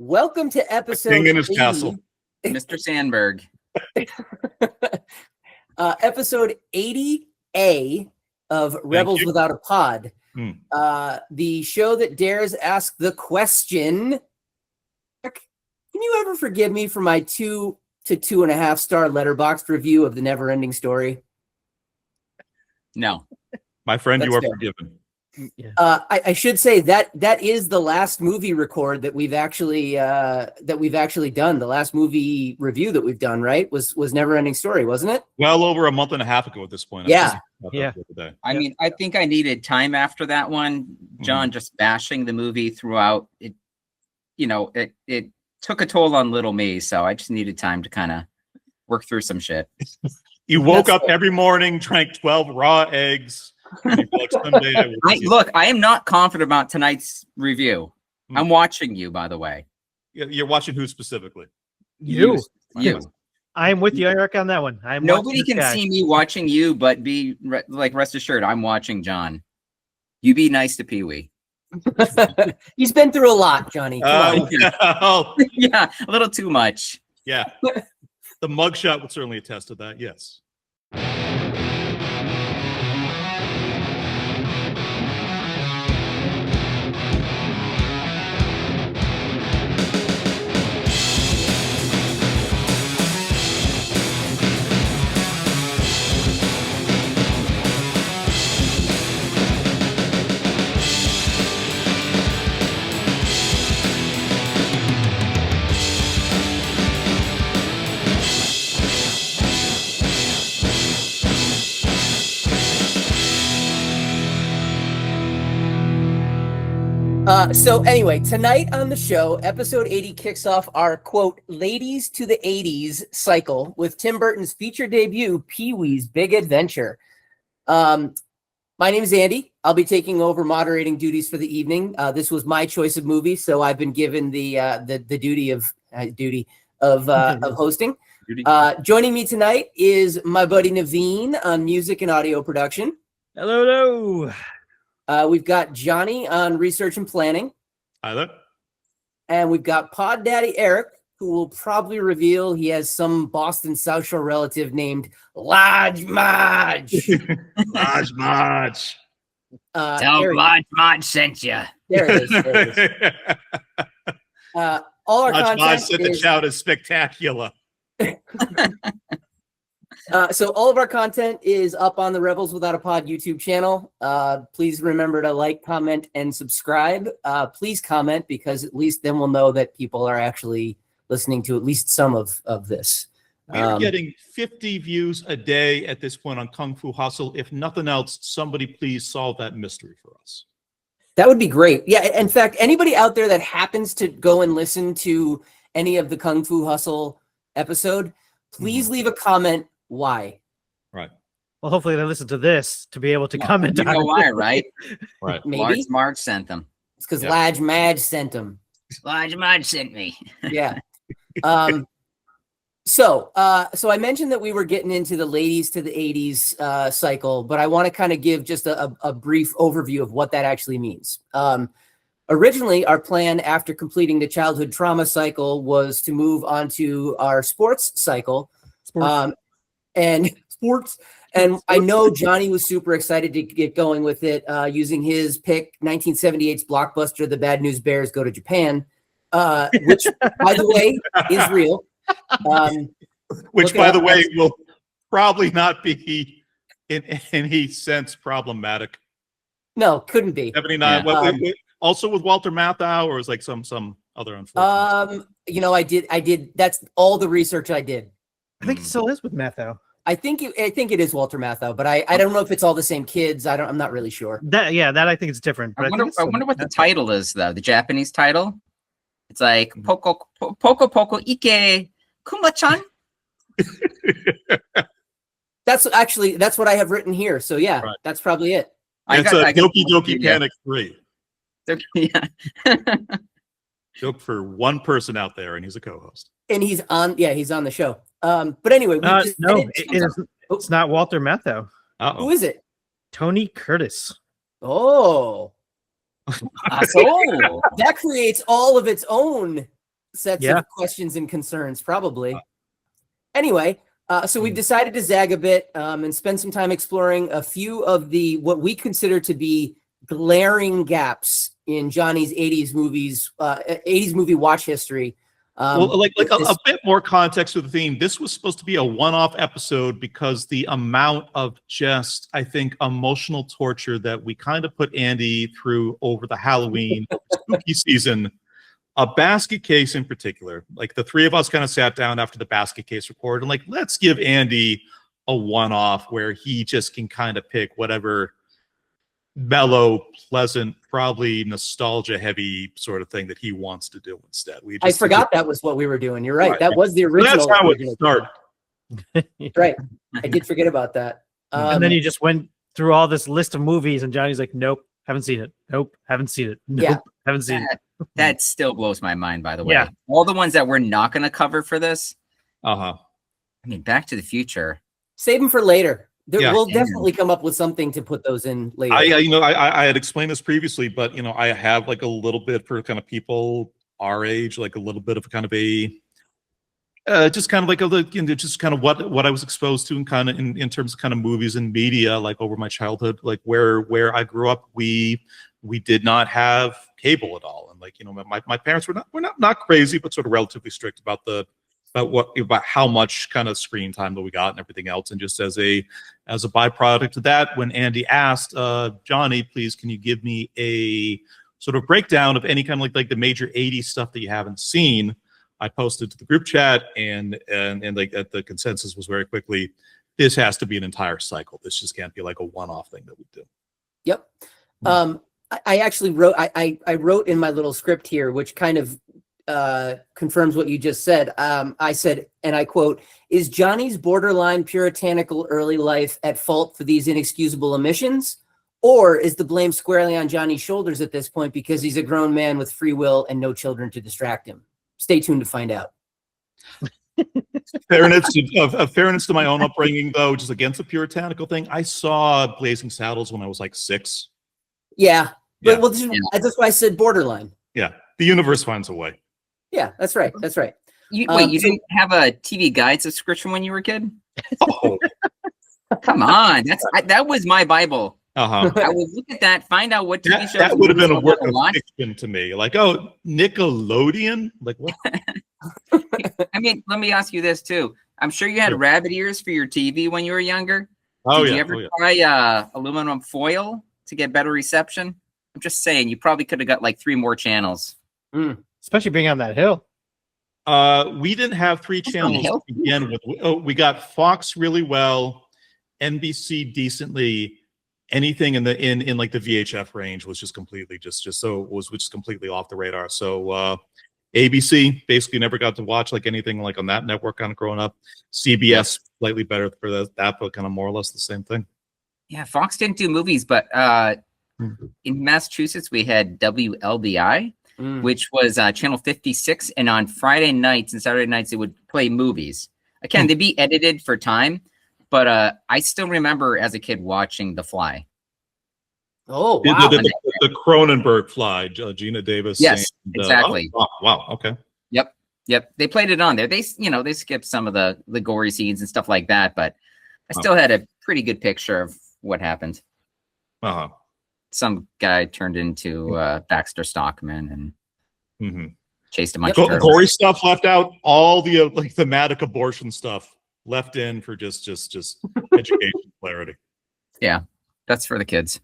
Welcome to episode King in his 80. castle. Mr. Sandberg. Episode 80A of Rebels Without a Pod. The show that dares ask the question, can you ever forgive me for my 2 to 2.5 star letterboxd review of The Never-Ending Story? No. My friend, That's you are fair. forgiven. Yeah. I should say that is the last movie record that we've actually done. The last movie review that we've done, right? Was Never-Ending Story, wasn't it? Well over a month and a half ago at this point. Yeah. I mean, I think I needed time after that one. John just bashing the movie throughout. It took a toll on little me, so I just needed time to kind of work through some shit. You woke up every morning, drank 12 raw eggs. Look, I am not confident about tonight's review. I'm watching you, by the way. You're watching who specifically? You. I'm with you, Eric, on that one. Nobody can see me watching you, but rest assured, I'm watching John. You be nice to Pee-wee. He's been through a lot, Johnny. Yeah, a little too much. Yeah. The mugshot would certainly attest to that, yes. So anyway, tonight on the show, episode 80 kicks off our, quote, Ladies to the 80s cycle with Tim Burton's feature debut, Pee-wee's Big Adventure. My name is Andy. I'll be taking over moderating duties for the evening. This was my choice of movie, so I've been given the duty of hosting. Joining me tonight is my buddy Naveen on music and audio production. Hello. We've got Johnny on research and planning. Hi there. And we've got Pod Daddy Eric, who will probably reveal he has some Boston South Shore relative named Lodge Marge. Lodge Marge. Tell Lodge Marge sent you. There it is. All our Lodge content Marge said the is... shout is spectacular. So all of our content is up on the Rebels Without a Pod YouTube channel. Please remember to like, comment, and subscribe. Please comment, because at least then we'll know that people are actually listening to at least some of this. We're getting 50 views a day at this point on Kung Fu Hustle. If nothing else, somebody please solve that mystery for us. That would be great. Yeah, in fact, anybody out there that happens to go and listen to any of the Kung Fu Hustle episode, please leave a comment. Why? Right. Well, hopefully they listen to this to be able to comment You on know it. why, right? Right. Maybe. Lodge Marge sent them. It's because Lodge Madge sent them. Lodge Marge sent me. Yeah. So I mentioned that we were getting into the ladies to the 80s cycle, but I want to kind of give just a brief overview of what that actually means. Originally, our plan after completing the childhood trauma cycle was to move on to our sports cycle. And I know Johnny was super excited to get going with it, using his pick, 1978's blockbuster, The Bad News Bears Go to Japan, which, by the way, is real. Which, by the way, will probably not be in any sense problematic. No, couldn't be. 79. Also with Walter Matthau, or is like some other unfortunate? I did. That's all the research I did. I think it still is with Matthau. I think it is Walter Matthau, but I don't know if it's all the same kids. I'm not really sure. That I think it's different. I wonder what the title is, though. The Japanese title. It's like Poko Ike Kuma-chan. That's what I have written here. So yeah, right. That's probably it. It's Doki Doki Panic 3. Yeah. Joke for one person out there, and he's a co-host. And he's on the show. But anyway, it's not Walter Matthau. Who is it? Tony Curtis. Oh, that creates all of its own sets Yeah. of questions and concerns, probably. Anyway, so we've decided to zag a bit and spend some time exploring a few of the what we consider to be glaring gaps in Johnny's 80s movies, 80s movie watch history. Well, like a bit more context to the theme. This was supposed to be a one-off episode because the amount of just, I think, emotional torture that we kind of put Andy through over the Halloween spooky season, a basket case in particular. Like the three of us kind of sat down after the basket case record and like, let's give Andy a one-off where he just can kind of pick whatever mellow, pleasant, probably nostalgia-heavy sort of thing that he wants to do instead. I forgot that was what we were doing. You're right. Right. That was the original. That's how it started. Right. I did forget about that. And then you just went through all this list of movies, and Johnny's like, "Nope, haven't seen it. Nope, haven't seen it. Nope, Yeah. haven't seen it." That still blows my mind, by the way. Yeah. All the ones that we're not going to cover for this. Uh-huh. I mean, Back to the Future. Save them for later. Yeah. We'll definitely come up with something to put those in later. I had explained this previously, but I have like a little bit for kind of people our age, like a little bit of kind of a just kind of like just kind of what I was exposed to and kind of in terms of kind of movies and media, like over my childhood, like where I grew up, we did not have cable at all, and like my parents were not crazy, but sort of relatively strict about about how much kind of screen time that we got and everything else. And just as a byproduct of that, when Andy asked, Johnny, please, can you give me a sort of breakdown of any kind of like the major 80s stuff that you haven't seen? I posted to the group chat and like the consensus was very quickly, this has to be an entire cycle. This just can't be like a one-off thing that we do. Yep. I actually wrote, I wrote in my little script here, which kind of confirms what you just said. I said, and I quote, "Is Johnny's borderline puritanical early life at fault for these inexcusable omissions? Or is the blame squarely on Johnny's shoulders at this point because he's a grown man with free will and no children to distract him?" Stay tuned to find out. fairness to my own upbringing, though, just against the puritanical thing, I saw Blazing Saddles when I was like 6. Yeah. Yeah. But well, that's why I said borderline. Yeah. The universe finds a way. Yeah, that's right. That's right. You didn't have a TV Guide subscription when you were a kid? Oh. Come on, that was my Bible. Uh-huh. I would look at that, find out what TV shows. That would have been a work of watch. fiction to me. Like, oh, Nickelodeon? Like, what? I mean, let me ask you this too. I'm sure you had rabbit ears for your TV when you were younger. Oh, Did yeah. you ever try aluminum foil to get better reception? I'm just saying, you probably could have got like 3 more channels. Especially being on that hill. We didn't have 3 channels to begin with. We got Fox really well, NBC decently. Anything in like the VHF range was just completely just completely off the radar. So ABC basically never got to watch like anything like on that network kind of growing up. CBS slightly better for that, but kind of more or less the same thing. Yeah, Fox didn't do movies, but in Massachusetts we had WLBI, which was channel 56, and on Friday nights and Saturday nights it would play movies. Again, they'd be edited for time. But I still remember as a kid watching The Fly. Oh, wow. The Cronenberg Fly, Gina Davis. Yes, exactly. Wow. Okay. Yep. They played it on there. They skipped some of the gory scenes and stuff like that, but I still had a pretty good picture of what happened. Uh-huh. Some guy turned into Baxter Stockman and chased a bunch of turtles. Gory stuff left out. All the like thematic abortion stuff left in for just education clarity. Yeah, that's for the kids.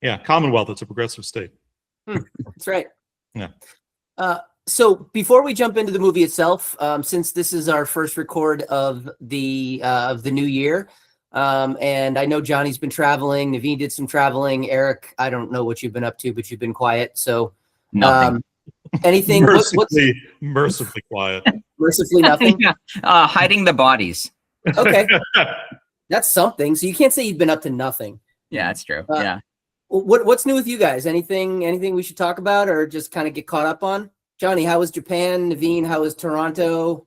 Yeah, Commonwealth, it's a progressive state. That's right. Yeah. So before we jump into the movie itself, since this is our first record of the new year, and I know Johnny's been traveling, Naveen did some traveling, Eric, I don't know what you've been up to, but you've been quiet. So nothing. Anything? Mercifully quiet. Mercifully nothing. Hiding the bodies. Okay, that's something. So you can't say you've been up to nothing. Yeah, that's true. Yeah. What's new with you guys? Anything we should talk about or just kind of get caught up on? Johnny, how was Japan? Naveen, how was Toronto?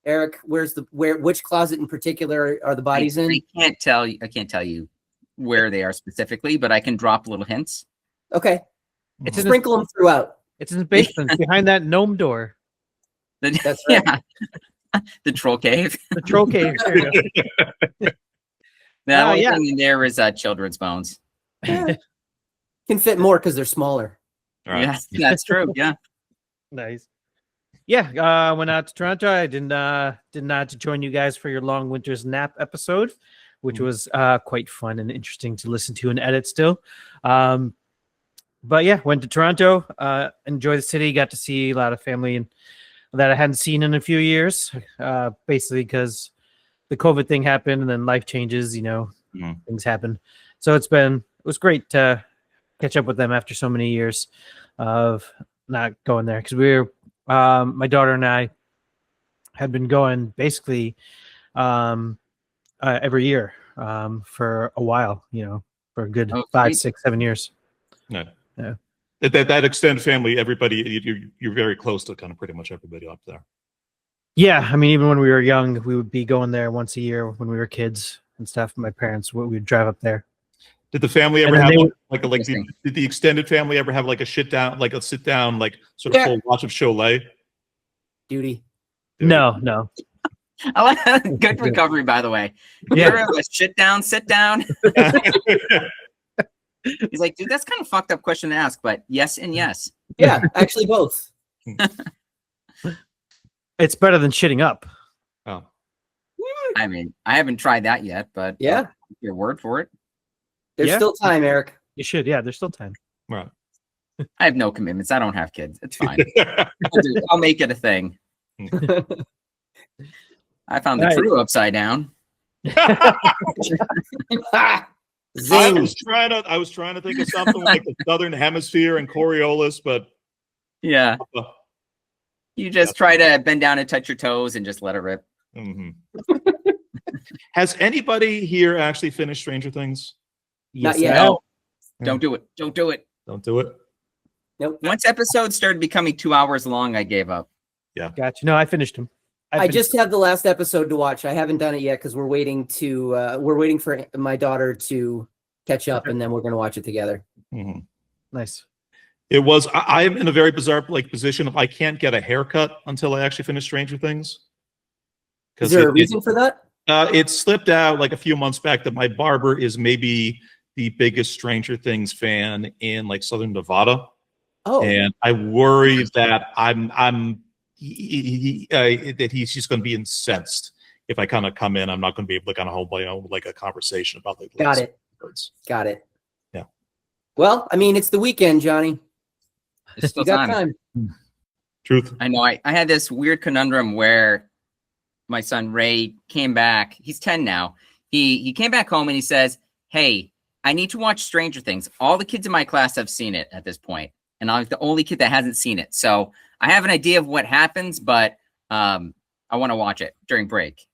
Eric, which closet in particular are the bodies in? I can't tell you where they are specifically, but I can drop little hints. Okay. Sprinkle them throughout. It's in the basement behind that gnome door. That's right. Yeah. The troll cave. The troll cave. There you go. The only yeah. thing in there is children's bones. Yeah. Can fit more because they're smaller. Right. Yes, that's true. Yeah. Nice. Yeah, went out to Toronto. I did not join you guys for your long winter's nap episode, which was quite fun and interesting to listen to and edit still. But yeah, went to Toronto, enjoyed the city, got to see a lot of family and that I hadn't seen in a few years, basically because the COVID thing happened and then life changes, things happen. So it was great to catch up with them after so many years of not going there because my daughter and I had been going basically every year for a while, for a good 5, 6, 7 years. No. Yeah. That extended family, everybody, you're very close to kind of pretty much everybody up there. Yeah, I mean, even when we were young, we would be going there once a year when we were kids and stuff. My parents would drive up there. Did the family ever And then have did the extended family ever have like a sit down, sort of full watch of Cholet? Duty. No. I like that. Good recovery, by the way. Yeah. You're like, sit down. He's like, dude, that's kind of fucked up question to ask, but yes and yes. Yeah, actually both. It's better than shitting up. Oh. I mean, I haven't tried that yet, but Yeah. Your word for it. There's Yeah. still time, Eric. You should. Yeah, there's still time. Right. I have no commitments. I don't have kids. It's fine. I'll make it a thing. I found the true upside down. Zing. I was trying to think of something like the Southern Hemisphere and Coriolis, but yeah. You just try to bend down and touch your toes and just let it rip. Mm-hmm. Has anybody here actually finished Stranger Things? Not yet. No. Don't do it. Don't do it. Don't do it. Nope. Once episodes started becoming 2 hours long, I gave up. Yeah. Gotcha. No, I finished them. I just have the last episode to watch. I haven't done it yet because we're waiting for my daughter to catch up, and then we're going to watch it together. Mm-hmm. Nice. It was. I'm in a very bizarre position of I can't get a haircut until I actually finish Stranger Things. Is there a reason for that? It slipped out like a few months back that my barber is maybe the biggest Stranger Things fan in like Southern Nevada. Oh, and I worry that that he's just going to be incensed if I kind of come in. I'm not going to be able to kind of hold my own like a conversation about like got it. Words. Got it. Yeah. Well, I mean, it's the weekend, Johnny. There's still You got time. Truth. I know. I had this weird conundrum where my son Ray came back. He's 10 now. He came back home and he says, "Hey, I need to watch Stranger Things. All the kids in my class have seen it at this point, and I'm the only kid that hasn't seen it. So I have an idea of what happens, but I want to watch it during break."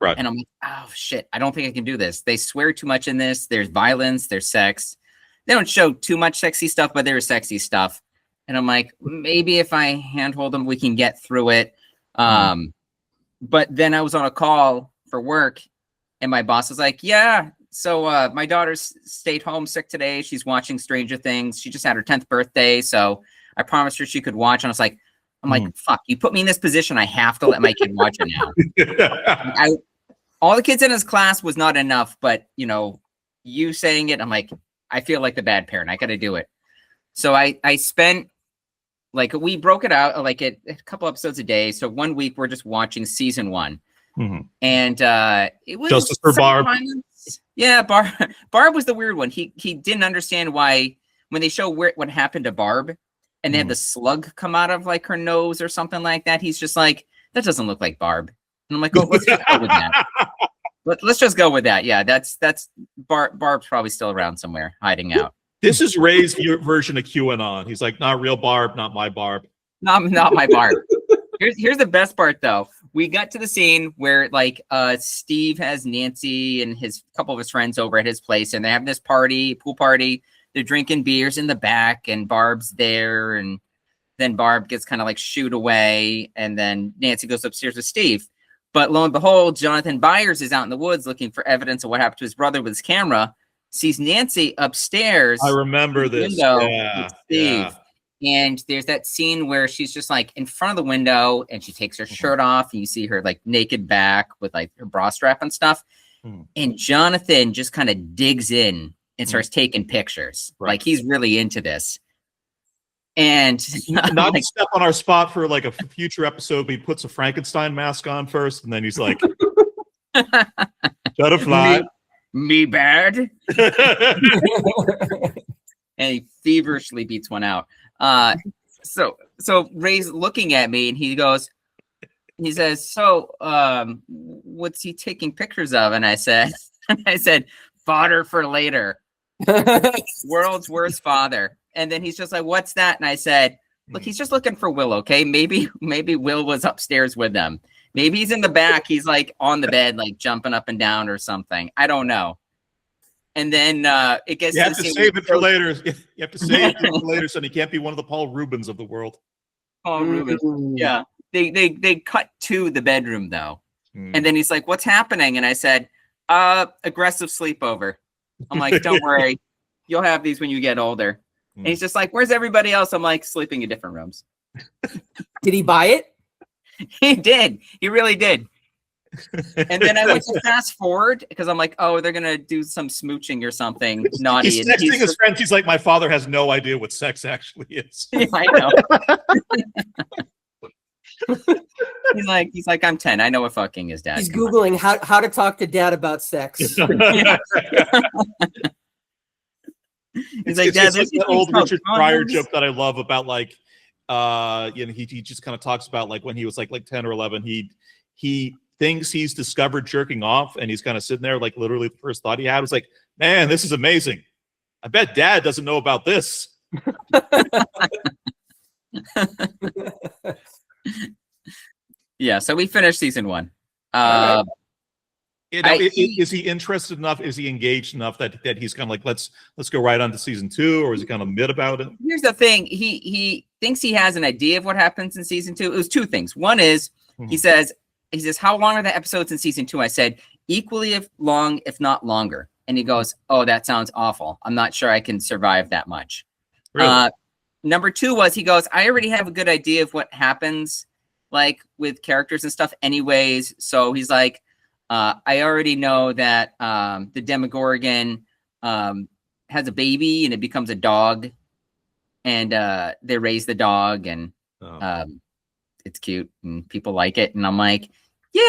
Right. And I'm like, "Oh shit, I don't think I can do this. They swear too much in this. There's violence. There's sex. They don't show too much sexy stuff, but there's sexy stuff." And I'm like, maybe if I handhold them, we can get through it. But then I was on a call for work, and my boss was like, "Yeah, so my daughter stayed home sick today. She's watching Stranger Things. She just had her 10th birthday, so I promised her she could watch." And I was like, fuck, you put me in this position. I have to let my kid watch it now. All the kids in his class was not enough, but you saying it, I'm like, I feel like the bad parent. I got to do it. So I spent we broke it out like a couple episodes a day. So 1 week we're just watching season 1. Mm-hmm. And it was Justice for Barb. Yeah, Barb was the weird one. He didn't understand why when they show what happened to Barb and they had the slug come out of like her nose or something like that. He's just like, that doesn't look like Barb. And I'm like, oh, let's just go with that. Let's just go with that. Yeah, that's Barb's probably still around somewhere hiding out. This is Ray's version of QAnon. He's like, not real Barb, not my Barb. Not my Barb. Here's the best part though. We got to the scene where Steve has Nancy and his couple of his friends over at his place, and they have this pool party. They're drinking beers in the back, and Barb's there, and then Barb gets kind of like shooed away, and then Nancy goes upstairs with Steve. But lo and behold, Jonathan Byers is out in the woods looking for evidence of what happened to his brother with his camera. Sees Nancy upstairs. I remember this. Yeah, Steve. yeah. And there's that scene where she's just like in front of the window and she takes her shirt off and you see her like naked back with like her bra strap and stuff. And Jonathan just kind of digs in and starts taking pictures. Right. Like he's really into this. And not like, to step on our spot for like a future episode, but he puts a Frankenstein mask on first, and then he's like, butterfly. Me bad. And he feverishly beats one out. So Ray's looking at me and he says, so what's he taking pictures of? And I said, fodder for later. World's worst father. And then he's just like, what's that? And I said, look, he's just looking for Will, okay? Maybe Will was upstairs with them. Maybe he's in the back. He's like on the bed, like jumping up and down or something. I don't know. And then it gets. You have to save it for later. You have to save it for later, so he can't be one of the Paul Reubens of the world. Paul Reubens. Yeah. They cut to the bedroom though, and then he's like, "What's happening?" And I said, "Aggressive sleepover." I'm like, "Don't worry, you'll have these when you get older." And he's just like, "Where's everybody else?" I'm like, "Sleeping in different rooms." Did he buy it? He did. He really did. And then I went to fast forward because I'm like, "Oh, they're gonna do some smooching or something naughty." He's texting his friends. He's like, "My father has no idea what sex actually is." Yeah, I know. He's like, "I'm 10. I know what fucking is, Dad." He's Googling how to talk to dad about sex. Yeah. He's like, "Dad, it's like that old Richard Pryor joke that I love about like, he just kind of talks about like when he was like 10 or 11, he thinks he's discovered jerking off, and he's kind of sitting there like literally the first thought he had was like, man, this is amazing. I bet Dad doesn't know about this. Yeah, so we finished season 1. Is he interested enough? Is he engaged enough that he's kind of like, let's go right on to season 2, or is he kind of mid about it? Here's the thing: he thinks he has an idea of what happens in season 2. It was 2 things. One is he says, how long are the episodes in season 2? I said, equally if long, if not longer. And he goes, oh, that sounds awful. I'm not sure I can survive that much. Really? Number 2 was he goes, I already have a good idea of what happens, like with characters and stuff anyways. So he's like, I already know that the Demogorgon has a baby and it becomes a dog, and they raise the dog, and it's cute and people like it. And I'm like, yeah,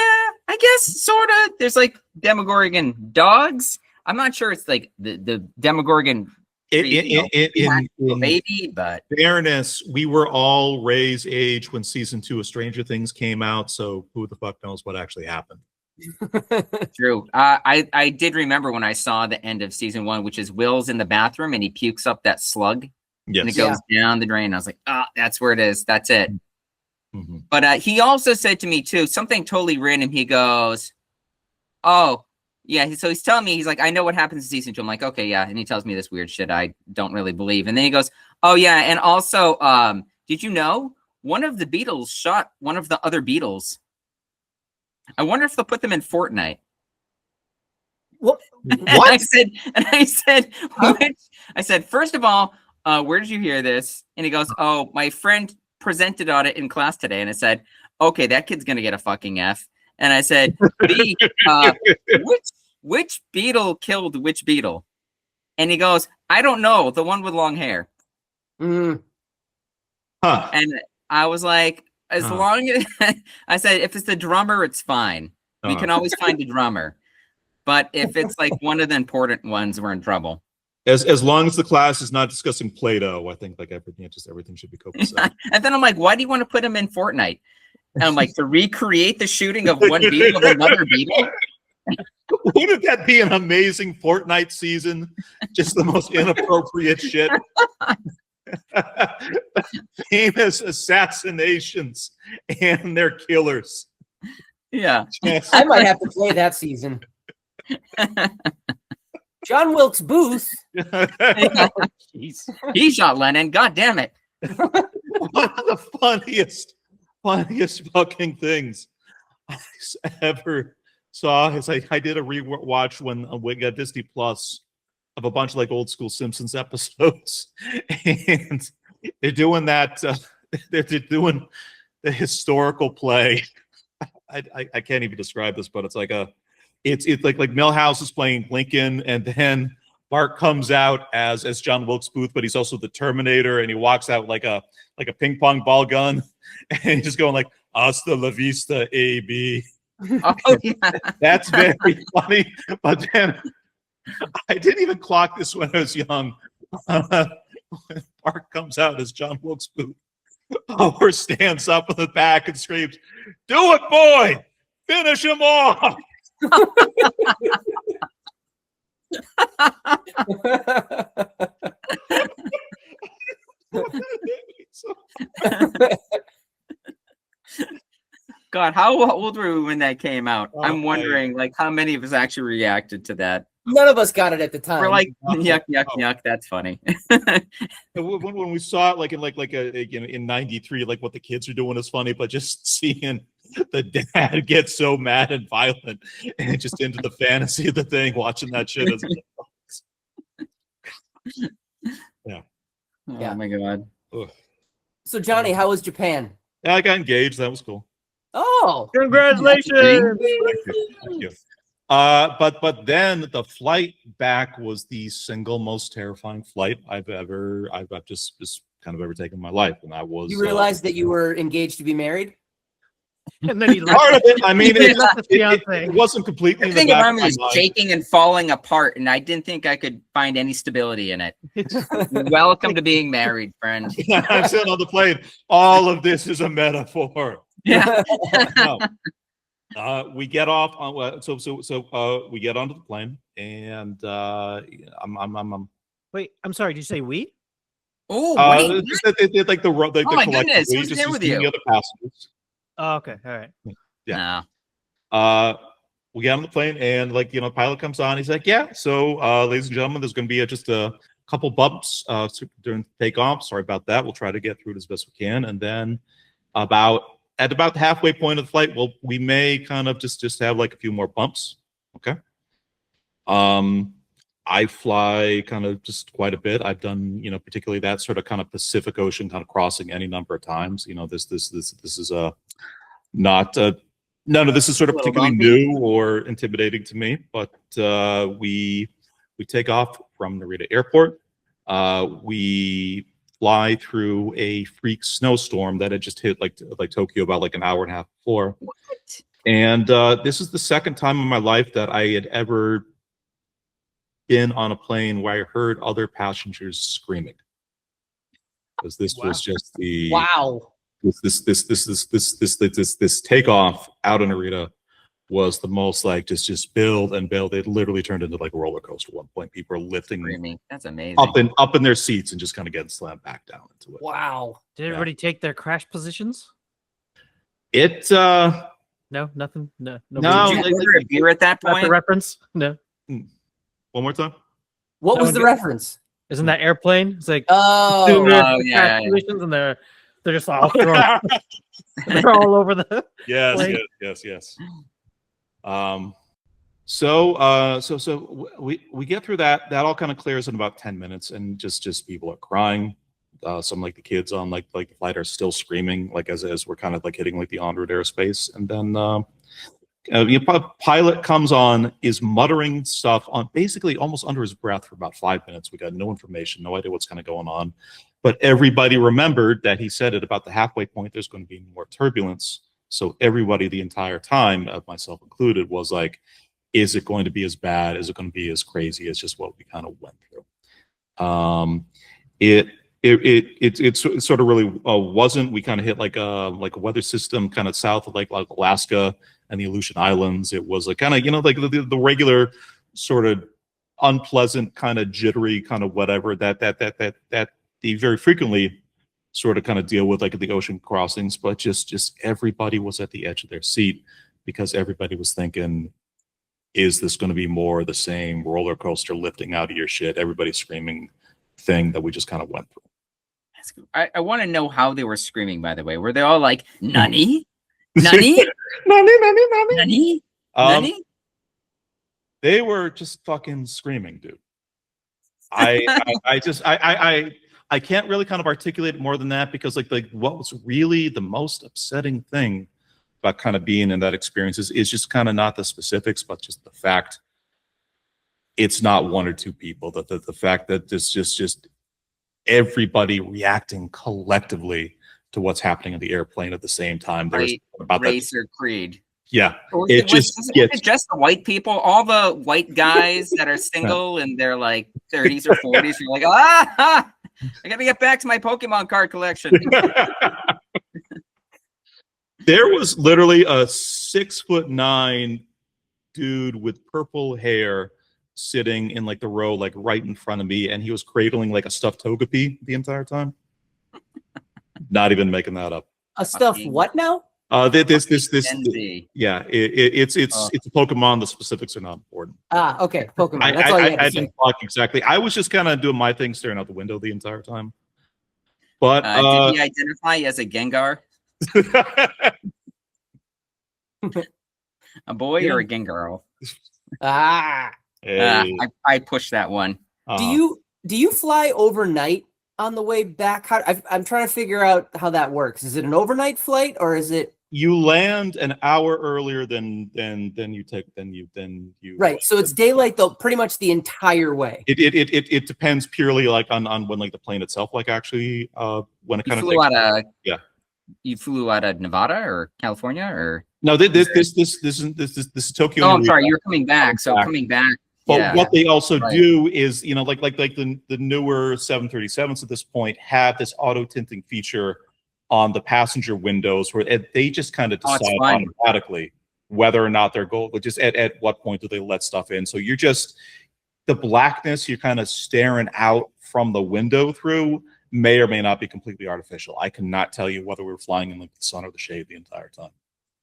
I guess sort of. There's like Demogorgon dogs. I'm not sure it's like the Demogorgon baby, but fairness, we were all Ray's age when season 2 of Stranger Things came out, so who the fuck knows what actually happened. True. I did remember when I saw the end of season 1, which is Will's in the bathroom and he pukes up that slug. Yes. And it goes down the drain. I was like, that's where it is. That's it. But he also said to me too, something totally random. He goes, oh yeah. So he's telling me, he's like, I know what happens in season 2. I'm like, okay, yeah. And he tells me this weird shit I don't really believe. And then he goes, oh yeah. And also, did you know one of the Beatles shot one of the other Beatles? I wonder if they'll put them in Fortnite. What? I said, first of all, where did you hear this? And he goes, oh, my friend presented on it in class today. And I said, okay, that kid's going to get a fucking F. And I said, B, which Beatle killed which Beatle? And he goes, I don't know. The one with long hair. Huh. And I was like, as long as I said, if it's the drummer, it's fine. We can always find a drummer. But if it's like one of the important ones, we're in trouble. As long as the class is not discussing Play-Doh, I think like everything should be copacetic. And then I'm like, why do you want to put him in Fortnite? And I'm like, to recreate the shooting of one Beatle of another Beatle? Wouldn't that be an amazing Fortnite season? Just the most inappropriate shit. Famous assassinations and their killers. Yeah. Yes. I might have to play that season. John Wilkes Booth. He shot Lennon. God damn it. One of the funniest fucking things I ever saw is I did a rewatch when we got Disney Plus of a bunch of like old school Simpsons episodes, and they're doing that. They're doing the historical play. I can't even describe this, but it's like it's like Milhouse is playing Lincoln, and then Bart comes out as John Wilkes Booth, but he's also the Terminator, and he walks out like a ping pong ball gun, and he's just going like "Hasta la vista, AB." Oh, yeah. That's very funny. But then I didn't even clock this when I was young. When Bart comes out as John Wilkes Booth, Homer stands up in the back and screams, "Do it, boy! Finish him off!" God, how old were we when that came out? Oh, I'm wondering, like, how many of us actually reacted to that? None of us got it at the time. We're like, yuck, yuck, yuck. That's funny. When we saw it, in '93, like what the kids are doing is funny, but just seeing the dad get so mad and violent and just into the fantasy of the thing, watching that shit is. Yeah. Oh my God. Ugh. So Johnny, how was Japan? Yeah, I got engaged. That was cool. Oh, Congratulations! Thank you. But then the flight back was the single most terrifying flight I've just kind of ever taken in my life, and that was. You realized that you were engaged to be married? And then he left. Part of it. I mean, He left his fiance. it wasn't completely. The in the thing back around of me my was mind. shaking and falling apart, and I didn't think I could find any stability in it. Welcome to being married, friend. I'm sitting on the plane. All of this is a metaphor. Yeah. No. We get off on we get onto the plane, and I'm Wait, I'm sorry. Did you say we? Oh, wait. just that they like the Oh my collective goodness, we who's just there use with the you? other passengers. Oh, okay. All right. Yeah. No. We get on the plane, and pilot comes on. He's like, "Yeah, so ladies and gentlemen, there's going to be just a couple bumps during takeoff. Sorry about that. We'll try to get through it as best we can, and then at about the halfway point of the flight, we may kind of just have like a few more bumps." Okay. I fly kind of just quite a bit. I've done, particularly that sort of kind of Pacific Ocean kind of crossing any number of times. This is not none of this is sort of particularly new or intimidating to me. But we take off from Narita Airport. We fly through a freak snowstorm that had just hit like Tokyo about like an hour and a half before. What? And this is the second time in my life that I had ever been on a plane where I heard other passengers screaming. Because this was just the this takeoff out of Narita was the most like just build and build. It literally turned into like a roller coaster at one point. People are lifting Screaming. That's amazing. up in their seats and just kind of getting slammed back down into it. Wow. Did everybody take their crash positions? It No, nothing. No. No, Did you order a beer at that Not the point? reference. No. one more time. What was No, the good. reference? Isn't that airplane? It's like Oh, assume there's Oh, yeah, crash yeah. positions, and they're just all thrown. They're all over the. Yes, Like- yes. So we get through that. That all kind of clears in about 10 minutes, and just people are crying. Some like the kids on like the flight are still screaming, like as we're kind of like hitting like the en route airspace, and then the pilot comes on, is muttering stuff on basically almost under his breath for about 5 minutes. We got no information, no idea what's kind of going on, but everybody remembered that he said at about the halfway point there's going to be more turbulence. So everybody the entire time, myself included, was like, is it going to be as bad? Is it going to be as crazy as just what we kind of went through? It sort of really wasn't. We kind of hit like a weather system kind of south of like Alaska and the Aleutian Islands. It was like kind of like the regular sort of unpleasant kind of jittery kind of whatever that they very frequently sort of kind of deal with like at the ocean crossings. But just everybody was at the edge of their seat because everybody was thinking, is this going to be more of the same roller coaster lifting out of your shit, everybody screaming thing that we just kind of went through? I want to know how they were screaming, by the way. Were they all like, Nani? Nani? Nani? Nani? Nani? They were just fucking screaming, dude. I I can't really kind of articulate more than that because like what was really the most upsetting thing about kind of being in that experience is just kind of not the specifics, but just the fact it's not one or two people. The fact that this just everybody reacting collectively to what's happening in the airplane at the same time. There's about race or creed. Yeah, it just the white people, all the white guys that are single and they're like 30s or 40s. You're like, I gotta get back to my Pokemon card collection. There was literally a 6'9" dude with purple hair sitting in like the row, like right in front of me, and he was cradling like a stuffed Togepi the entire time. Not even making that up. A stuffed what now? This yeah, it's a Pokemon. The specifics are not important. Okay, Pokemon. That's all you had to I say. didn't talk exactly. I was just kind of doing my thing, staring out the window the entire time. But did he identify as a Gengar? A boy or a Gengar? Hey. I pushed that one. Do you fly overnight on the way back? I'm trying to figure out how that works. Is it an overnight flight or is it? You land an hour earlier than you. Right, so it's daylight though, pretty much the entire way. It depends purely like on when like the plane itself like actually when it kind of flew out of You flew out of Nevada or California or no? This is Tokyo. Oh, I'm sorry, you're coming back. So coming back. But what they also do is, you know, like the newer 737s at this point have this auto tinting feature on the passenger windows where they just kind of decide automatically whether or not they're gold, just at what point do they let stuff in. So you're just the blackness you're kind of staring out from the window through may or may not be completely artificial. I cannot tell you whether we're flying in like the sun or the shade the entire time.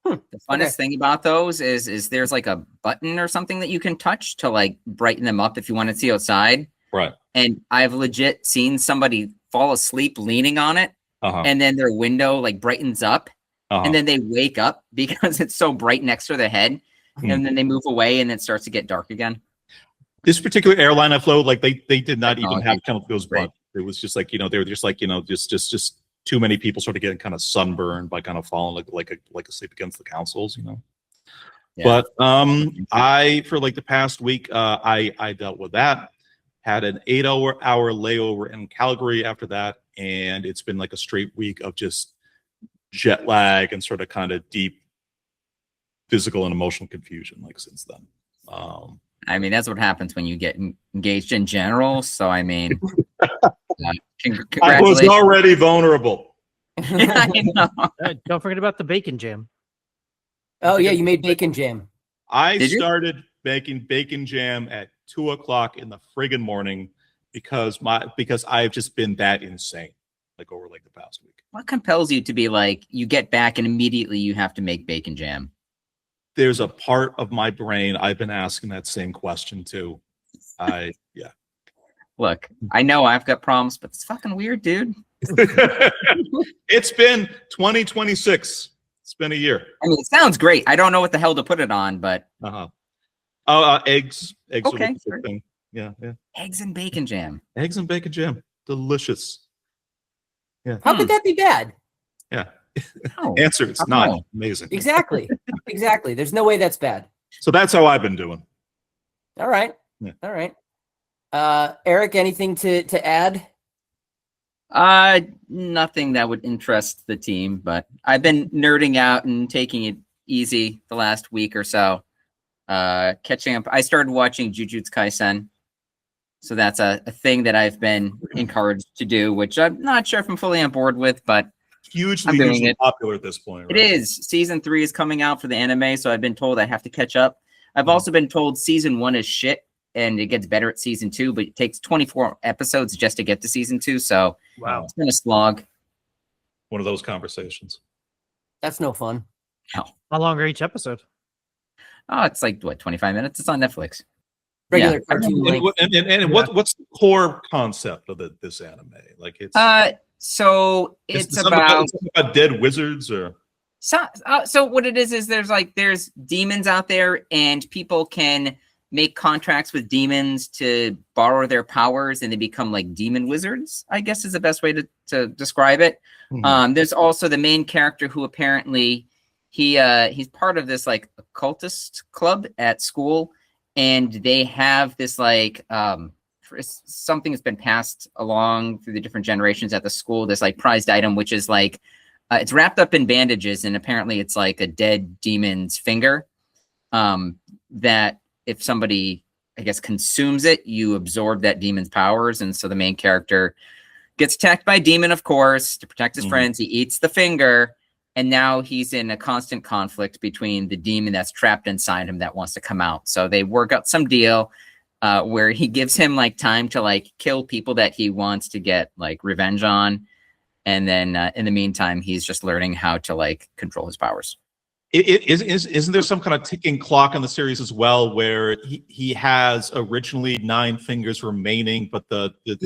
The funnest thing about those is there's like a button or something that you can touch to like brighten them up if you want to see outside. Right. And I've legit seen somebody fall asleep leaning on it, and then their window like brightens up, and then they wake up because it's so bright next to their head, and then they move away and it starts to get dark again. This particular airline I flew, like they did not even have kind of those buttons. It was just like, you know, they were just like, you know, just too many people sort of getting kind of sunburned by kind of falling like asleep against the consoles, you know. Yeah. But I for like the past week I dealt with that, had an 8-hour layover in Calgary after that, and it's been like a straight week of just jet lag and sort of kind of deep physical and emotional confusion like since then. I mean, that's what happens when you get engaged in general. So I mean, I was already vulnerable. I know. Don't forget about the bacon jam. Oh yeah, you made bacon jam. I started making bacon jam at 2:00 in the friggin' morning because I've just been that insane like over like the past week. What compels you to be like you get back and immediately you have to make bacon jam? There's a part of my brain I've been asking that same question too. Look, I know I've got problems, but it's fucking weird, dude. It's been 2026. It's been a year. I mean, it sounds great. I don't know what the hell to put it on, but eggs. Okay, sure. Thing. Yeah. Eggs and bacon jam. Eggs and bacon jam, delicious. Yeah. How could that be bad? Yeah. Oh, Answer: it's not amazing. Exactly. There's no way that's bad. So that's how I've been doing. All right. Yeah. All right. Eric, anything to add? Nothing that would interest the team, but I've been nerding out and taking it easy the last week or so. Catching up. I started watching Jujutsu Kaisen. So that's a thing that I've been encouraged to do, which I'm not sure if I'm fully on board with, but hugely popular at this point. Right? It is. Season 3 is coming out for the anime, so I've been told I have to catch up. I've also been told season 1 is shit and it gets better at season 2, but it takes 24 episodes just to get to season 2. So wow, it's been a slog. One of those conversations. That's no fun. No. How long are each episode? Oh, it's like what, 25 minutes? It's on Netflix. Regular cartoon length. And what's the core concept of this anime? Like it's so it's about dead wizards or so what it is there's demons out there and people can make contracts with demons to borrow their powers, and they become like demon wizards, I guess is the best way to describe it. There's also the main character who apparently he's part of this like occultist club at school, and they have this like something that's been passed along through the different generations at the school, this like prized item, which is like it's wrapped up in bandages, and apparently it's like a dead demon's finger that if somebody, I guess, consumes it, you absorb that demon's powers. And so the main character gets attacked by a demon, of course, to protect his friends. He eats the finger, and now he's in a constant conflict between the demon that's trapped inside him that wants to come out. So they work out some deal where he gives him like time to like kill people that he wants to get like revenge on. And then in the meantime, he's just learning how to like control his powers. Isn't there some kind of ticking clock on the series as well, where he has originally 9 fingers remaining, but his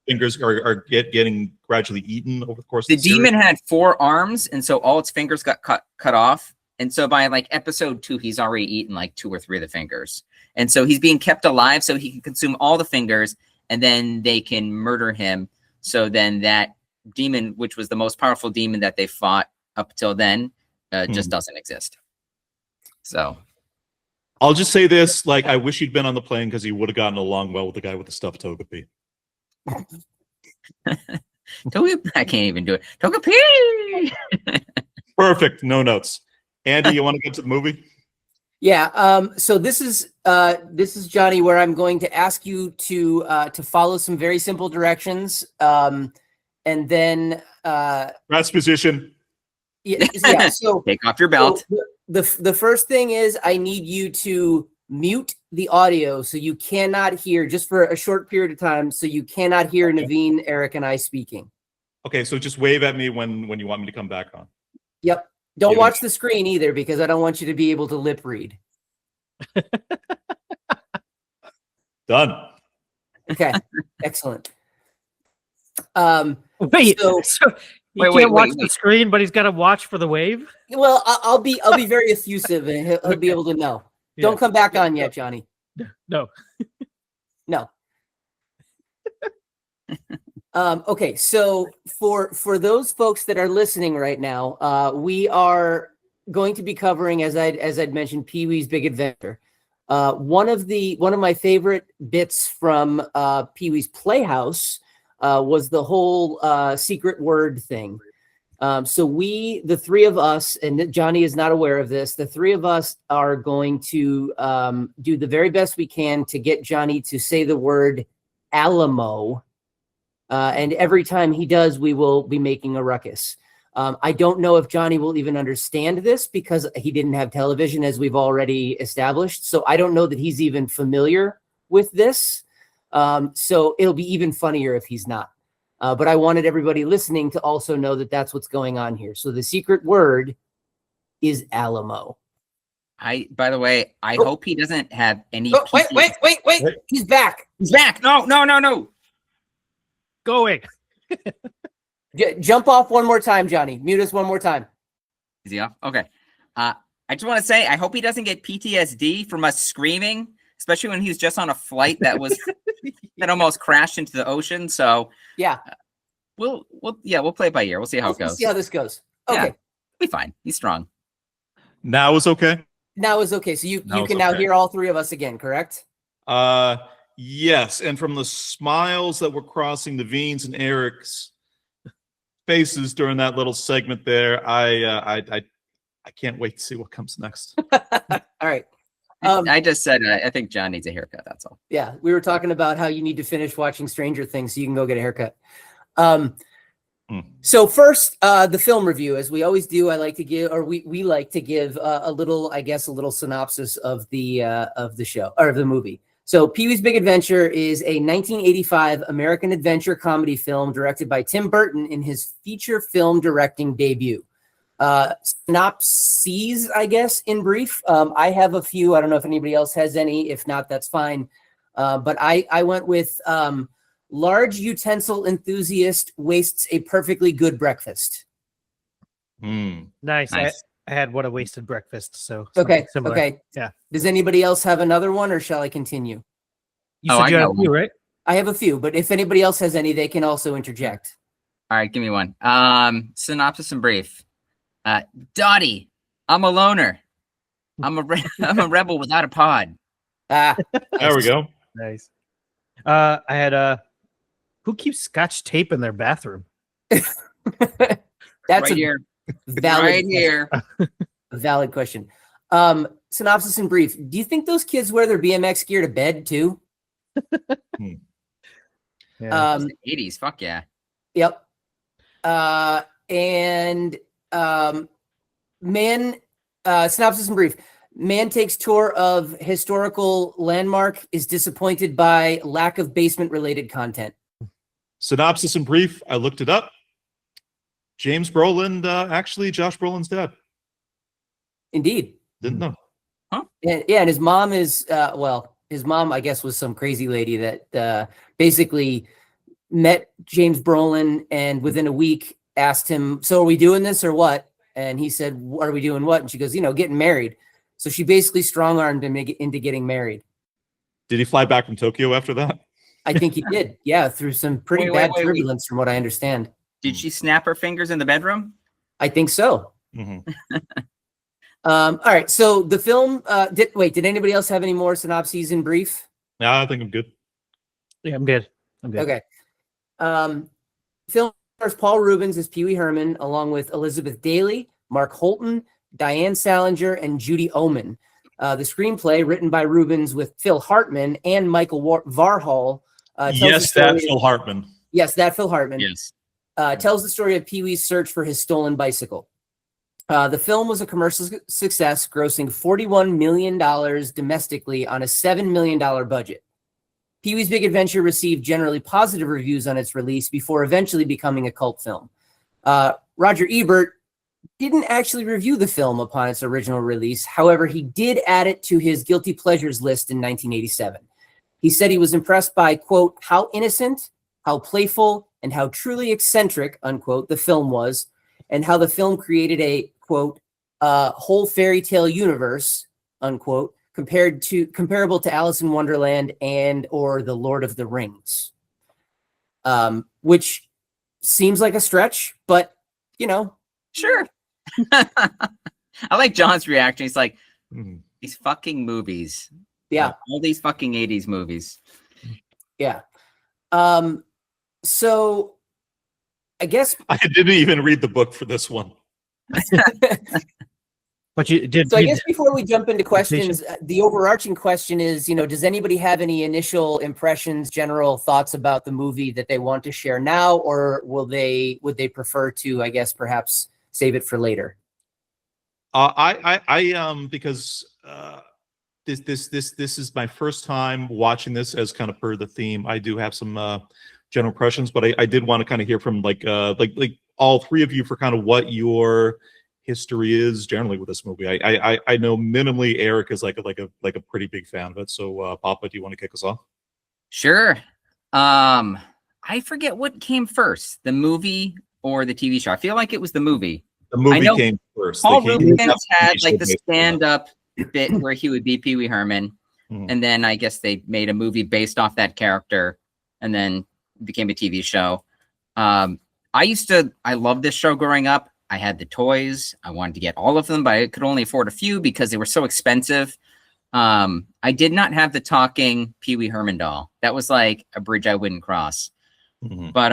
fingers are getting gradually eaten over the course of the series? Demon had 4 arms, and so all its fingers got cut off. And so by like episode 2, he's already eaten like 2 or 3 of the fingers. And so he's being kept alive so he can consume all the fingers, and then they can murder him. So then that demon, which was the most powerful demon that they fought up till then, just doesn't exist. So I'll just say this, like, I wish he'd been on the plane because he would have gotten along well with the guy with the stuffed Togepi. I can't even do it. Togepi! Perfect. No notes. Andy, you want to get to the movie? Yeah. So this is Johnny, where I'm going to ask you to follow some very simple directions, and then Exposition. Yeah. So take off your belt. So the first thing is I need you to mute the audio so you cannot hear, just for a short period of time, so you cannot hear Naveen, Eric, and I speaking. Okay, so just wave at me when you want me to come back on. Yep. Don't watch the screen either, because I don't want you to be able to lip read. Done. Okay. Excellent. Wait. So he can't watch the screen, but he's got to watch for the wave. Well, I'll be very effusive, and he'll be able to know. Yeah. Don't come back on yet, Johnny. No. No. Okay, so for those folks that are listening right now, we are going to be covering, as I'd mentioned, Pee-wee's Big Adventure. One of my favorite bits from Pee-wee's Playhouse was the whole secret word thing. So the 3 of us, and Johnny is not aware of this, the 3 of us are going to do the very best we can to get Johnny to say the word Alamo. And every time he does, we will be making a ruckus. I don't know if Johnny will even understand this because he didn't have television, as we've already established. So I don't know that he's even familiar with this. So it'll be even funnier if he's not. But I wanted everybody listening to also know that that's what's going on here. So the secret word is Alamo. By the way, I hope he doesn't have any. Oh, wait. He's back. He's back. No. Going. Jump off one more time, Johnny. Mute us one more time. Is he off? Okay. I just want to say, I hope he doesn't get PTSD from us screaming, especially when he was just on a flight that was that almost crashed into the ocean. So yeah, we'll play it by ear. We'll see how it goes. We'll see how this goes. Okay, yeah, be fine. He's strong. Now is okay. Now is okay. So you can now hear all 3 of us again, correct? Yes, and from the smiles that were crossing Naveen's and Eric's faces during that little segment there, I can't wait to see what comes next. All right. I just said I think John needs a haircut. That's all. Yeah, we were talking about how you need to finish watching Stranger Things so you can go get a haircut. So first, the film review, as we always do. I like to give, or we like to give a little synopsis of the show or of the movie. So Pee-wee's Big Adventure is a 1985 American adventure comedy film directed by Tim Burton in his feature film directing debut. Synopses, I guess, in brief. I have a few. I don't know if anybody else has any. If not, that's fine. But I went with large utensil enthusiast wastes a perfectly good breakfast. Nice. I had What a Wasted Breakfast. So Okay. similar. Okay. Yeah. Does anybody else have another one, or shall I continue? You Oh, said I you had got a few, right? I have a few, but if anybody else has any, they can also interject. All right, give me one. Synopsis in brief. Dottie, I'm a loner. I'm a rebel without a pod. Ah, There we go. Nice. I had who keeps scotch tape in their bathroom? that's Right a here. valid Right question. here. A valid question. Synopsis in brief. Do you think those kids wear their BMX gear to bed too? Yeah. 80s. Fuck yeah. Yep. Synopsis in brief. Man takes tour of historical landmark, is disappointed by lack of basement-related content. Synopsis in brief. I looked it up. James Brolin, actually, Josh Brolin's dad. Indeed. Didn't know. And his mom is, his mom, I guess, was some crazy lady that basically met James Brolin and within a week asked him, so are we doing this or what? And he said, what are we doing what? And she goes, getting married. So she basically strong-armed him into getting married. Did he fly back from Tokyo after that? I think he did. Yeah, through some pretty Wait, bad wait. turbulence from what I understand. Did she snap her fingers in the bedroom? I think so. Mm-hmm. All right. So the film, did anybody else have any more synopses in brief? No, I think I'm good. Yeah, I'm good. Okay. Film stars Paul Reubens as Pee Wee Herman, along with Elizabeth Daly, Mark Holton, Diane Salinger, and Judy Oman. The screenplay, written by Reubens with Phil Hartman and Michael Varhol. Yes, that Phil Hartman. Yes, that Phil Hartman. Yes. Tells the story of Pee Wee's search for his stolen bicycle. The film was a commercial success, grossing $41 million domestically on a $7 million budget. Pee Wee's Big Adventure received generally positive reviews on its release before eventually becoming a cult film. Roger Ebert didn't actually review the film upon its original release. However, he did add it to his guilty pleasures list in 1987. He said he was impressed by, quote, how innocent, how playful, and how truly eccentric, unquote, the film was, and how the film created a, quote, whole fairy tale universe, unquote, comparable to Alice in Wonderland and or The Lord of the Rings. Which seems like a stretch, but, Sure. I like John's reaction. He's like, Mhm. these fucking movies. yeah. All these fucking 80s movies. Yeah. So I guess I didn't even read the book for this one. But you did. so. I guess before we jump into questions, the overarching question is, does anybody have any initial impressions, general thoughts about the movie that they want to share now, or would they prefer to, I guess, perhaps save it for later? Because this is my first time watching this as kind of per the theme. I do have some general impressions, but I did want to kind of hear from like all three of you for kind of what your history is generally with this movie. I know minimally Eric is like a pretty big fan of it. So Papa, do you want to kick us off? Sure. I forget what came first, the movie or the TV show. I feel like it was the movie. The movie know came first. Paul They came- Reubens had TV like show the based on that. stand-up bit where he would be Pee Wee Herman, Mhm. and then I guess they made a movie based off that character, and then it became a TV show. I loved this show growing up. I had the toys. I wanted to get all of them, but I could only afford a few because they were so expensive. I did not have the talking Pee Wee Herman doll. That was like a bridge I wouldn't cross. Mhm. But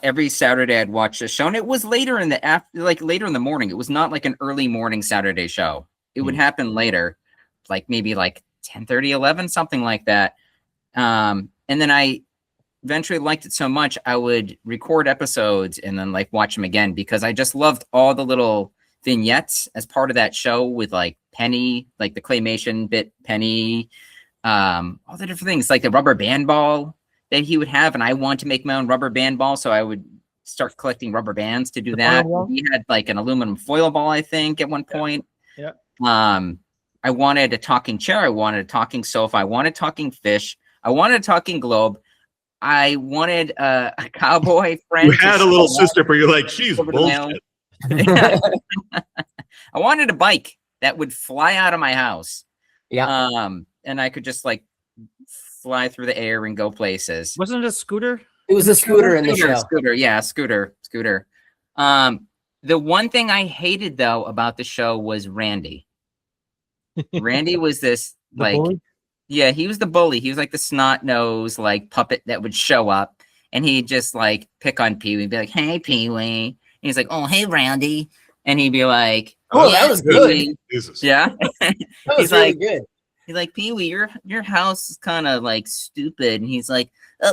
every Saturday I'd watch this show, and it was later in the morning. It was not like an early morning Saturday show. It would happen later, like maybe like 10:30, 11, something like that. And then I eventually liked it so much I would record episodes and then like watch them again because I just loved all the little vignettes as part of that show with like Penny, like the claymation bit Penny, all the different things, like the rubber band ball that he would have, and I wanted to make my own rubber band ball, so I would start collecting rubber bands to do that. He had like an aluminum foil ball, I think, at one point. Yeah. I wanted a talking chair. I wanted a talking sofa. I wanted talking fish. I wanted a talking globe. I wanted a cowboy friend. You had a little sister, but you're like, she's Over the mail. bullshit. wanted a bike that would fly out of my house. Yeah. And I could just like fly through the air and go places. Wasn't it a scooter? It was a scooter in the show. Scooter. The one thing I hated though about the show was Randy. Randy was this like, bully? yeah, he was the bully. He was like the snot nose like puppet that would show up, and he'd just like pick on Pee Wee, be like, "Hey, Pee Wee." And he's like, "Oh, hey, Randy," and he'd be like, Oh, that was good. Jesus. Yeah, That was He's really like- good. he's like, "Pee Wee, your house is kind of like stupid," and he's like,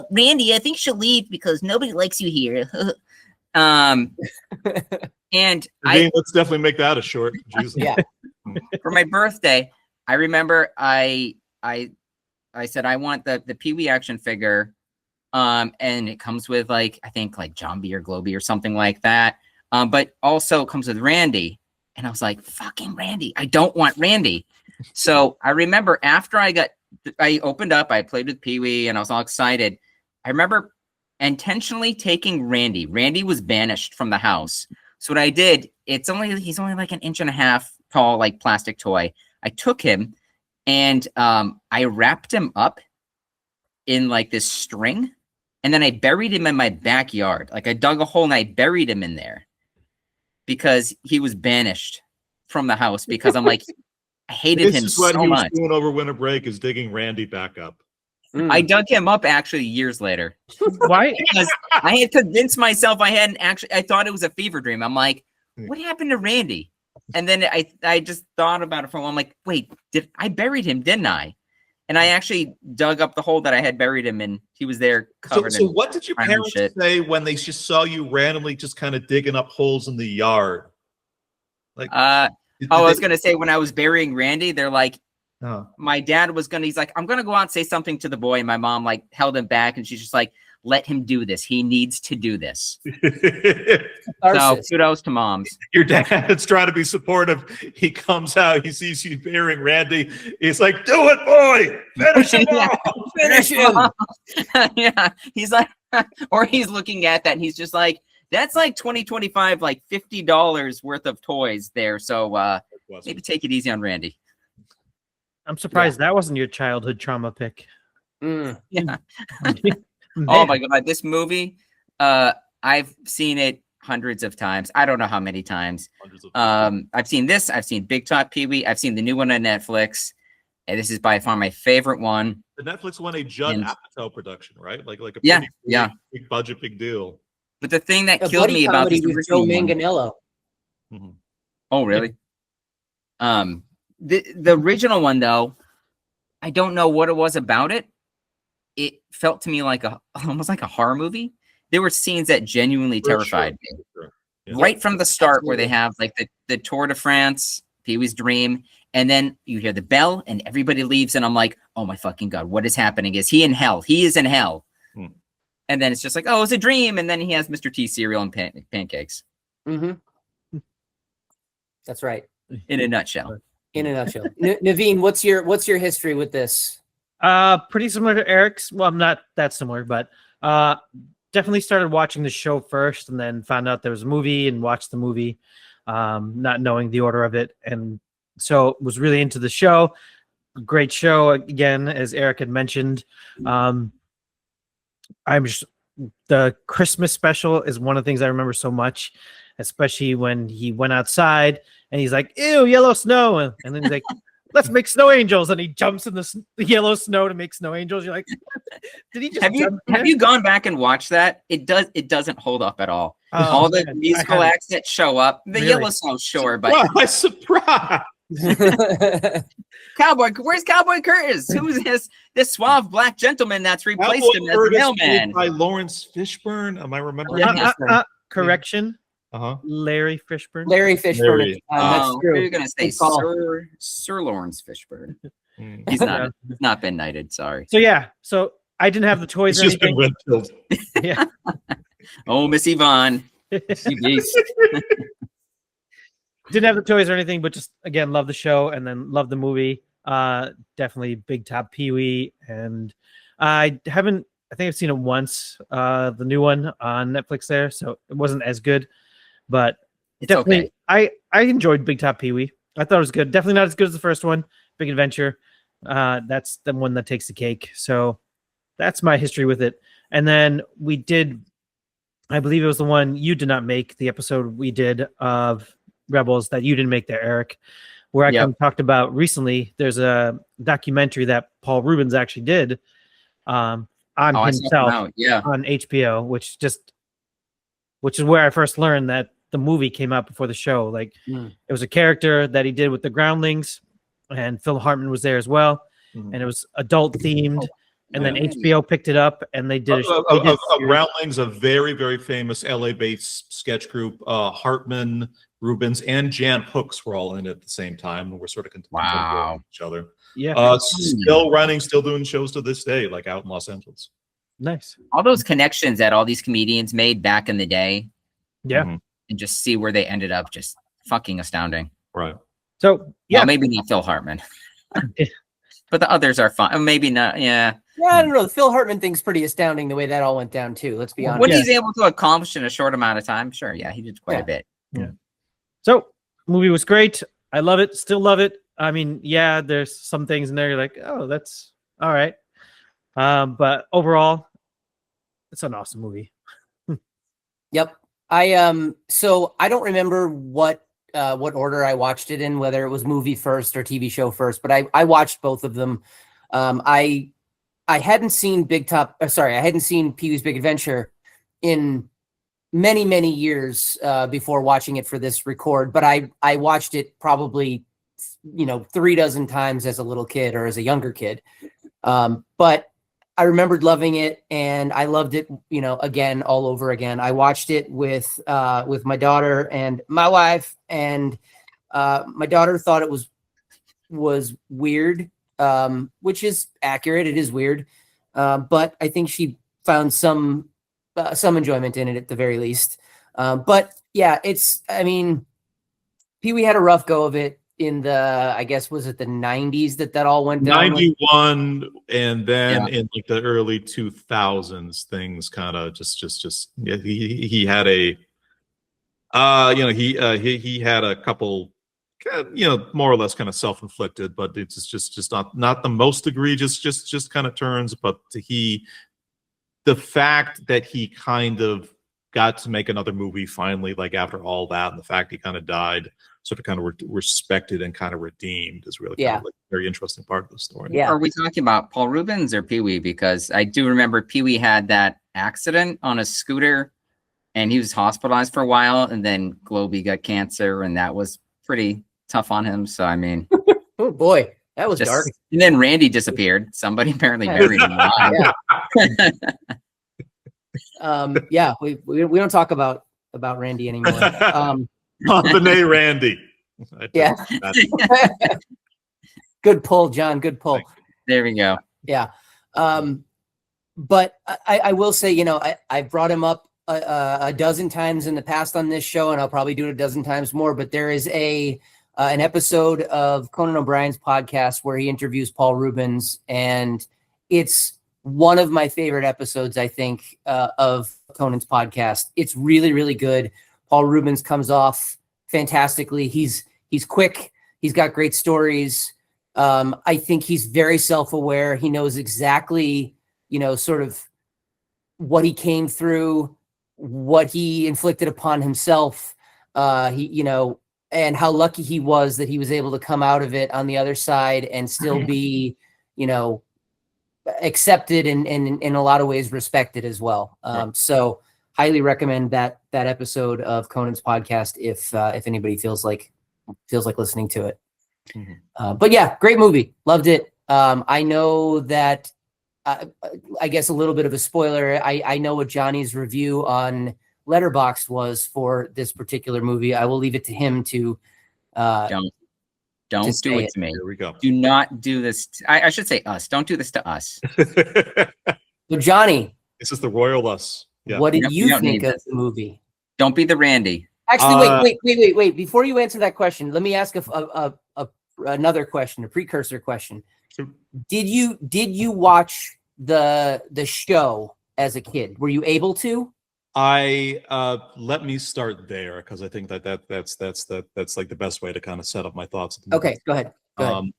"Randy, I think she'll leave because nobody likes you here." And Let's definitely make that a short. Jesus. Yeah. for my birthday, I remember I said I want the Pee Wee action figure, and it comes with like I think like John B or Globy or something like that, but also it comes with Randy, and I was like, fucking Randy, I don't want Randy. So I remember after I opened up, I played with Pee Wee, and I was all excited. I remember intentionally taking Randy. Randy was banished from the house. So what I did, he's only like 1.5 inches tall, like plastic toy. I took him and I wrapped him up in like this string, and then I buried him in my backyard. Like I dug a hole and I buried him in there because he was banished from the house because I'm like, I hated him This is what so he was much. doing over winter break, is digging Randy back up. I dug him up actually years later. Why? Because I had convinced myself I thought it was a fever dream. I'm like, what happened to Randy? And then I just thought about it for a while. I'm like, wait, I buried him, didn't I? And I actually dug up the hole that I had buried him in. He was there covered So in what did your crime and parents shit. say when they just saw you randomly just kind of digging up holes in the yard? Like, I was gonna say when I was burying Randy, they're like, Oh. my dad was he's like, I'm gonna go out and say something to the boy, and my mom like held him back, and she's just like, let him do this. He needs to do this. So Catharsis. kudos to moms. Your dad's trying to be supportive. He comes out, he sees you burying Randy. He's like, "Do it, boy! Finish him Yeah. off!" Finish him. Yeah, he's like, or he's looking at that and he's just like, that's like 2025, like $50 worth of toys there. So maybe take it easy on Randy. I'm surprised that wasn't your childhood trauma pick. Mm. Yeah. Man. Oh my god, this movie, I've seen it hundreds of times. I don't know how many times. I've seen this. I've seen Big Top Pee Wee. I've seen the new one on Netflix, and this is by far my favorite one. The Netflix one, a Judd And- Apatow production, right? Like a Yeah, pretty yeah. big budget, big deal. But the thing that A killed buddy me about comedy this with Joe original one, Manganiello. Mhm. oh really? The original one though, I don't know what it was about it. It felt to me like almost like a horror movie. There were scenes that genuinely For terrified sure, me. for sure. Yeah. Right from the start, where Absolutely. they have like the Tour de France, Pee Wee's Dream, and then you hear the bell and everybody leaves, and I'm like, oh my fucking god, what is happening? Is he in hell? He is in hell. Hmm. And then it's just like, oh, it's a dream, and then he has Mr. T cereal and pancakes. Mm-hmm. That's right. In a nutshell. In a nutshell. Naveen, what's your history with this? Pretty similar to Eric's. Well, I'm not that similar, but definitely started watching the show first, and then found out there was a movie and watched the movie, not knowing the order of it, and so was really into the show. Great show again, as Eric had mentioned. The Christmas special is one of the things I remember so much, especially when he went outside and he's like, "Ew, yellow snow," and then he's like, "Let's make snow angels," and he jumps in the yellow snow to make snow angels. You're like, did he just Have you gone back and watched that? It doesn't hold up at all. Oh, All the man, I musical haven't. acts that show up, the Really? yellow snow, sure, but Wow, I'm surprised. Cowboy, where's Cowboy Curtis? Who's this suave black gentleman that's replaced him as the Curtis mailman? played by Lawrence Fishburne. Am I remembering? Yeah. Correction, Uh-huh. Larry Fishburne. Larry Fishburne. Larry. That's Oh, true. you're gonna say Good call. Sir Lawrence Fishburne. Mm. He's not. He's not been knighted. Sorry. So yeah, so I didn't have the toys He's or just been anything. red-pilled. Yeah. Oh, Miss Yvonne, you beast. Didn't have the toys or anything, but just again love the show and then love the movie. Definitely Big Top Pee Wee, and I think I've seen it once, the new one on Netflix there, so it wasn't as good, but It's definitely. okay. I enjoyed Big Top Pee Wee. I thought it was good. Definitely not as good as the first one, Big Adventure. That's the one that takes the cake. So that's my history with it. And then we did, I believe it was the one you did not make, the episode we did of Rebels that you didn't make there, Eric, where I kind of talked about recently. There's a documentary that Paul Reubens actually did on himself on HBO, which is where I first learned that the movie came out before the show. Like it was a character that he did with the Groundlings, and Phil Hartman was there as well, and it was adult themed. And then HBO picked it up, and they did Groundlings, a very, very famous LA-based sketch group. Hartman, Reubens, and Jan Hooks were all in it at the same time, and we're sort of contemporaneous each other. Yeah, still running, still doing shows to this day, like out in Los Angeles. Nice. All those connections that all these comedians made back in the day. Yeah, and just see where they ended up, just fucking astounding. Right. So well, maybe not Phil Hartman. But the others are fun. Maybe not. Yeah. Yeah, I don't know. The Phil Hartman thing's pretty astounding the way that all went down too. Let's be honest. What he's able to accomplish in a short amount of time. Sure. Yeah, he did quite a bit. Yeah. So movie was great. I love it. Still love it. I mean, yeah, there's some things in there you're like, oh, that's all right. But overall, it's an awesome movie. Yep. So I don't remember what order I watched it in, whether it was movie first or TV show first, but I watched both of them. I hadn't seen I hadn't seen Pee-wee's Big Adventure in many, many years before watching it for this record, but I watched it probably, 36 times as a little kid or as a younger kid. But I remembered loving it, and I loved it, again, all over again. I watched it with my daughter and my wife, and my daughter thought it was weird, which is accurate. It is weird. But I think she found some enjoyment in it at the very least. But yeah, Pee-wee had a rough go of it in the, I guess, was it the 90s that all went down? 91, and then in like the early 2000s, things kind of he had a he had a couple, more or less kind of self-inflicted, but it's just not the most egregious, just kind of turns. But the fact that he kind of got to make another movie finally, like after all that, and the fact he kind of died sort of kind of respected and kind of redeemed is really kind of like a very interesting part of the story. Yeah. Are we talking about Paul Reubens or Pee-wee? Because I do remember Pee-wee had that accident on a scooter, and he was hospitalized for a while, and then Globey got cancer, and that was pretty tough on him. So I mean, oh boy, that was dark. And then Randy disappeared. Somebody apparently buried him alive. We don't talk about Randy anymore. Bonnet Randy. Yeah. Good pull, John. Good pull. There we go. Yeah. But I will say, I brought him up a dozen times in the past on this show, and I'll probably do it a dozen times more. But there is an episode of Conan O'Brien's podcast where he interviews Paul Reubens, and it's one of my favorite episodes, I think, of Conan's podcast. It's really, really good. Paul Reubens comes off fantastically. He's quick. He's got great stories. I think he's very self-aware. He knows exactly, sort of what he came through, what he inflicted upon himself, and how lucky he was that he was able to come out of it on the other side and still be, accepted and in a lot of ways respected as well. So highly recommend that episode of Conan's podcast if anybody feels like listening to it. But yeah, great movie. Loved it. I know that I guess a little bit of a spoiler. I know what Johnny's review on Letterboxd was for this particular movie. I will leave it to him to don't do it to me. Here we go. Do not do this. I should say us. Don't do this to us. So Johnny, this is the royal us. Yeah. What did you think of the movie? Don't be the Randy. Actually, wait. Before you answer that question, let me ask another question, a precursor question. Did you watch the show as a kid? Were you able to? Let me start there because I think that's like the best way to kind of set up my thoughts. At the Okay, moment. go ahead. Go ahead.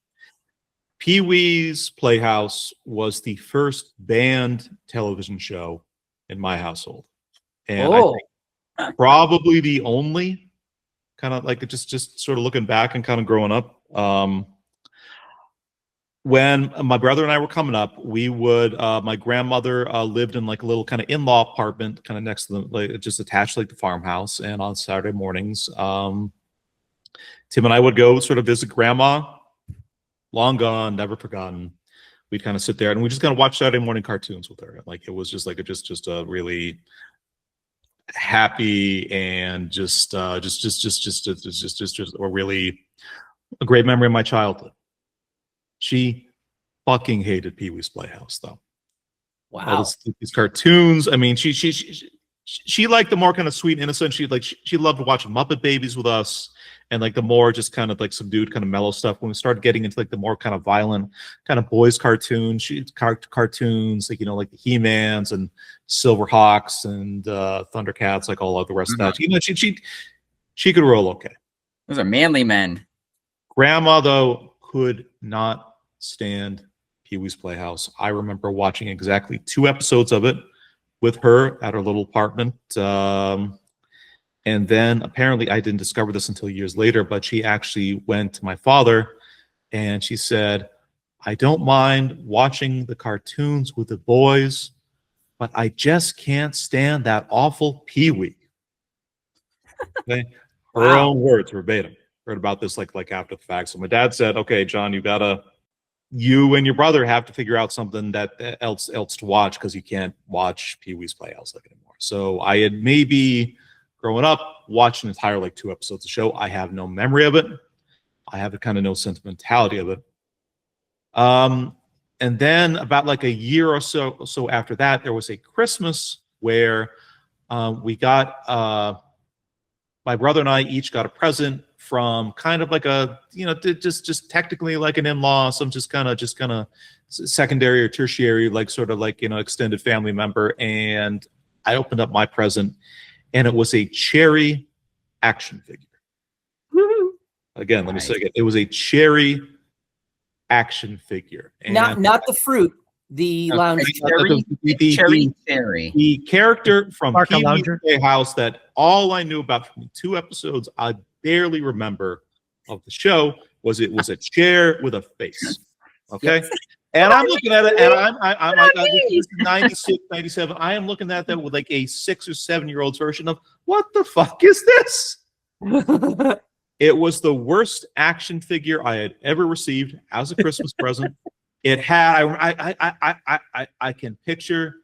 Pee-wee's Playhouse was the first banned television show in my household, and I think probably the only, kind of like just sort of looking back and kind of growing up. When my brother and I were coming up, we would my grandmother lived in like a little kind of in-law apartment kind of next to the, like just attached to, like the farmhouse, and on Saturday mornings Tim and I would go sort of visit grandma, long gone, never forgotten. We'd kind of sit there and we just kind of watch Saturday morning cartoons with her. Like it was just like just a really happy and just a really a great memory of my childhood. She fucking hated Pee-wee's Playhouse, though. Wow. These cartoons. I mean, she liked the more kind of sweet, innocent. She loved watching Muppet Babies with us, and like the more just kind of like subdued, kind of mellow stuff. When we started getting into like the more kind of violent, kind of boys cartoons, cartoons like like the He-Mans and Silverhawks and Thundercats, like all of the rest of that. She could roll okay. Those are manly men. Grandma though could not stand Pee-wee's Playhouse. I remember watching exactly 2 episodes of it with her at her little apartment. And then apparently I didn't discover this until years later, but she actually went to my father and she said, I don't mind watching the cartoons with the boys, but I just can't stand that awful Pee-wee. Okay? Her own words, verbatim. Heard about this like after the fact. So my dad said, okay, John, you and your brother have to figure out something else to watch because you can't watch Pee-wee's Playhouse like anymore. So I had maybe growing up watched an entire like 2 episodes of the show. I have no memory of it. I have kind of no sentimentality of it. And then about like a year or so after that, there was a Christmas where we got my brother and I each got a present from kind of like a just technically like an in-law, some just kind of secondary or tertiary, like sort of like extended family member. And I opened up my present and it was a Cherry action figure. Again, let me say it. It was a Cherry action figure. And not the fruit, the lounge. Cherry. The character from Parker Pee-wee's Lounger. Playhouse that all I knew about from 2 episodes I barely remember of the show was it was a chair with a face. Okay. And I'm looking at it and I'm like, this is 96, 97. I am looking at that with like a 6 or 7-year-old's version of what the fuck is this? It was the worst action figure I had ever received as a Christmas present. It had I can picture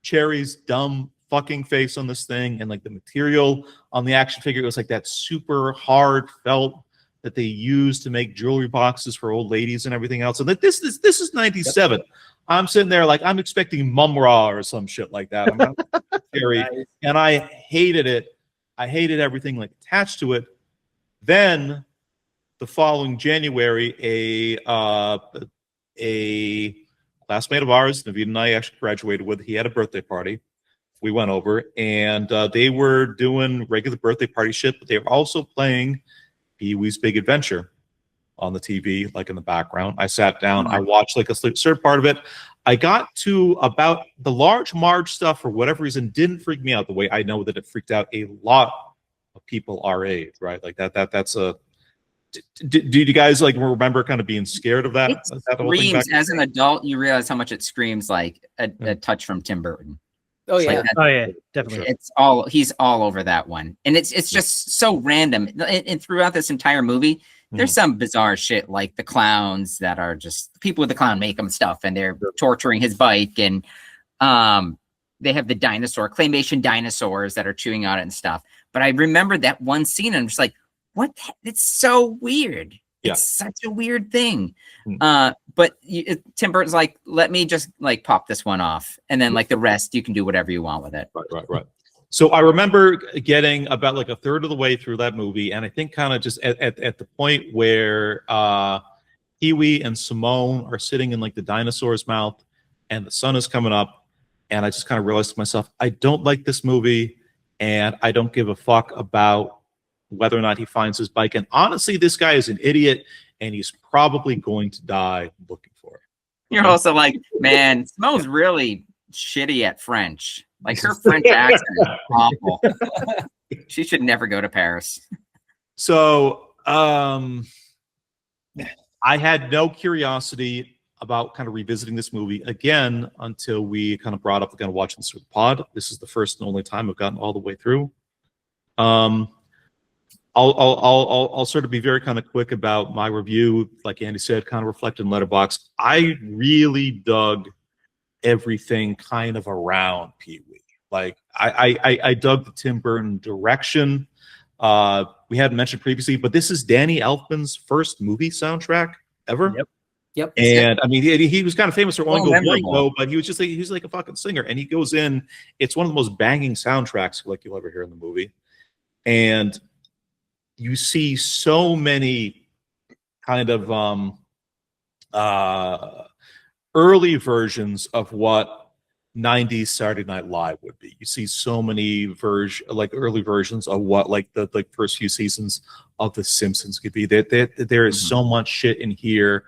Cherry's dumb fucking face on this thing, and like the material on the action figure, it was like that super hard felt that they used to make jewelry boxes for old ladies and everything else. And this is 97. Yep. I'm sitting there like I'm expecting Mum-Ra or some shit like that. I'm Cherry, nice. And I hated it. I hated everything like attached to it. Then the following January, a classmate of ours, Naveed and I actually graduated with, he had a birthday party. We went over and they were doing regular birthday party shit, but they were also playing Pee-wee's Big Adventure on the TV, like in the background. I sat down, I watched like a certain part of it. I got to about the Large Marge stuff for whatever reason didn't freak me out the way I know that it freaked out a lot of people our age, right? Like that's a. Do you guys like remember kind of being scared of that? It screams as an adult. You realize how much it screams like a touch from Tim Burton. Oh yeah, definitely. He's all over that one, and it's just so random. And throughout this entire movie, there's some bizarre shit like the clowns that are just people with the clown makeup and stuff, and they're torturing his bike, and they have the claymation dinosaurs that are chewing on it and stuff. But I remember that one scene, and I'm just like, what? It's so weird. Yeah. It's such a weird thing. But Tim Burton's like, let me just like pop this one off. And then like the rest, you can do whatever you want with it. Right. So I remember getting about like a third of the way through that movie. And I think kind of just at the point where Pee-wee and Simone are sitting in like the dinosaur's mouth and the sun is coming up. and I just kind of realized to myself, I don't like this movie, and I don't give a fuck about whether or not he finds his bike. And honestly, this guy is an idiot, and he's probably going to die looking for it. You're also like, man, Simone's really shitty at French. Like, her French accent is awful. She should never go to Paris. So I had no curiosity about kind of revisiting this movie again until we kind of brought up kind of watching this with the pod. This is the first and only time I've gotten all the way through. I'll sort of be very kind of quick about my review. Like Andy said, kind of reflect in Letterboxd. I really dug everything kind of around Pee-wee. Like I dug the Tim Burton direction. We hadn't mentioned previously, but this is Danny Elfman's first movie soundtrack ever. Yep. And I mean, he was kind of famous for Oingo memorable. Boingo, but he was just like, he was like a fucking singer. And he goes in, it's one of the most banging soundtracks like you'll ever hear in the movie. And you see so many kind of early versions of what 90s Saturday Night Live would be. You see so many early versions of what like the first few seasons of The Simpsons could be. There is so much shit in here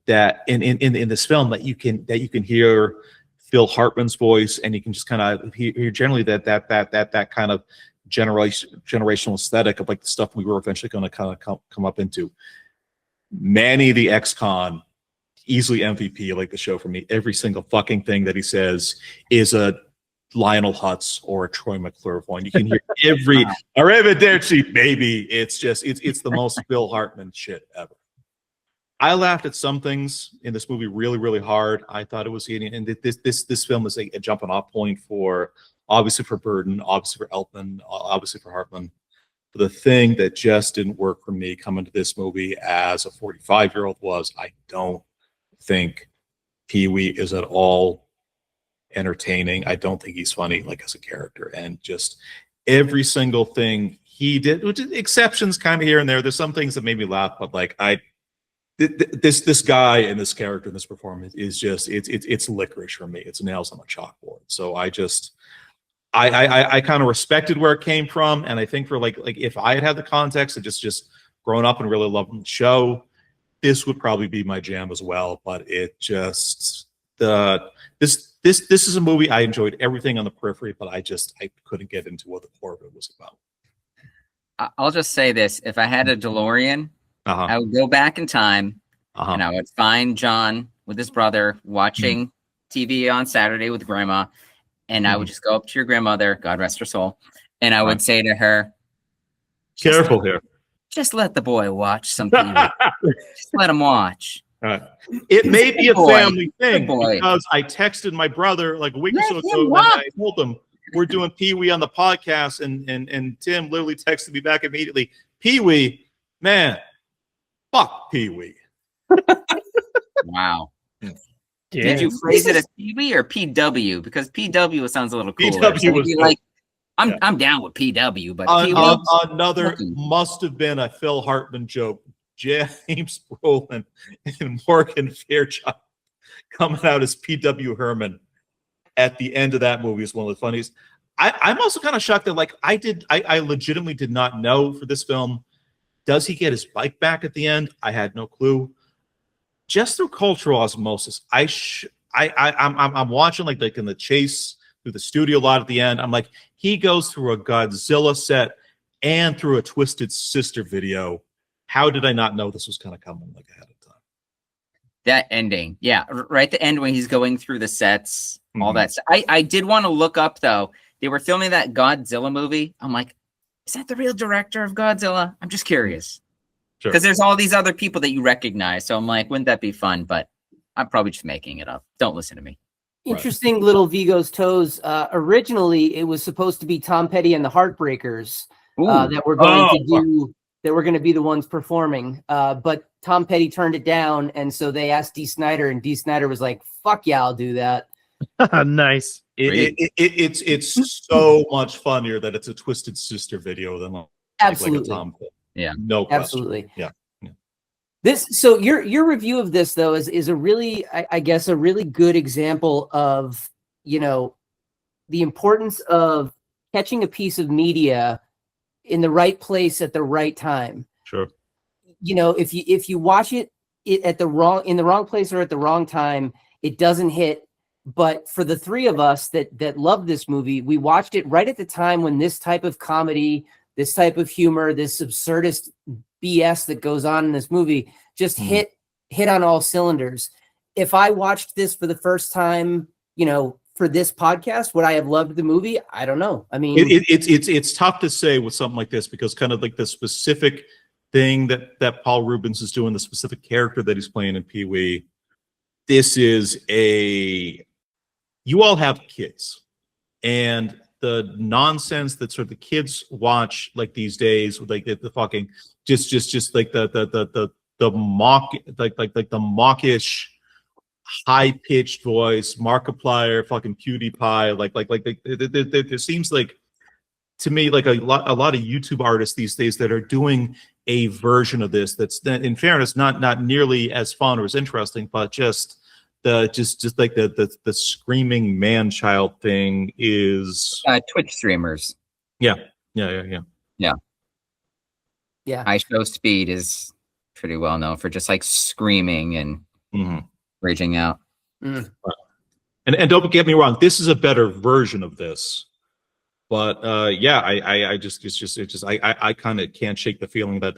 that in this film that you can hear Phil Hartman's voice, and you can just kind of hear generally that kind of generational aesthetic of like the stuff we were eventually going to kind of come up into. Manny the ex-con, easily MVP, like the show for me. Every single fucking thing that he says is a Lionel Hutz or a Troy McClure point. You can hear every arrivederci, baby. It's the most Phil Hartman shit ever. I laughed at some things in this movie really, really hard. I thought it was hitting, and this film is a jumping off point for obviously for Burton, obviously for Elfman, obviously for Hartman. But the thing that just didn't work for me coming to this movie as a 45-year-old was I don't think Pee-wee is at all entertaining. I don't think he's funny like as a character, and just every single thing he did, which is exceptions kind of here and there. There's some things that made me laugh, but like this guy and this character and this performance is just it's licorice for me. It's nails on a chalkboard. So I kind of respected where it came from, and I think for like if I had the context of just growing up and really loving the show, this would probably be my jam as well. But it just this is a movie I enjoyed everything on the periphery, but I couldn't get into what the core of it was about. I'll just say this: if I had a DeLorean, I would go back in time, and I would find John with his brother watching TV on Saturday with grandma. And I would just go up to your grandmother, God rest her soul, and I would say to her, "Careful here. Just let the boy watch some TV. Just let him watch." It may be a family thing boy. Because I texted my brother like a week or so ago, and I told him we're doing Pee-wee on the podcast, and Tim literally texted me back immediately, "Pee-wee, man, fuck Pee-wee." Wow. Yeah. Did you phrase it as PW or PW? Because PW sounds a little cooler. PW was like, I'm down with PW, but another must have been a Phil Hartman joke. James Brolin and Morgan Fairchild coming out as PW Herman at the end of that movie is one of the funniest. I'm also kind of shocked that like I legitimately did not know for this film. Does he get his bike back at the end? I had no clue. Just through cultural osmosis, I'm watching like in the chase through the studio lot at the end. I'm like, he goes through a Godzilla set and through a Twisted Sister video. How did I not know this was kind of coming like ahead of time? That ending, yeah, right at the end when he's going through the sets, all that. I did want to look up though. They were filming that Godzilla movie. I'm like, is that the real director of Godzilla? I'm just curious. Because there's all these other people that you recognize. So I'm like, wouldn't that be fun? But I'm probably just making it up. Don't listen to me. Interesting little Vigo's Toes. Originally, it was supposed to be Tom Petty and the Heartbreakers that were going to be the ones performing. But Tom Petty turned it down, and so they asked Dee Snider, and Dee Snider was like, "Fuck yeah, I'll do that." Nice. It's so much funnier that it's a Twisted Sister video than absolutely. Like a Tom Petty. Yeah, no question. Absolutely. Yeah. So your review of this though is a really, I guess, a really good example of, you know, the importance of catching a piece of media in the right place at the right time. Sure. You know, if you watch it in the wrong place or at the wrong time, it doesn't hit. But for the three of us that love this movie, we watched it right at the time when this type of comedy, this type of humor, this absurdist BS that goes on in this movie just hit on all cylinders. If I watched this for the first time, you know, for this podcast, would I have loved the movie? I don't know. I mean, it's tough to say with something like this, because kind of like the specific thing that Paul Reubens is doing, the specific character that he's playing in Pee-wee, this is you all have kids, and the nonsense that sort of the kids watch like these days, with like the fucking just like the mock, like the mawkish, high-pitched voice, Markiplier, fucking PewDiePie, there seems like, to me, like a lot of YouTube artists these days that are doing a version of this that's, in fairness, not nearly as fun or as interesting, but just like the screaming man-child thing is Twitch streamers. Yeah. iShow Speed is pretty well known for just like screaming and raging out. And don't get me wrong, this is a better version of this, but I kind of can't shake the feeling that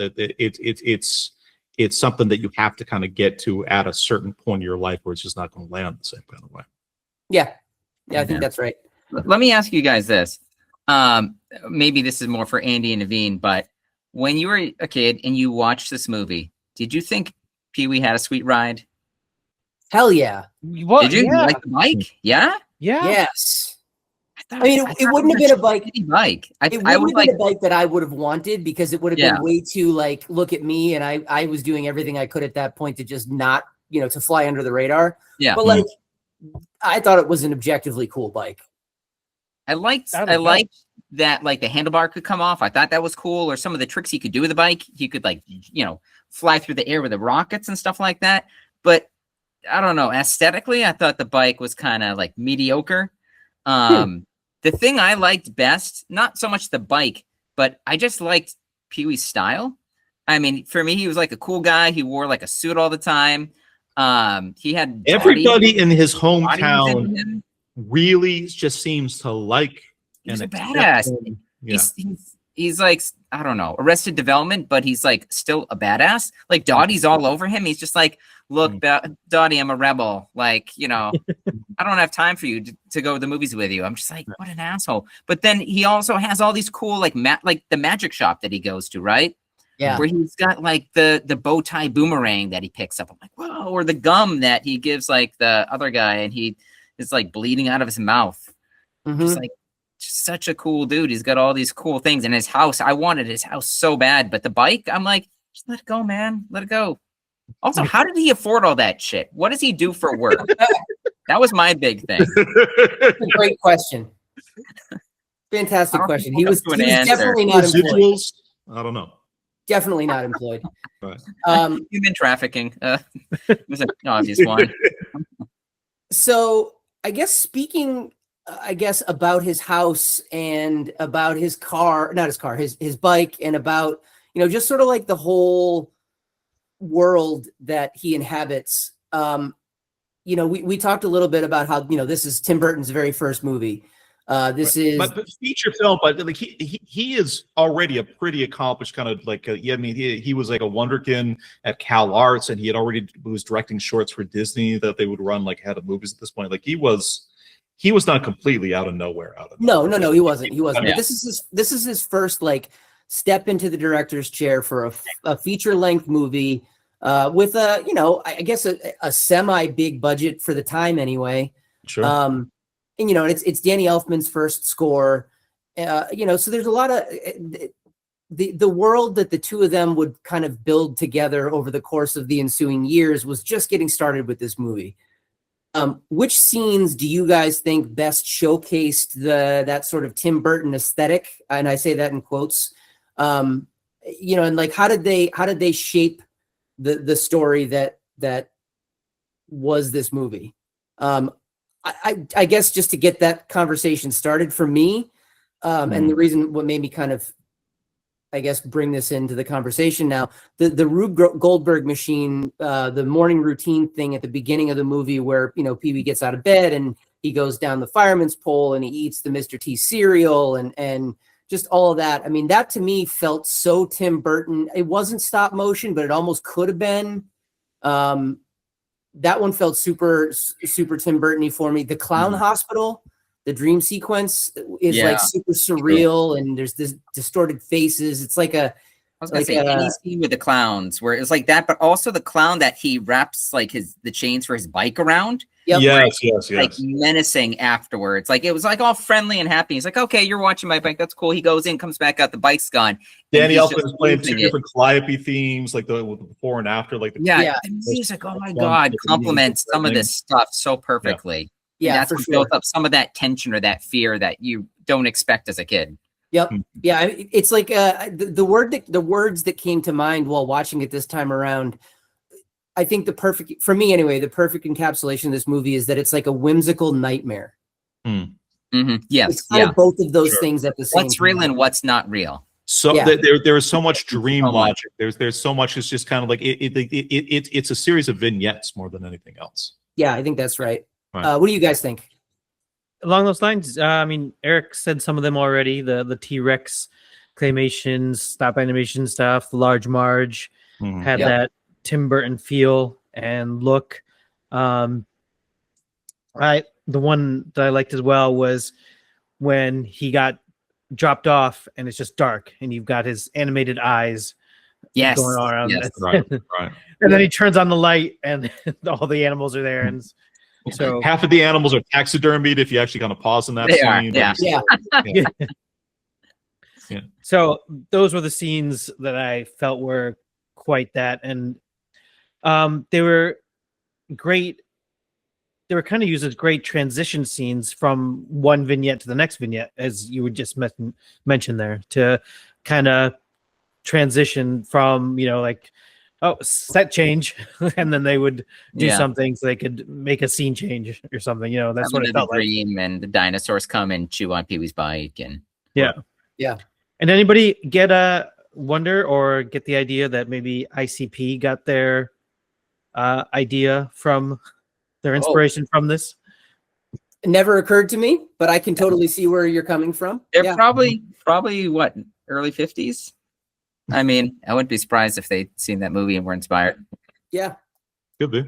it's something that you have to kind of get to at a certain point in your life where it's just not going to land the same kind of way. Yeah, I think that's right. Let me ask you guys this. Maybe this is more for Andy and Naveen, but when you were a kid and you watched this movie, did you think Pee-wee had a sweet ride? Hell yeah. What? Did you like the bike? Yeah? Yeah. Yes. I mean, it wouldn't have been a bike. It wouldn't have been a bike that I would have wanted, because it would have been way too like, look at me, and I was doing everything I could at that point to just not, you know, to fly under the radar. Yeah. But like, I thought it was an objectively cool bike. I liked that like the handlebar could come off. I thought that was cool. Or some of the tricks he could do with the bike. He could like, you know, fly through the air with the rockets and stuff like that. But I don't know, aesthetically, I thought the bike was kind of like mediocre. The thing I liked best, not so much the bike, but I just liked Pee-wee's style. I mean, for me, he was like a cool guy. He wore like a suit all the time. He had everybody in his hometown really just seems to like. He's a badass. Yeah. He's like, I don't know, Arrested Development, but he's like still a badass. Like Dottie's all over him. He's just like, look, Dottie, I'm a rebel. Like, you know, I don't have time for you to go to the movies with you. I'm just like, what an asshole. But then he also has all these cool, like the magic shop that he goes to, right? Yeah. Where he's got like the bow tie boomerang that he picks up. I'm like, whoa. Or the gum that he gives like the other guy, and he is like bleeding out of his mouth. Just like, such a cool dude. He's got all these cool things in his house. I wanted his house so bad, but the bike, I'm like, just let it go, man. Let it go. Also, how did he afford all that shit? What does he do for work? That was my big thing. Great question. Fantastic question. He was definitely not employed. I don't know. Definitely not employed. Human trafficking. It was an obvious one. So I guess speaking about his house and about his car, not his car, his bike, and about, you know, just sort of like the whole world that he inhabits. You know, we talked a little bit about how, you know, this is Tim Burton's very first movie. This is but feature film, but like he is already a pretty accomplished kind of like I mean, he was like a wonderkin at Cal Arts, and he had already was directing shorts for Disney that they would run like ahead of movies at this point. Like he was not completely out of nowhere. No, he wasn't. But this is his first like step into the director's chair for a feature length movie with a, you know, I guess a semi big budget for the time anyway. Sure. And you know, it's Danny Elfman's first score. You know, so there's a lot of the world that the two of them would kind of build together over the course of the ensuing years was just getting started with this movie. Which scenes do you guys think best showcased that sort of Tim Burton aesthetic? And I say that in quotes. You know, and like, how did they shape the story that was this movie? I guess just to get that conversation started for me, and the reason what made me kind of, I guess, bring this into the conversation now, the Rube Goldberg machine, the morning routine thing at the beginning of the movie where, you know, Pee-wee gets out of bed and he goes down the fireman's pole and he eats the Mr. T cereal and just all of that. I mean, that to me felt so Tim Burton. It wasn't stop motion, but it almost could have been. That one felt super Tim Burton-y for me. The clown hospital, the dream sequence is like super surreal, and there's this distorted faces. It's like I was gonna say any scene with the clowns where it's like that, but also the clown that he wraps like the chains for his bike around. Yep. Yes. Like menacing afterwards. Like it was like all friendly and happy. He's like, okay, you're watching my bike. That's cool. He goes in, comes back out, the bike's gone. Danny Elfman is playing two different Calliope themes, like the before and after. Like the the music, oh my God, complements some of this stuff so perfectly. Yeah, that's what built up some of that tension or that fear that you don't expect as a kid. Yep. Yeah, it's like the words that came to mind while watching it this time around. I think for me anyway, the perfect encapsulation of this movie is that it's like a whimsical nightmare. Yes, it's kind of both of those things at the same time. What's real and what's not real. So there is so much dream logic. There's so much. It's just kind of like it's a series of vignettes more than anything else. Yeah, I think that's right. What do you guys think? Along those lines, I mean, Eric said some of them already. The T-Rex claymations, stop animation stuff. The Large Marge had that Tim Burton feel and look. The one that I liked as well was when he got dropped off and it's just dark and you've got his animated eyes going all around. Yes, right. And then he turns on the light and all the animals are there. And so half of the animals are taxidermied if you actually kind of pause in that scene. Yeah. So those were the scenes that I felt were quite that. And they were great. They were kind of used as great transition scenes from one vignette to the next vignette, as you would just mention there, to kind of transition from, you know, like, oh, set change, and then they would do something so they could make a scene change or something. You know, that's what it felt like. And the dinosaurs come and chew on Pee-wee's bike, and yeah. And anybody get a wonder or get the idea that maybe ICP got their idea from their inspiration from this? It never occurred to me, but I can totally see where you're coming from. They're probably what, early 50s. I mean, I wouldn't be surprised if they'd seen that movie and were inspired. Yeah, could be.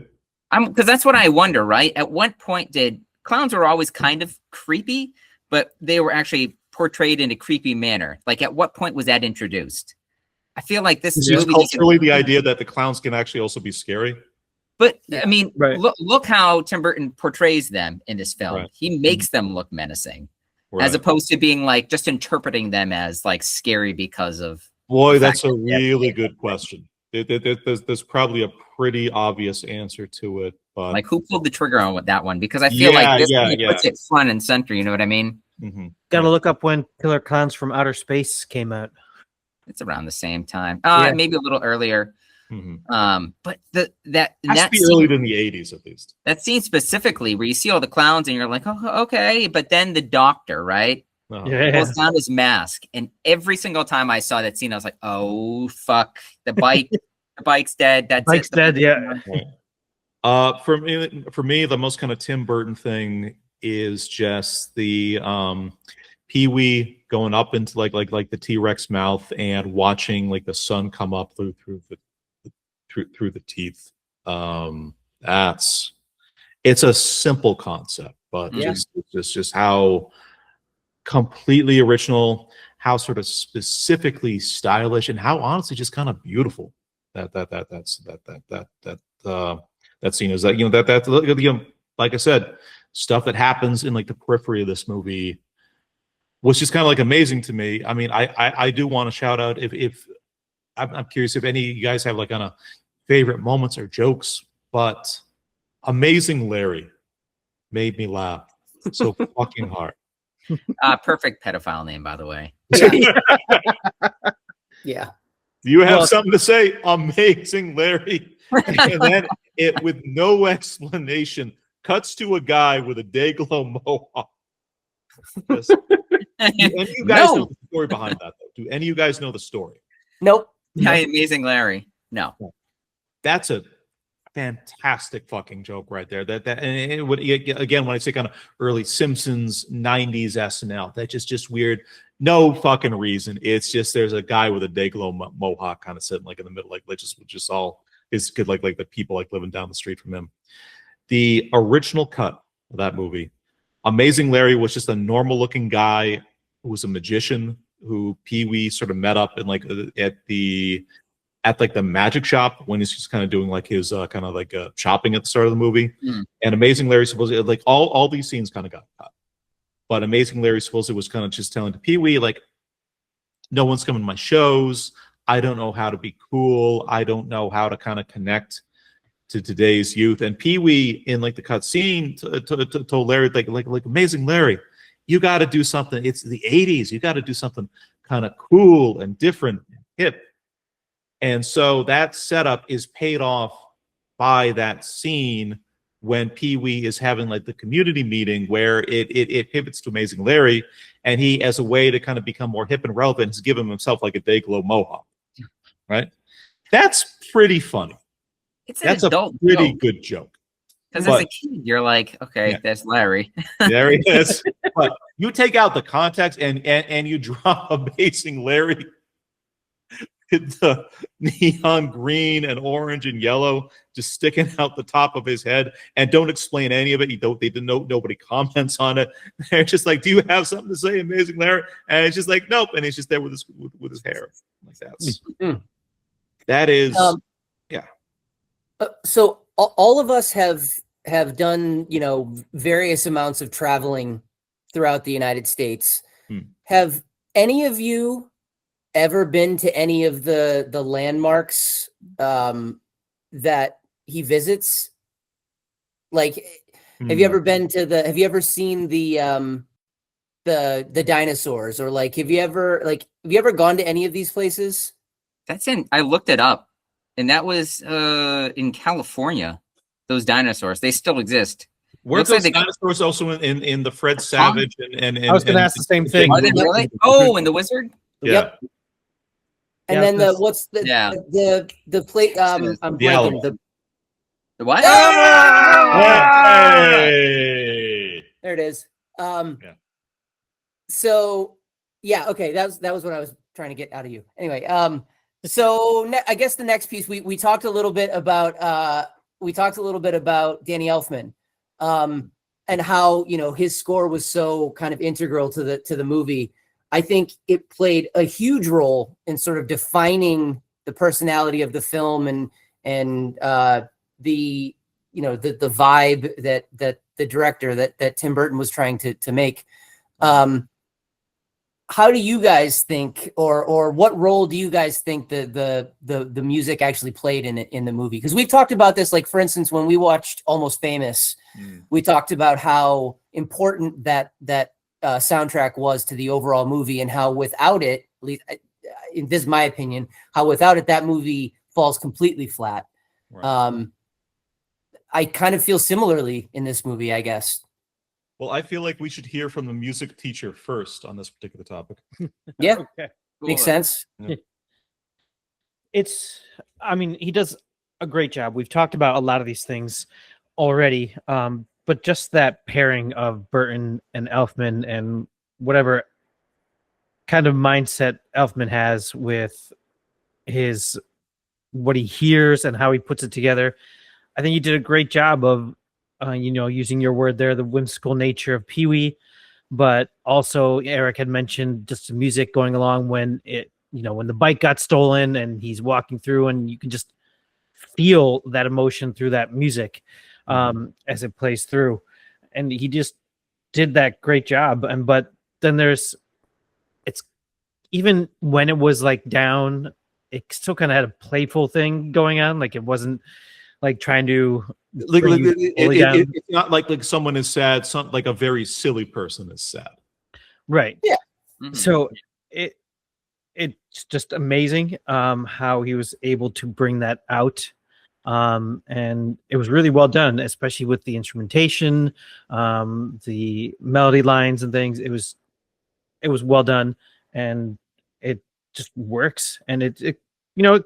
Because that's what I wonder, right? At what point did clowns were always kind of creepy, but they were actually portrayed in a creepy manner? Like, at what point was that introduced? I feel like this is culturally the idea that the clowns can actually also be scary. But I mean, look how Tim Burton portrays them in this film. Right. He makes them look menacing, as opposed to being like just interpreting them as like scary because of. Boy, that's a really good question. There's probably a pretty obvious answer to it, but like, who pulled the trigger on that one? Because I feel like this puts it front and center. You know what I mean? Got to look up when Killer Clowns from Outer Space came out. It's around the same time. Maybe a little earlier. But that has to be earlier than the 80s at least. That scene specifically where you see all the clowns and you're like, oh, okay, but then the doctor, right? Pulls down his mask, and every single time I saw that scene, I was like, oh fuck, the bike's dead. That's bike's dead. Yeah. For me, the most kind of Tim Burton thing is just the Pee-wee going up into like the T-Rex mouth and watching like the sun come up through the teeth. It's a simple concept, but just how completely original, how sort of specifically stylish, and how honestly just kind of beautiful that scene is. That, you know, that like I said, stuff that happens in like the periphery of this movie was just kind of like amazing to me. I mean, I do want to shout out, if I'm curious if any of you guys have like kind of favorite moments or jokes, but Amazing Larry made me laugh so fucking hard. Perfect pedophile name, by the way. Yeah. Do you have something to say? Amazing Larry. And then it, with no explanation, cuts to a guy with a Dayglow mohawk. Do any of you guys know the story behind that, though? Do any of you guys know the story? Nope. Hi, Amazing Larry. No. That's a fantastic fucking joke right there. And it would, again, when I say kind of early Simpsons, 90s SNL, that's just weird. No fucking reason. It's just there's a guy with a Dayglow mohawk kind of sitting like in the middle, like just all his good, like the people like living down the street from him. The original cut of that movie, Amazing Larry was just a normal looking guy who was a magician who Pee-wee sort of met up in like at the magic shop when he's just kind of doing like his kind of like shopping at the start of the movie. And Amazing Larry supposedly like all these scenes kind of got cut, but Amazing Larry supposedly was kind of just telling to Pee-wee like, no one's coming to my shows. I don't know how to be cool. I don't know how to kind of connect to today's youth. And Pee-wee in like the cut scene told Larry like Amazing Larry, you got to do something. It's the 80s. You got to do something kind of cool and different and hip. And so that setup is paid off by that scene when Pee-wee is having like the community meeting where it pivots to Amazing Larry, and he, as a way to kind of become more hip and relevant, has given himself like a Dayglow mohawk. Right? That's pretty funny. That's a pretty good joke. Because as a kid, you're like, okay, that's Larry. There he is. But you take out the context and you draw Amazing Larry with the neon green and orange and yellow just sticking out the top of his head, and don't explain any of it. Nobody comments on it. They're just like, do you have something to say, Amazing Larry? And it's just like, nope. And he's just there with his hair. Like that is so all of us have done, various amounts of traveling throughout the United States. Have any of you ever been to any of the landmarks that he visits? Like, have you ever seen the dinosaurs, or like have you ever gone to any of these places? I looked it up, and that was in California. Those dinosaurs, they still exist. Were those dinosaurs also in the Fred Savage and I was going to ask the same thing. Are they really? Oh, and the Wizard? Yeah. Yep. And then the plate? I'm blanking. The what? Hey! There it is. So yeah, okay, that was what I was trying to get out of you. Anyway, so I guess the next piece we talked a little bit about Danny Elfman, and how his score was so kind of integral to the movie. I think it played a huge role in sort of defining the personality of the film and the vibe that the director that Tim Burton was trying to make. How do you guys think, or what role do you guys think the music actually played in the movie? Because we've talked about this, like for instance, when we watched Almost Famous, we talked about how important that soundtrack was to the overall movie, and how without it, at least this is my opinion, how without it that movie falls completely flat. Right. I kind of feel similarly in this movie, I guess. Well, I feel like we should hear from the music teacher first on this particular topic. Yeah, okay. Makes sense. Yeah. He does a great job. We've talked about a lot of these things already, but just that pairing of Burton and Elfman and whatever kind of mindset Elfman has with what he hears and how he puts it together. I think he did a great job of using your word there, the whimsical nature of Pee-wee, but also Eric had mentioned just the music going along when when the bike got stolen and he's walking through, and you can just feel that emotion through that music as it plays through. And he just did that great job. But then it's even when it was like down, it still kind of had a playful thing going on. Like it wasn't like trying to it's not like someone is sad, like a very silly person is sad. Right. Yeah. Mm-hmm. So it's just amazing how he was able to bring that out And it was really well done, especially with the instrumentation, the melody lines and things. It was well done, and it just works. And it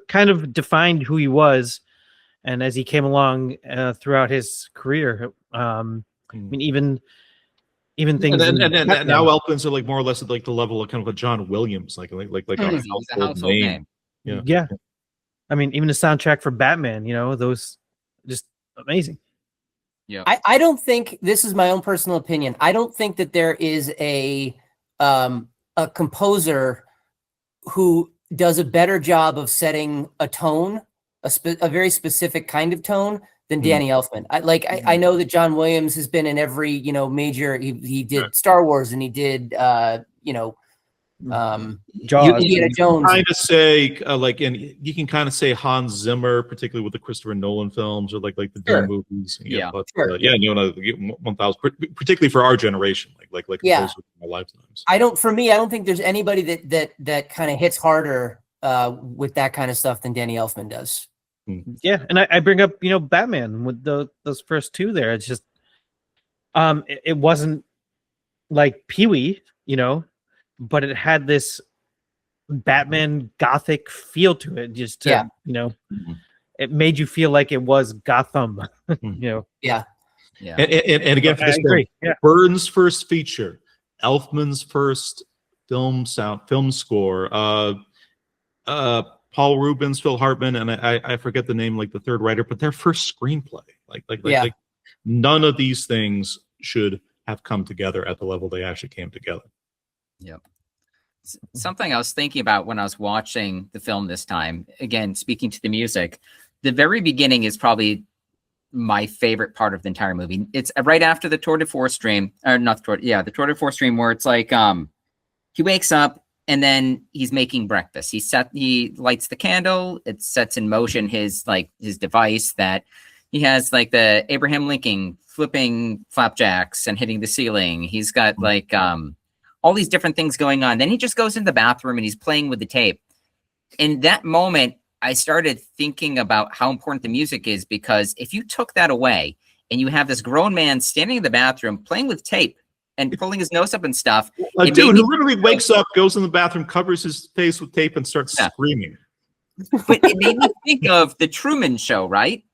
kind of defined who he was, and as he came along throughout his career. I mean, even things. And now Elfman's are like more or less at like the level of kind of a John Williams, like a household name. Yeah. I mean, even the soundtrack for Batman, those just amazing. Yeah. I don't think, this is my own personal opinion, I don't think that there is a composer who does a better job of setting a tone, a very specific kind of tone than Danny Elfman. I know that John Williams has been in every, major, he did Star Wars, and he did, Jaws. Indiana Jones. Kind of say and you can kind of say Hans Zimmer, particularly with the Christopher Nolan films or like the Doom movies. Yeah. But 1000, particularly for our generation, like Yeah. my lifetimes. I don't think there's anybody that kind of hits harder with that kind of stuff than Danny Elfman does. Yeah, and I bring up Batman with those first two there. It's just it wasn't like Pee-wee, but it had this Batman gothic feel to it. Just it made you feel like it was Gotham. Yeah. And again, for this film, Burton's first feature, Elfman's first film score, Paul Reubens, Phil Hartman, and I forget the name, like the third writer, but their first screenplay. Like none of these things should have come together at the level they actually came together. Yep. Something I was thinking about when I was watching the film this time, again, speaking to the music, the very beginning is probably my favorite part of the entire movie. It's right after the Tour de Force stream, or not the Tour de Force stream, where it's like he wakes up and then he's making breakfast. He lights the candle. It sets in motion his device that he has, like the Abraham Lincoln flipping flapjacks and hitting the ceiling. He's got all these different things going on. Then he just goes into the bathroom and he's playing with the tape. In that moment, I started thinking about how important the music is, because if you took that away and you have this grown man standing in the bathroom playing with tape and pulling his nose up and stuff. A dude who literally wakes up, goes in the bathroom, covers his face with tape, and starts screaming. But it made me think of the Truman Show, right?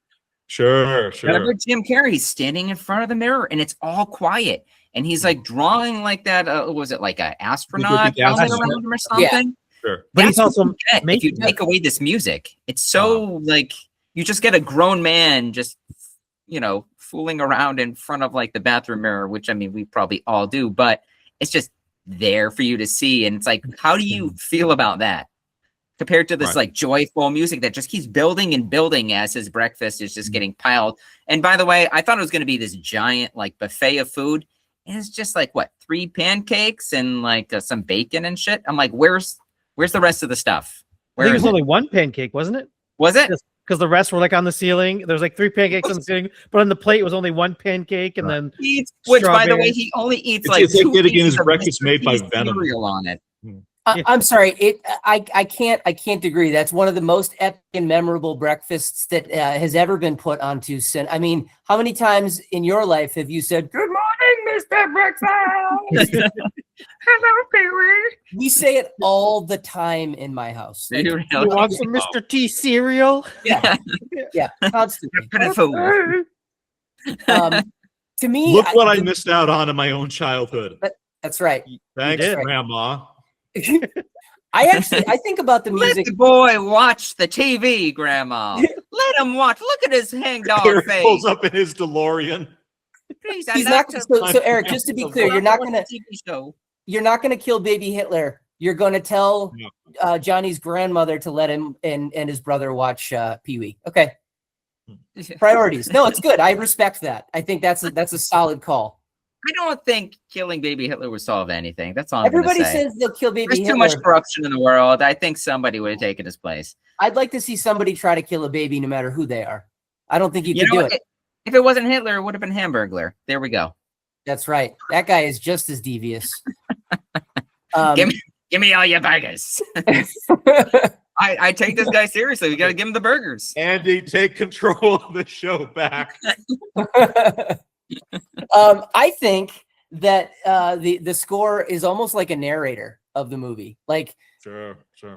Sure. Remember Jim Carrey? He's standing in front of the mirror and it's all quiet. And he's like drawing like that. Was it like an astronaut around him or something? Yeah. Sure. But he's also if you take away this music, it's so like you just get a grown man just fooling around in front of like the bathroom mirror, which I mean we probably all do, but it's just there for you to see. And it's like, how do you feel about that compared to this like joyful music that just keeps building and building as his breakfast is just getting piled? And by the way, I thought it was going to be this giant like buffet of food. And it's just like 3 pancakes and like some bacon and shit. I'm like, where's the rest of the stuff? I think it was only one pancake, wasn't it? Was it? Because the rest were like on the ceiling. There's like 3 pancakes on the ceiling, but on the plate was only one pancake, and then which, by the way, he only eats like it's like getting his breakfast made by Venom on it. I'm sorry. I can't agree. That's one of the most epic and memorable breakfasts that has ever been put onto sin. I mean, how many times in your life have you said, "Good morning, Mr. Breakfast"? Hello, Pee-wee. We say it all the time in my house. Like, you want some Mr. T cereal? Yeah, constantly. To me, look what I missed out on in my own childhood. That's right. Thanks, Grandma. I think about the music. Let the boy watch the TV, Grandma. Let him watch. Look at his hangdog Eric face. pulls up in his DeLorean. He's not. So Eric, just to be clear, you're not gonna kill baby Hitler. You're gonna tell Johnny's grandmother to let him and his brother watch Pee-wee. Okay. Priorities. No, it's good. I respect that. I think that's a solid call. I don't think killing baby Hitler would solve anything. That's all. Everybody says they'll kill baby Hitler. There's too much corruption in the world. I think somebody would have taken his place. I'd like to see somebody try to kill a baby, no matter who they are. I don't think you could do it. If it wasn't Hitler, it would have been Hamburglar. There we go. That's right. That guy is just as devious. Give me all your burgers. I take this guy seriously. We got to give him the burgers. Andy, take control of the show back. I think that the score is almost like a narrator of the movie. Like, Sure.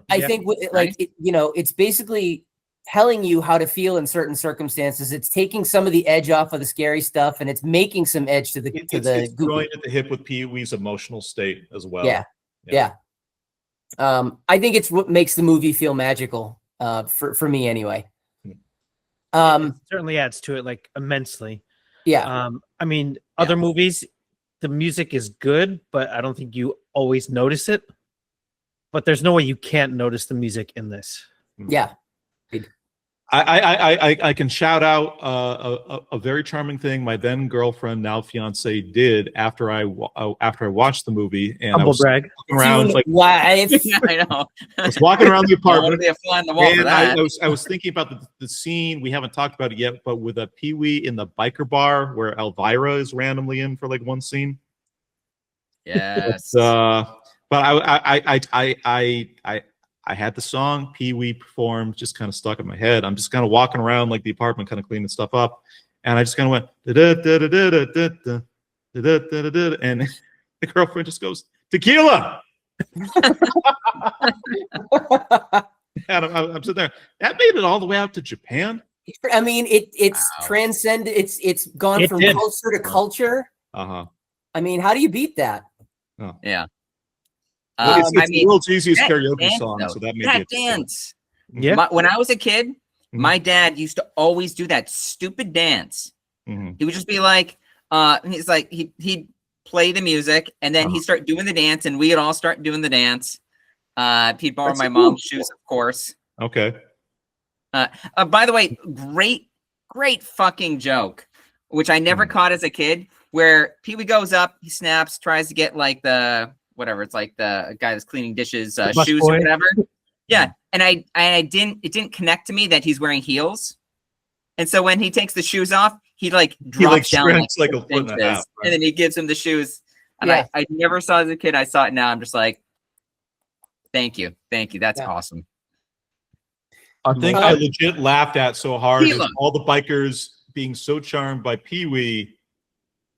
I think it's basically telling you how to feel in certain circumstances. It's taking some of the edge off of the scary stuff, and it's making some edge to the It's goofy. going at the hip with Pee-wee's emotional state as well. Yeah. I think it's what makes the movie feel magical, for me anyway. It certainly adds to it like immensely. Yeah. I mean, other movies, the music is good, but I don't think you always notice it. But there's no way you can't notice the music in this. Yeah. I can shout out a very charming thing my then girlfriend, now fiance, did after I watched the movie, and I was brag. walking around like wife. I know. I was walking around the apartment. Be a fly on the wall for And that. I was thinking about the scene, we haven't talked about it yet, but with a Pee-wee in the biker bar where Elvira is randomly in for like one scene. Yes. But I had the song Pee-wee performed, just kind of stuck in my head. I'm just kind of walking around like the apartment, kind of cleaning stuff up, and I just kind of went da-da-da-da-da-da-da, da-da-da-da-da, and the girlfriend just goes, "Tequila." And I'm sitting there. That made it all the way out to Japan. I mean, it's Wow. transcended. It's gone It from did. culture to culture. I mean, how do you beat that? Yeah. Well, it's I the mean, world's easiest that karaoke dance, song, though, so that made that it. dance. Yeah. When I was a kid, my dad used to always do that stupid dance. Mhm. He would just be like, he's like, he'd play the music and then he'd start doing the dance and we'd all start doing the dance. He'd borrow That's my cool. mom's shoes, of course. Okay. By the way, great fucking joke, which I never caught as a kid, where Pee-wee goes up, he snaps, tries to get like the whatever, it's like the guy that's cleaning dishes, bus shoes boy. or whatever. Yeah, and it didn't connect to me that he's wearing heels, and so when he takes the shoes off, he like drops down sprints like a foot and a inches, half, right? and then he gives him the shoes. And Yeah. I never saw it as a kid. I saw it now. I'm just like, thank you, that's Yeah. awesome. I think I legit laughed at so hard is Tequila. all the bikers being so charmed by Pee-wee,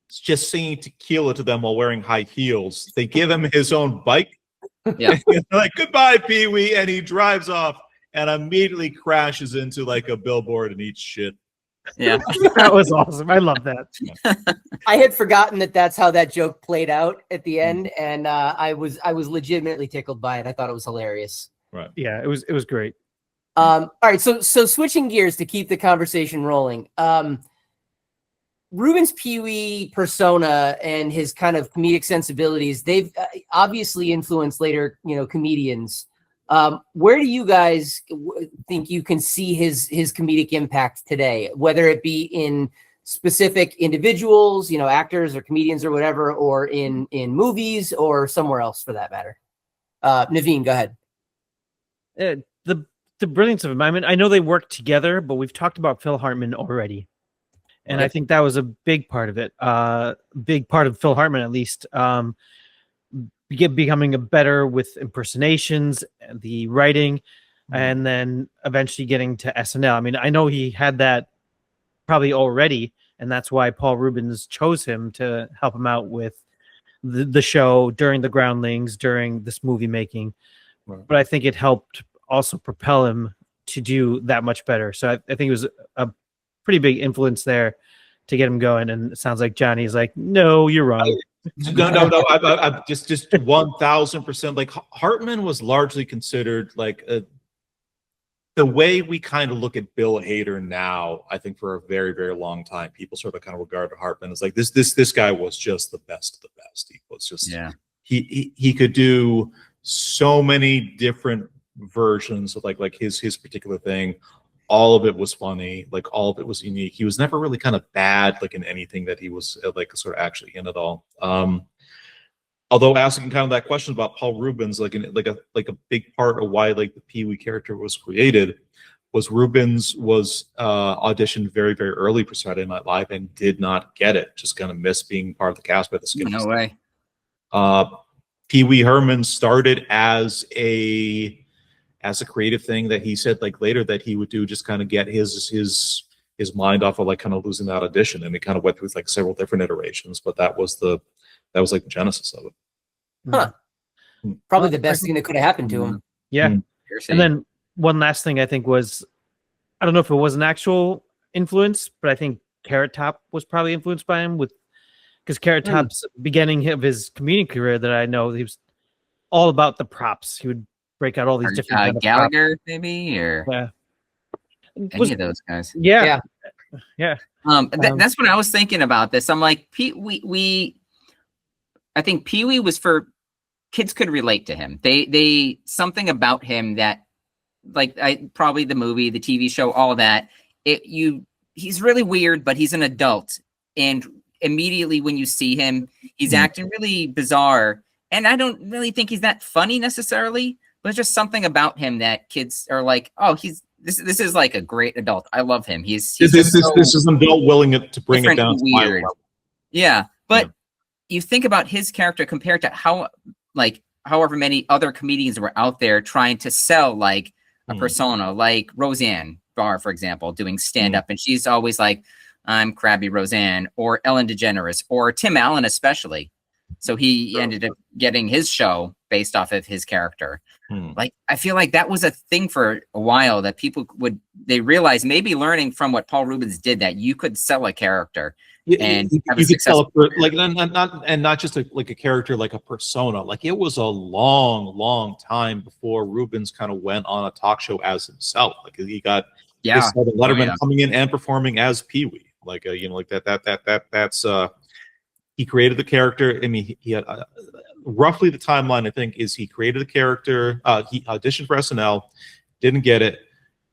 just singing Tequila to them while wearing high heels. They give him his own bike. Yeah. They're like, "Goodbye, Pee-wee," and he drives off and immediately crashes into like a billboard and eats shit. Yeah. That was awesome. I love that. I had forgotten that that's how that joke played out at the end, and I was legitimately tickled by it. I thought it was hilarious. Right. Yeah, it was great. All right, so switching gears to keep the conversation rolling. Reubens' Pee-wee persona and his kind of comedic sensibilities, they've obviously influenced later, comedians. Where do you guys think you can see his comedic impact today, whether it be in specific individuals, actors or comedians or whatever, or in movies or somewhere else for that matter? Naveen, go ahead. The brilliance of him. I mean, I know they work together, but we've talked about Phil Hartman already. And I think that was a big part of it. Big part of Phil Hartman, at least, becoming a better with impersonations, the writing, and then eventually getting to SNL. I mean, I know he had that probably already, and that's why Paul Reubens chose him to help him out with the show during the Groundlings, during this movie making. Right. But I think it helped also propel him to do that much better. So I think it was a pretty big influence there to get him going. And it sounds like Johnny's like, no, you're wrong. No. I'm just 1000%. Like Hartman was largely considered like the way we kind of look at Bill Hader now. I think for a very, very long time, people sort of kind of regarded Hartman as like this guy was just the best of the best. He was just he could do so many different versions of like his particular thing. All of it was funny, like all of it was unique. He was never really kind of bad, like in anything that he was like sort of actually in at all. Although asking kind of that question about Paul Reubens, like a big part of why like the Pee-wee character was created was Reubens was auditioned very, very early for Saturday Night Live and did not get it. Just kind of missed being part of the cast by the skin. No way. Pee-wee Herman started as a as a creative thing that he said like later that he would do, just kind of get his mind off of like kind of losing that audition, and he kind of went through like several different iterations, but that was like the genesis of it. Huh. Probably the best thing that could have happened to him. Yeah. And then one last thing I think was, I don't know if it was an actual influence, but I think Carrot Top was probably influenced by him because Carrot Top's beginning of his comedic career that I know, he was all about the props. He would break out all these different kind of Gallagher props. maybe, or any of those guys. Yeah. That's what I was thinking about this. I'm like, I think Pee-wee was for kids could relate to him. They something about him that, like, probably the movie, the TV show, all that. He's really weird, but he's an adult, and immediately when you see him, he's acting really bizarre. And I don't really think he's that funny necessarily, but it's just something about him that kids are like, oh, this is like a great adult. I love him. This is an adult willing to bring it down to weird. Yeah, but you think about his character compared to however many other comedians were out there trying to sell like a persona, like Roseanne Barr, for example, doing stand-up, and she's always like, I'm Krabby Roseanne, or Ellen DeGeneres, or Tim Allen especially. So he ended up getting his show based off of his character. Like, I feel like that was a thing for a while that people they realized, maybe learning from what Paul Reubens did, that you could sell a character and you could sell it like not just like a character, like a persona. Like, it was a long time before Reubens kind of went on a talk show as himself. Like, he got Letterman coming in and performing as Pee-wee. Like, that's he created the character. I mean, he had roughly the timeline, I think, is he created the character. He auditioned for SNL, didn't get it.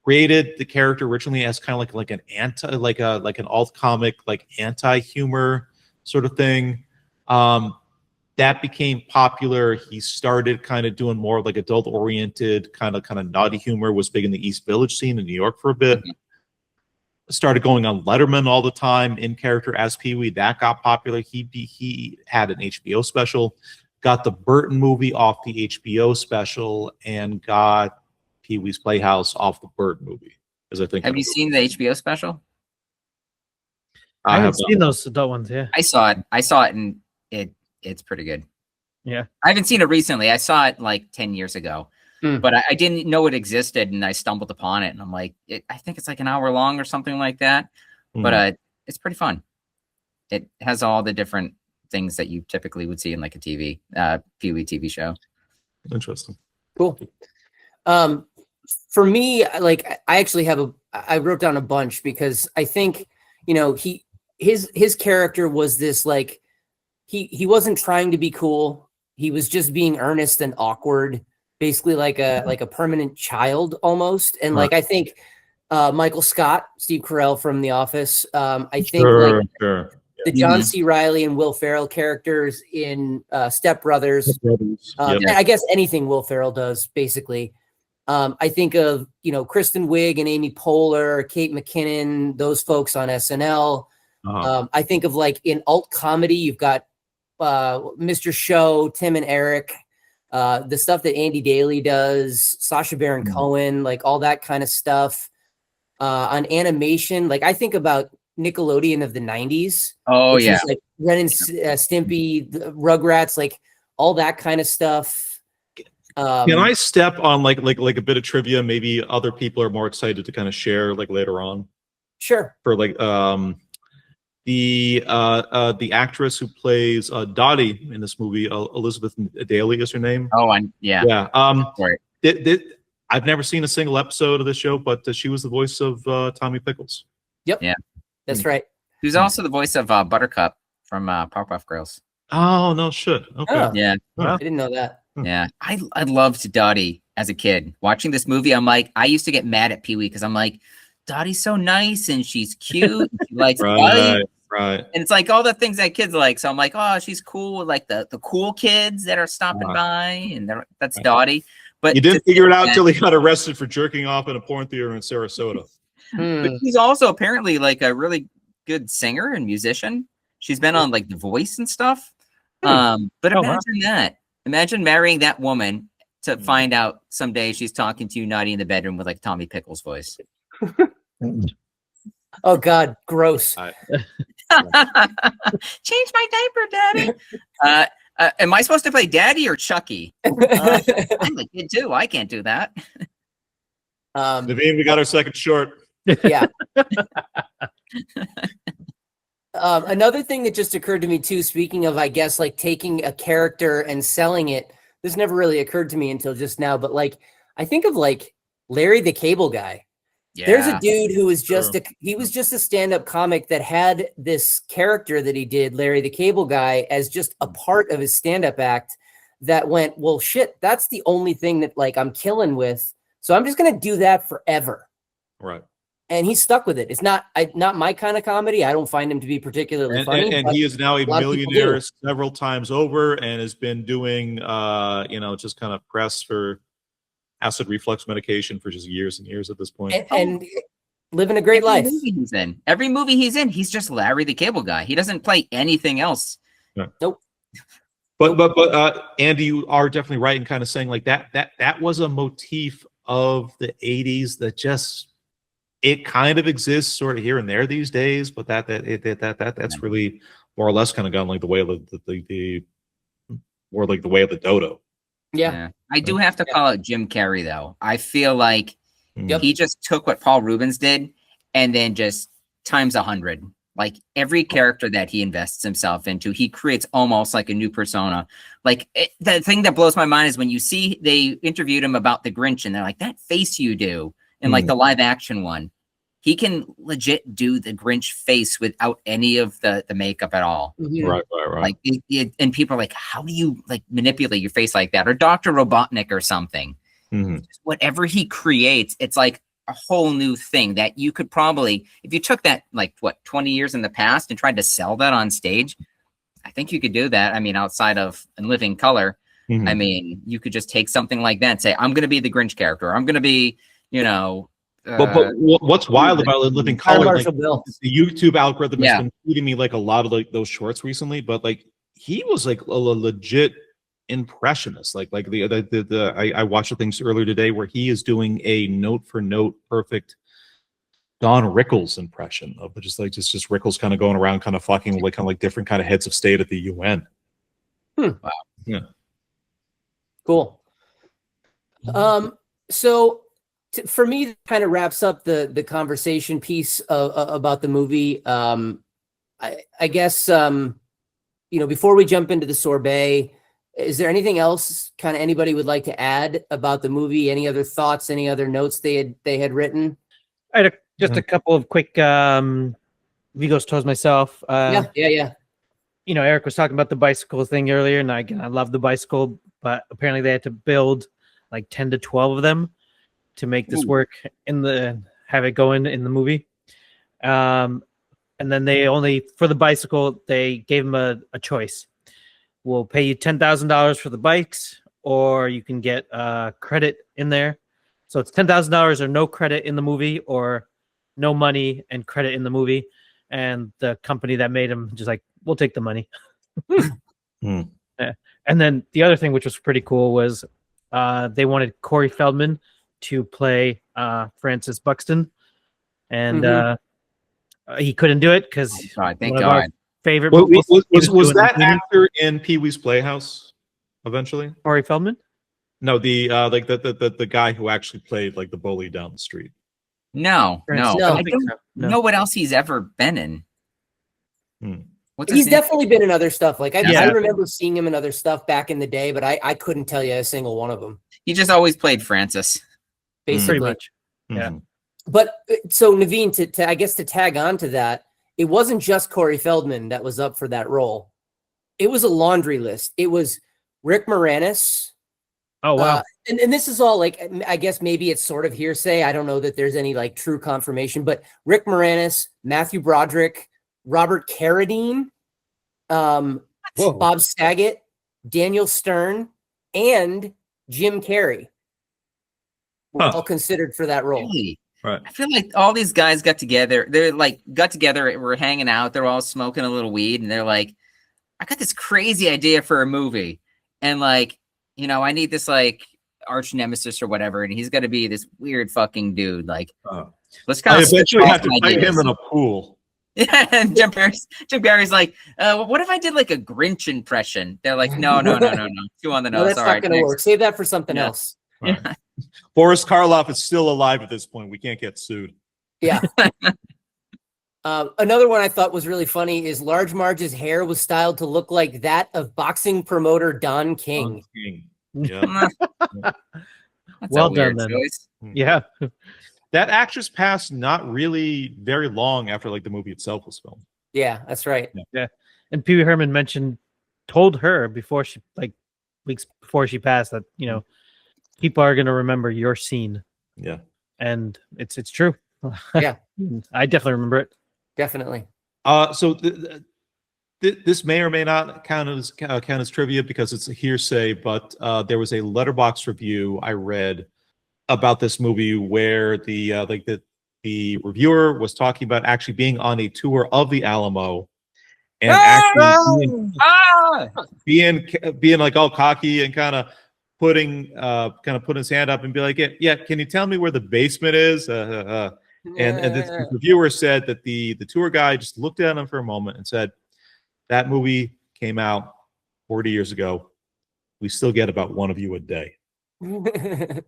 Created the character originally as kind of like an an alt comic, like anti-humor sort of thing. That became popular. He started kind of doing more like adult-oriented kind of naughty humor. Was big in the East Village scene in New York for a bit. Started going on Letterman all the time in character as Pee-wee. That got popular. He had an HBO special, got the Burton movie off the HBO special, and got Pee-wee's Playhouse off the Burton movie. As I think. Have you seen the HBO special? I haven't seen those adult ones. Yeah, I saw it, and it's pretty good. Yeah, I haven't seen it recently. I saw it like 10 years ago. But I didn't know it existed, and I stumbled upon it, and I'm like, I think it's like an hour long or something like that. But it's pretty fun. It has all the different things that you typically would see in like a Pee-wee TV show. Interesting. Cool. For me, like, I actually I wrote down a bunch, because I think, his character was this, like, he wasn't trying to be cool. He was just being earnest and awkward. Basically like a permanent child almost. And like, I think Michael Scott, Steve Carell from The Office, I think the John C. Reilly and Will Ferrell characters in Step Brothers, I guess anything Will Ferrell does, basically. I think of, Kristen Wiig and Amy Poehler, Kate McKinnon, those folks on SNL. I think of, like, in alt comedy, you've got Mr. Show, Tim and Eric, the stuff that Andy Daly does, Sacha Baron Cohen, like all that kind of stuff. On animation, like, I think about Nickelodeon of the 90s. Oh yeah, like Ren and Stimpy, the Rugrats, like all that kind of stuff. Can I step on like a bit of trivia? Maybe other people are more excited to kind of share like later on. Sure. For like the actress who plays Dottie in this movie, Elizabeth Daly is her name. Oh, yeah. Right. I've never seen a single episode of this show, but she was the voice of Tommy Pickles. Yep. Yeah, that's right. Who's also the voice of Buttercup from Powerpuff Girls. Oh no, shit. Okay. Oh, yeah, I didn't know that. Yeah, I loved Dottie as a kid. Watching this movie, I'm like, I used to get mad at Pee-wee because I'm like, Dottie's so nice and she's cute. And she likes right. And it's like all the things that kids like. So I'm like, oh, she's cool with like the cool kids that are stopping by, and that's Dottie. But you didn't figure it out until he got arrested for jerking off in a porn theater in Sarasota. But he's also apparently like a really good singer and musician. She's been on like The Voice and stuff. But imagine that. Imagine marrying that woman to find out someday she's talking to you naughty in the bedroom with like Tommy Pickles' voice. Oh God, gross. Change my diaper, Daddy. Am I supposed to play Daddy or Chucky? I'm a kid too. I can't do that. Naveen, we got our second short. Yeah. Another thing that just occurred to me too, speaking of, I guess, like taking a character and selling it, this never really occurred to me until just now, but like, I think of like Larry the Cable Guy. Yeah. There's a dude who was just a stand-up comic that had this character that he did, Larry the Cable Guy, as just a part of his stand-up act that went, well, shit, that's the only thing that like I'm killing with. So I'm just going to do that forever. Right. And he's stuck with it. It's not my kind of comedy. I don't find him to be particularly funny. And he is now a lot of people millionaire do. several times over and has been doing, just kind of press for acid reflux medication for just years and years at this point. And living a great life. Every movie he's in, he's just Larry the Cable Guy. He doesn't play anything else. Yeah. Nope. But Andy, you are definitely right in kind of saying like that was a motif of the 80s that just it kind of exists sort of here and there these days, but that's really more or less kind of gone like the way of the more like the way of the dodo. Yeah. I do have to call it Jim Carrey though. I feel like Yep. he just took what Paul Reubens did and then just times 100. Like every character that he invests himself into, he creates almost like a new persona. Like the thing that blows my mind is when you see they interviewed him about the Grinch and they're like, that face you do in like the live action one, he can legit do the Grinch face without any of the makeup at all. Mhm. Right. Like and people are like, how do you like manipulate your face like that? Or Dr. Robotnik or something. Mhm. Whatever he creates, it's like a whole new thing that you could probably, if you took that like 20 years in the past and tried to sell that on stage, I think you could do that. I mean, outside of In Living Color, Mhm. I mean, you could just take something like that and say, I'm going to be the Grinch character. I'm going to be, But what's wild about Living Kyle Color, Marshall like, Bill. the YouTube algorithm Yeah. has been feeding me like a lot of like those shorts recently, but like he was like a legit impressionist. Like I watched the things earlier today where he is doing a note for note perfect Don Rickles impression of just Rickles kind of going around kind of fucking with like kind of like different kind of heads of state at the UN. Wow. Yeah. Cool. So for me, that kind of wraps up the conversation piece about the movie. I guess, before we jump into the sorbet, is there anything else kind of anybody would like to add about the movie? Any other thoughts, any other notes they had written? I had just a couple of quick Vigos towards myself. Yeah. Eric was talking about the bicycle thing earlier, and I love the bicycle, but apparently they had to build like 10 to 12 of them to make this work have it go in the movie. And then they for the bicycle, they gave him a choice. We'll pay you $10,000 for the bikes, or you can get credit in there. So it's $10,000 or no credit in the movie, or no money and credit in the movie. And the company that made them just like, we'll take the money. And then the other thing, which was pretty cool, was they wanted Corey Feldman to play Francis Buxton, and he couldn't do it because thank God. Favorite. Was that actor in Pee-wee's Playhouse eventually? Corey Feldman? No, the guy who actually played like the bully down the street. No. I don't know what else he's ever been in. He's definitely been in other stuff. Like I remember seeing him in other stuff back in the day, but I couldn't tell you a single one of them. He just always played Francis. Basically. Pretty much. Yeah. But so Naveen, to I guess to tag on to that, it wasn't just Corey Feldman that was up for that role. It was a laundry list. It was Rick Moranis. Oh, wow. And this is all like, I guess maybe it's sort of hearsay. I don't know that there's any like true confirmation, but Rick Moranis, Matthew Broderick, Robert Carradine, Bob Saget, Daniel Stern, and Jim Carrey were all considered for that role. Really? Right. I feel like all these guys got together. We're hanging out. They're all smoking a little weed, and they're like, I got this crazy idea for a movie. And like, I need this like arch nemesis or whatever, and he's going to be this weird fucking dude. Like, let's I kind of eventually have to fight him in a pool. Yeah, and Jim Carrey's like, what if I did like a Grinch impression? They're like, no. Two on the nose. No, that's All not right, going to next. work. Save that for something Yeah. else. Yeah. Boris Karloff is still alive at this point. We can't get sued. Yeah. Another one I thought was really funny is Large Marge's hair was styled to look like that of boxing promoter Don King. Yeah. That's Well a weird done, then. choice. Yeah. That actress passed not really very long after like the movie itself was filmed. Yeah, that's right. And Pee Wee Herman told her before she, like weeks before she passed, that people are going to remember your scene. Yeah, and it's true. Yeah. I definitely remember it. Definitely. So this may or may not count as trivia because it's a hearsay, but there was a Letterboxd review I read about this movie where the reviewer was talking about actually being on a tour of the Alamo and actually being like all cocky and kind of putting his hand up and be like, yeah, can you tell me where the basement is? And the reviewer said that the tour guide just looked at him for a moment and said, that movie came out 40 years ago. We still get about one of you a day. The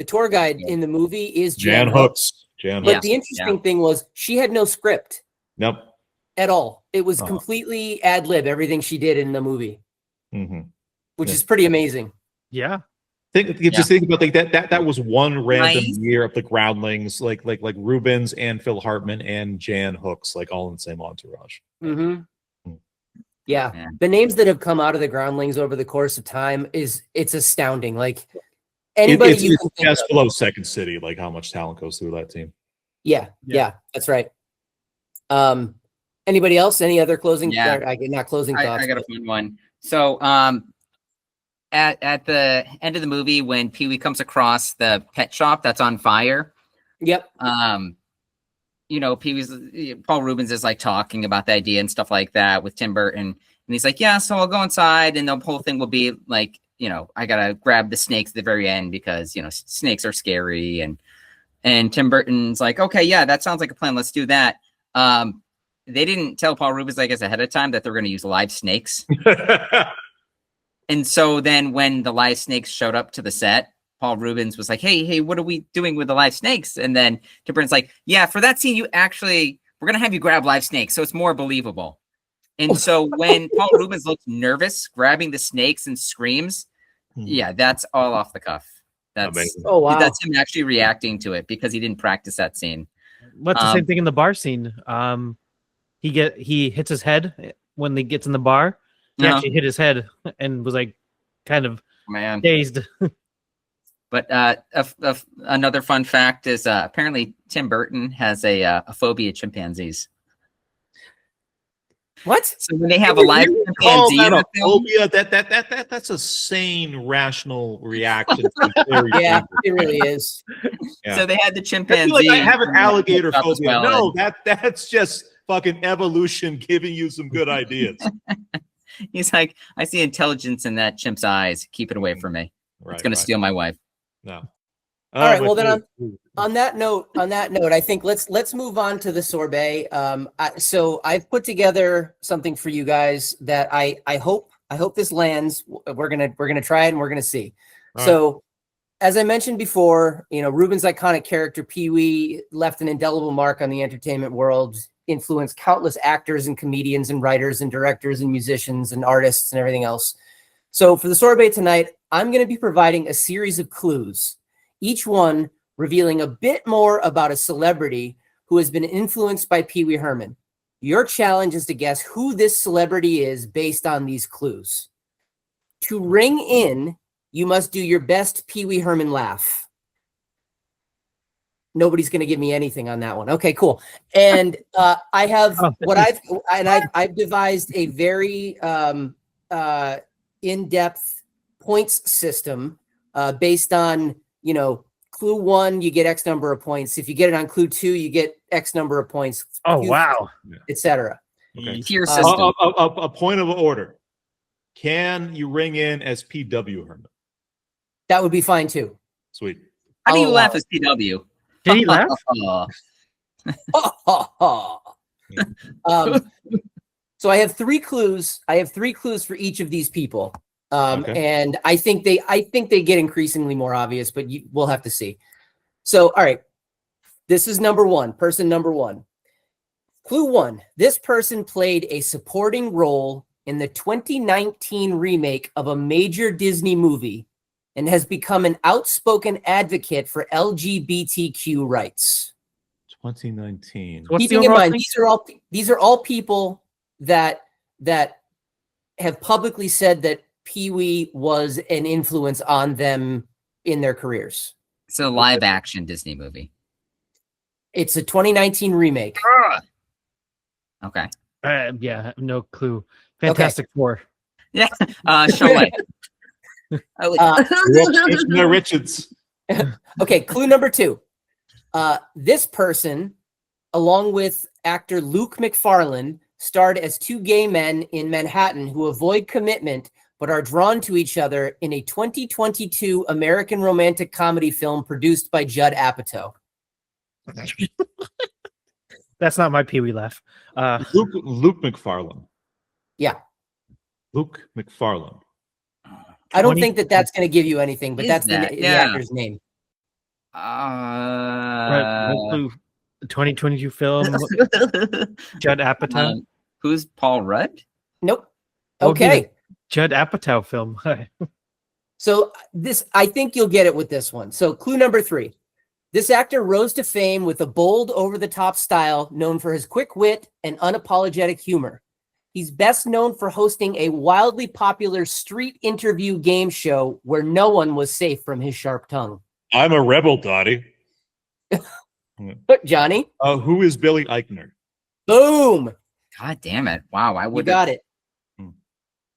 tour guide in the movie is Jan Hooks. But the interesting thing was she had no script. Nope. At all. It was completely ad lib, everything she did in the movie. Which is pretty amazing. Yeah. Just think about like that was one random year of the Groundlings, like Reubens and Phil Hartman and Jan Hooks, like all in the same entourage. Yeah. The names that have come out of the Groundlings over the course of time it's astounding. Like anybody it's just below Second City, like how much talent goes through that team. Yeah, that's right. Anybody else? Any other closing? Not closing thoughts. I got a fun one. So, at the end of the movie, when Pee Wee comes across the pet shop that's on fire. Yep. Pee Wee's Paul Reubens is like talking about the idea and stuff like that with Tim Burton, and he's like, "Yeah, so I'll go inside, and the whole thing will be like, I gotta grab the snakes at the very end because snakes are scary." And Tim Burton's like, "Okay, yeah, that sounds like a plan. Let's do that." They didn't tell Paul Reubens, I guess, ahead of time that they're going to use live snakes. And so then when the live snakes showed up to the set, Paul Reubens was like, hey, what are we doing with the live snakes? And then Tim Burton's like, yeah, for that scene, we're going to have you grab live snakes. So it's more believable. And so when Paul Reubens looks nervous, grabbing the snakes and screams, yeah, that's all off the cuff. That's amazing. Oh, wow. That's him actually reacting to it because he didn't practice that scene. What's the same thing in the bar scene? He hits his head when he gets in the bar. He actually hit his head and was like kind of dazed. But another fun fact is apparently Tim Burton has a phobia of chimpanzees. What? So when they have a live chimpanzee in the film, phobia, that's a sane, rational reaction. Yeah, it really is. Yeah. So they had the I chimpanzee. feel like I have an alligator phobia. Well, no, that's just fucking evolution giving you some good ideas. He's like, I see intelligence in that chimp's eyes. Keep it away from me. Right, it's going to steal my wife. No. All right. Well, then on that note, I think let's move on to the sorbet. So I've put together something for you guys that I hope this lands. We're gonna try it and we're gonna see. All so, as I mentioned before, Reubens' iconic character Pee Wee left an indelible mark on the entertainment world, influenced countless actors and comedians and writers and directors and musicians and artists and everything else. So for the sorbet tonight, I'm going to be providing a series of clues, each one revealing a bit more about a celebrity who has been influenced by Pee Wee Herman. Your challenge is to guess who this celebrity is based on these clues. To ring in, you must do your best Pee Wee Herman laugh. Nobody's going to give me anything on that one. Okay, cool. And I have I've devised a very in-depth points system based on, clue 1, you get X number of points. If you get it on clue 2, you get X number of points. Oh, wow. Etc. Okay. Tier system. A point of order. Can you ring in as P.W. Herman? That would be fine too. Sweet. How do you I'll laugh allow as PW? Did he laugh? So I have 3 clues. I have 3 clues for each of these people. Okay. And I think they get increasingly more obvious, but we'll have to see. So, all right. This is number 1, person number 1. Clue 1. This person played a supporting role in the 2019 remake of a major Disney movie and has become an outspoken advocate for LGBTQ rights. 2019. What's the Keeping in overall mind, thing? these are all people that have publicly said that Pee-wee was an influence on them in their careers. It's a live action Disney movie. It's a 2019 remake. Okay. Yeah, no clue. Fantastic Four. Yeah. Cholet. No Richards. Okay, clue number 2. This person, along with actor Luke McFarlane, starred as 2 gay men in Manhattan who avoid commitment but are drawn to each other in a 2022 American romantic comedy film produced by Judd Apatow. That's not my Pee-wee laugh. Luke McFarlane. Yeah. Luke McFarlane. I don't think that's going to give you anything, but that's the Yeah. actor's name. Right, no clue. 2022 film. Judd Apatow. Who's Paul Rudd? Nope. What would be Okay. Judd Apatow film. So I think you'll get it with this one. So clue number 3. This actor rose to fame with a bold, over-the-top style known for his quick wit and unapologetic humor. He's best known for hosting a wildly popular street interview game show where no one was safe from his sharp tongue. I'm a rebel, Dottie. Johnny? Who is Billy Eichner? Boom! God damn it. Wow. I You would got it. Hmm.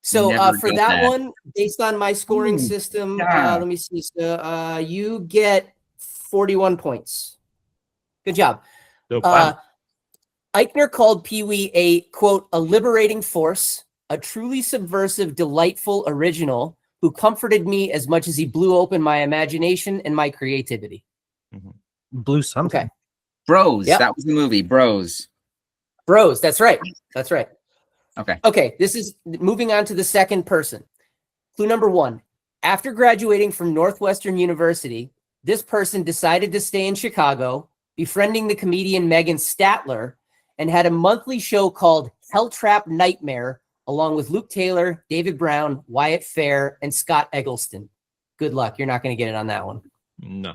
So Never for got that that. one, based on my scoring system, yeah. let me see. So you get 41 points. Good job. No, Eichner called Pee-wee a, quote, a liberating force, a truly subversive, delightful original who comforted me as much as he blew open my imagination and my creativity. Blue something. Okay. Bros. Yep. That was the movie. Bros. Bros, that's right. That's right. Okay. Okay, this is moving on to the second person. Clue number 1. After graduating from Northwestern University, this person decided to stay in Chicago, befriending the comedian Megan Statler, and had a monthly show called Helltrap Nightmare, along with Luke Taylor, David Brown, Wyatt Fair, and Scott Eggleston. Good luck. You're not going to get it on that one. no.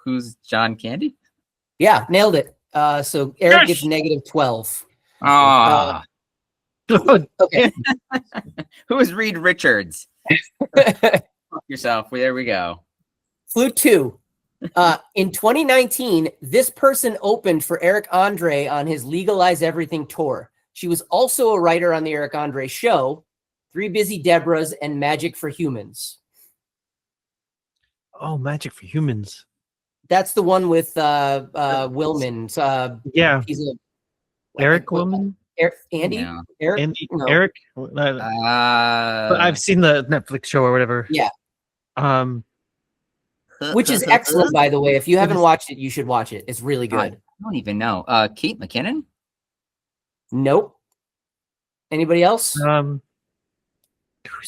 Who's John Candy? Yeah, nailed it. So Eric gets negative 12. Ah. Okay. Who is Reed Richards? Fuck yourself. There we go. Clue 2. In 2019, this person opened for Eric Andre on his Legalize Everything tour. She was also a writer on the Eric Andre show, 3 Busy Debras, and Magic for Humans. Oh, Magic for Humans. That's the one with Willman. Yeah. He's a Eric Willman? Andy? Yeah. Eric? Andy? No. Eric? But I've seen the Netflix show or whatever. Yeah. Which is Uh, excellent, by the way. If you haven't watched it, you should watch it. It's really good. I don't even know. Kate McKinnon? Nope. Anybody else? Who's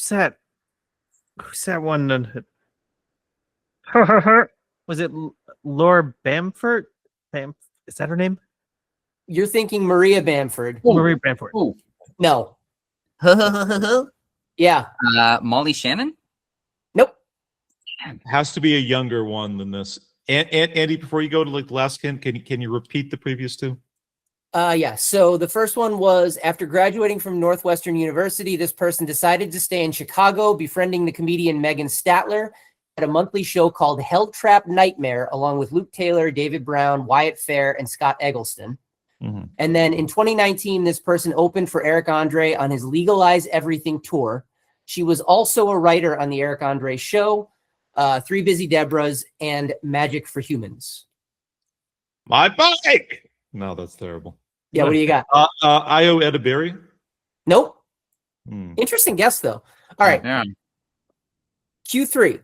that? Who's that one? Was it Laura Bamford? Is that her name? You're thinking Maria Bamford. Marie Bamford. Oh. No. Yeah. Molly Shannon? Nope. Has to be a younger one than this. And Andy, before you go to like the last can you repeat the previous 2? Yeah. So the first one was after graduating from Northwestern University, this person decided to stay in Chicago, befriending the comedian Megan Statler at a monthly show called Helltrap Nightmare, along with Luke Taylor, David Brown, Wyatt Fair, and Scott Eggleston. Mm-hmm. And then in 2019, this person opened for Eric Andre on his Legalize Everything tour. She was also a writer on the Eric Andre show, 3 Busy Debras, and Magic for Humans. My bike. No, that's terrible. Yeah, what do you got? Io Edibiri. Nope. Hmm. Interesting guess, though. All right. Yeah. Q3.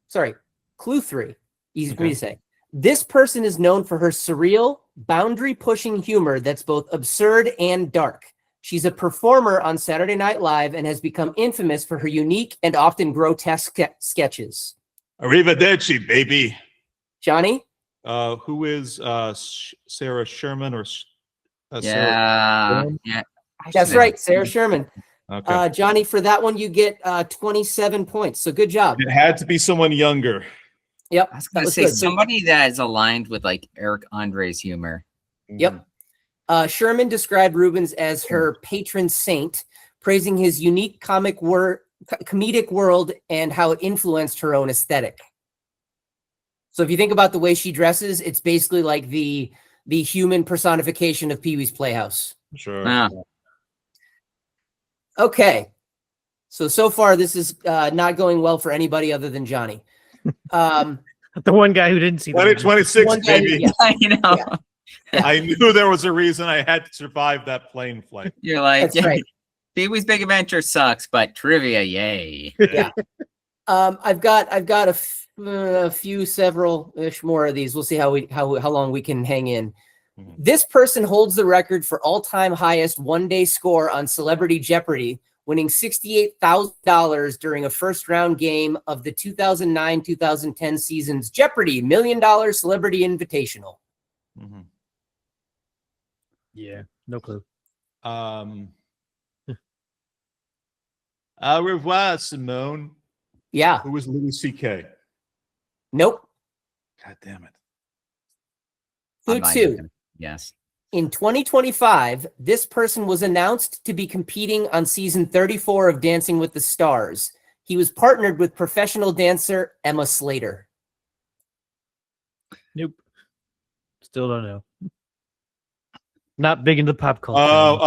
Sorry, clue 3. Easy for me Okay. to say. This person is known for her surreal, boundary-pushing humor that's both absurd and dark. She's a performer on Saturday Night Live and has become infamous for her unique and often grotesque sketches. Arrivederci, baby. Johnny? Who is Sarah Sherman or Sarah? Yeah. Yeah. That's right, Sarah Sherman. Okay. Johnny, for that one, you get 27 points. So good job. It had to be someone younger. Yep, I was that gonna was say good. somebody that is aligned with like Eric Andre's humor. Yep. Sherman described Reubens as her patron saint, praising his unique comedic world and how it influenced her own aesthetic. So if you think about the way she dresses, it's basically like the human personification of Pee-wee's Playhouse. Sure. Yeah. Okay. So far, this is not going well for anybody other than Johnny. The one guy who didn't see the movie. 2026, One guy- baby. yeah. You know, Yeah. I knew there was a reason I had to survive that plane flight. you're like, That's right. Pee-wee's Big Adventure sucks, but trivia, yay. Yeah. I've got a few several-ish more of these. We'll see how long we can hang in. Mhm. This person holds the record for all-time highest one-day score on Celebrity Jeopardy, winning $68,000 during a first-round game of the 2009-2010 season's Jeopardy! $1 Million Celebrity Invitational. Mhm. Yeah, no clue. Au revoir, Simone. Yeah. Who was Louis C.K.? Nope. God damn it. Clue I'm not 2. even- Yes. In 2025, this person was announced to be competing on season 34 of Dancing with the Stars. He was partnered with professional dancer Emma Slater. Nope. Still don't know. Not big into pop culture. Au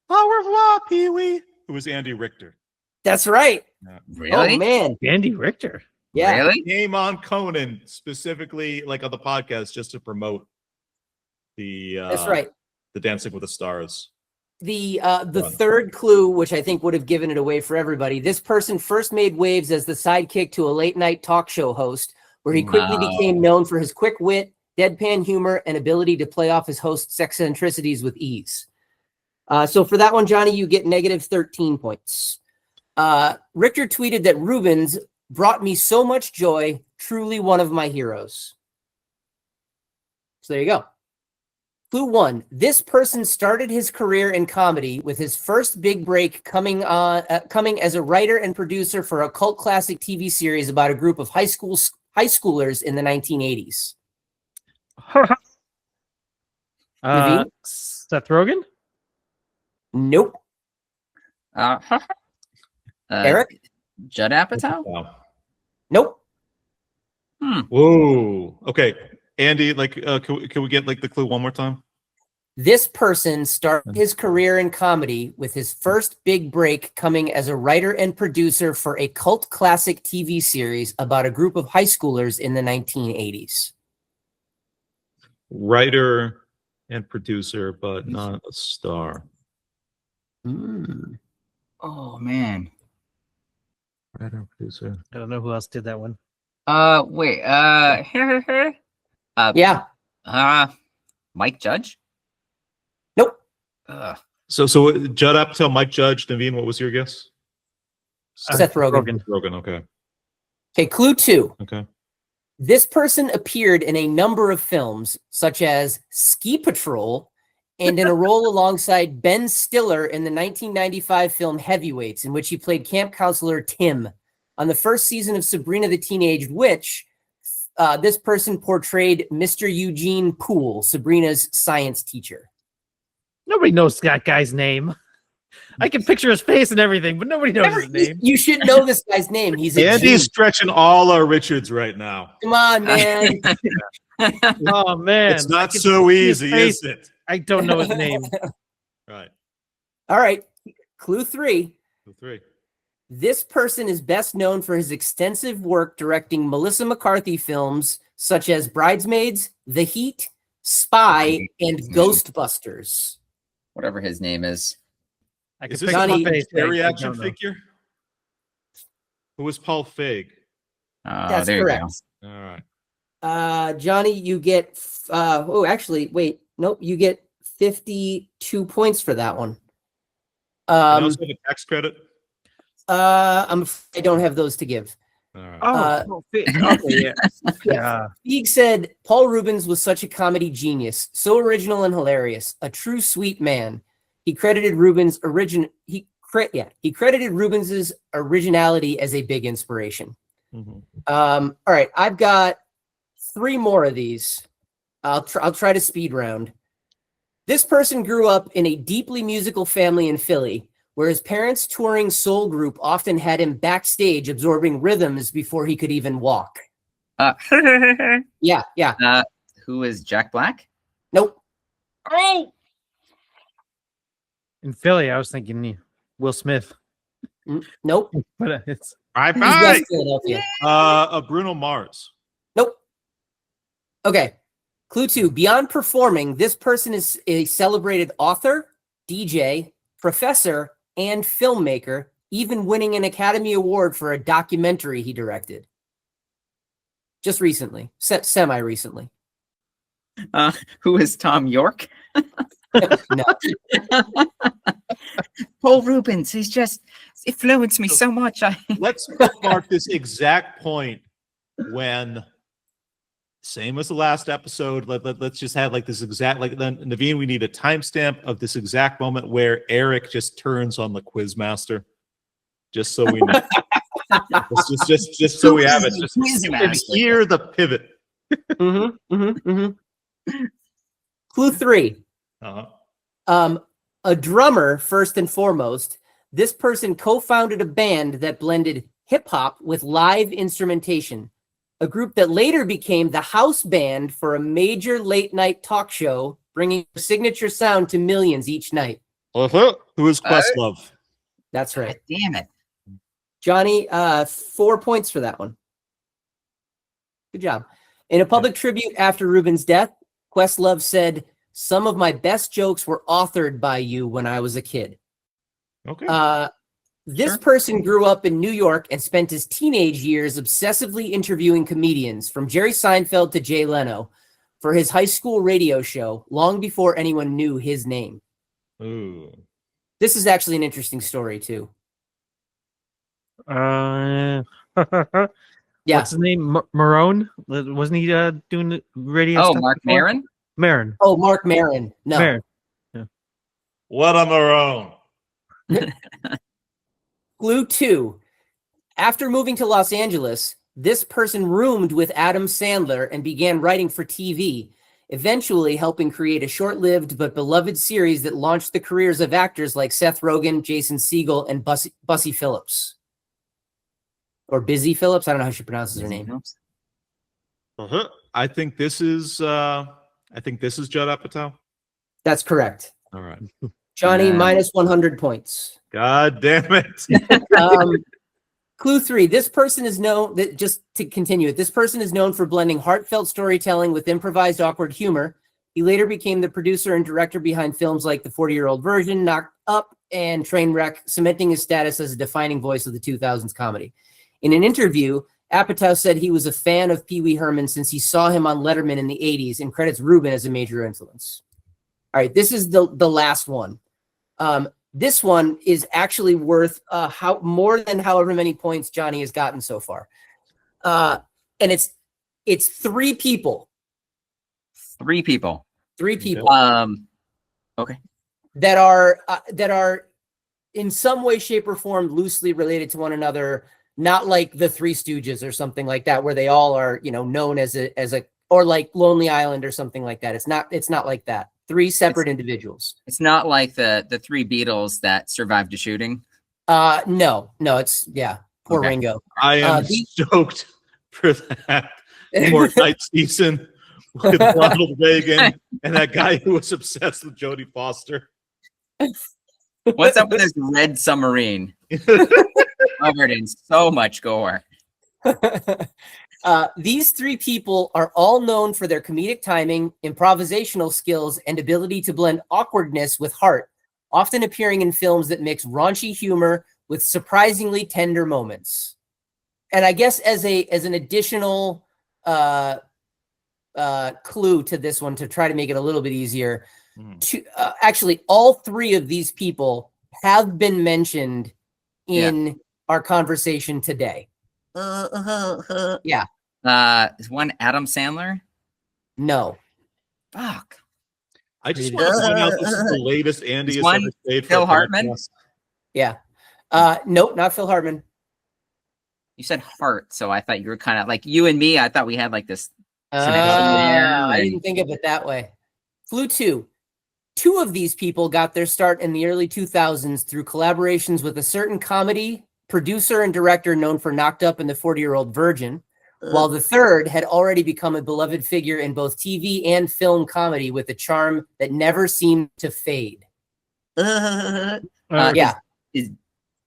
revoir, Pee-wee. It was Andy Richter. That's right. Really? Oh, man. Andy Richter. Yeah. Really? Came on Conan specifically, like on the podcast, just to promote the That's right. the Dancing with the Stars. The Run. third clue, which I think would have given it away for everybody, this person first made waves as the sidekick to a late-night talk show host, where he quickly Wow. became known for his quick wit, deadpan humor, and ability to play off his host's eccentricities with ease. So for that one, Johnny, you get negative 13 points. Richter tweeted that Reubens brought me so much joy, truly one of my heroes. So there you go. Clue 1. This person started his career in comedy with his first big break coming as a writer and producer for a cult classic TV series about a group of high schoolers in the 1980s. Naveen? Seth Rogen? Nope. Eric? Judd Apatow? Wow. Nope. Whoa. Okay. Andy, like, can we get like the clue one more time? This person started his career in comedy with his first big break coming as a writer and producer for a cult classic TV series about a group of high schoolers in the 1980s. Writer and producer, but not a star. Oh man. Writer and producer. I don't know who else did that one. Wait. Yeah. Mike Judge? Nope. So Judd Apatow, Mike Judge, Naveen, what was your guess? Seth Rogen. Rogen, okay. Okay, clue 2. Okay. This person appeared in a number of films, such as Ski Patrol, and in a role alongside Ben Stiller in the 1995 film Heavyweights, in which he played camp counselor Tim. On the first season of Sabrina the Teenage Witch, this person portrayed Mr. Eugene Poole, Sabrina's science teacher. Nobody knows that guy's name. I can picture his face and everything, but nobody knows his name. You should know this guy's name. He's a Andy's genius. stretching all our Richards right now. Come on, man. Oh man, It's I not can so see his easy, face. is it? I don't know his name. Right. All right. Clue 3. The three. This person is best known for his extensive work directing Melissa McCarthy films such as Bridesmaids, The Heat, Spy, and Ghostbusters. Whatever his name is. I Is can this pick Johnny- my face. Terry I action don't know. figure? Who was Paul Feig? That's there correct. You go. All right. Johnny, you get. Actually, wait. Nope. You get 52 points for that one. I also have a tax credit. I don't have those to give. All right. Okay, yeah. Yeah. Feig said Paul Reubens was such a comedy genius, so original and hilarious, a true sweet man. He credited Reubens' Reubens's originality as a big inspiration. Mhm. All right, I've got 3 more of these. I'll try to speed round. This person grew up in a deeply musical family in Philly, where his parents' touring soul group often had him backstage absorbing rhythms before he could even walk. Yeah. Who is Jack Black? Nope. Oh, In Philly, I was thinking Will Smith, Nope. but it's Bye He's bye. West Philadelphia. Bruno Mars. Nope. Okay. Clue 2. Beyond performing, this person is a celebrated author, DJ, professor, and filmmaker, even winning an Academy Award for a documentary he directed. Just recently. Semi-recently. who is Tom York? No. Paul Reubens. He's just influenced me so much. Let's mark this exact point when, same as the last episode, let's just have like this exact, like then Naveen, we need a timestamp of this exact moment where Eric just turns on the quizmaster, just so we know. just so we have it. Just you can hear the pivot. Clue 3. Uh-huh. A drummer, first and foremost. This person co-founded a band that blended hip-hop with live instrumentation, a group that later became the house band for a major late-night talk show, bringing their signature sound to millions each night. Who is Questlove? That's right. God damn it. Johnny, 4 points for that one. Good job. In a public tribute after Reubens' death, Questlove said, "Some of my best jokes were authored by you when I was a kid." Okay. This person grew up in New York and spent his teenage years obsessively interviewing comedians, from Jerry Seinfeld to Jay Leno, for his high school radio show, long before anyone knew his name. Ooh. This is actually an interesting story, too. yeah. Yeah. What's his name? Marone? Wasn't he doing the radio? Oh, stuff Mark before? Maron? Maron. Oh, Mark Maron. No. Maron. What on their own? Clue 2. After moving to Los Angeles, this person roomed with Adam Sandler and began writing for TV, eventually helping create a short-lived but beloved series that launched the careers of actors like Seth Rogen, Jason Segel, and Busy Phillips. Or Busy Phillips. I don't know how she pronounces her name. Uh-huh. I think this is Judd Apatow. That's correct. All right. Johnny, Nice. minus 100 points. God damn it. Clue 3. This person is known, just to continue it, this person is known for blending heartfelt storytelling with improvised awkward humor. He later became the producer and director behind films like The 40-Year-Old Virgin, Knocked Up, and Trainwreck, cementing his status as a defining voice of the 2000s comedy. In an interview, Apatow said he was a fan of Pee Wee Herman since he saw him on Letterman in the 80s and credits Rubin as a major influence. All right, this is the last one. This one is actually worth more than however many points Johnny has gotten so far. And it's 3 people. 3 people. 3 people Okay. that are in some way, shape, or form loosely related to one another. Not like the Three Stooges or something like that, where they all are, known as a or like Lonely Island or something like that. It's not like that. 3 separate individuals. It's not like the 3 Beatles that survived a shooting. No, it's poor Okay. Ringo. I am stoked for that Fortnite season with Ronald Reagan and that guy who was obsessed with Jodie Foster. What's up with this red submarine? Covered in so much gore. These three people are all known for their comedic timing, improvisational skills, and ability to blend awkwardness with heart, often appearing in films that mix raunchy humor with surprisingly tender moments. And I guess as an additional clue to this one, to try to make it a little bit easier, actually, all three of these people have been mentioned in our conversation today. Yeah. Is one Adam Sandler? No. Fuck. I just want to point out this is the latest Andy has ever stayed for Phil a Hartman? podcast. Yeah. Nope, not Phil Hartman. You said heart, so I thought you were kind of like you and me. I thought we had like this. I didn't think of it that way. Clue 2. Two of these people got their start in the early 2000s through collaborations with a certain comedy producer and director known for Knocked Up and the 40-Year-Old Virgin, while the third had already become a beloved figure in both TV and film comedy with a charm that never seemed to fade. Yeah.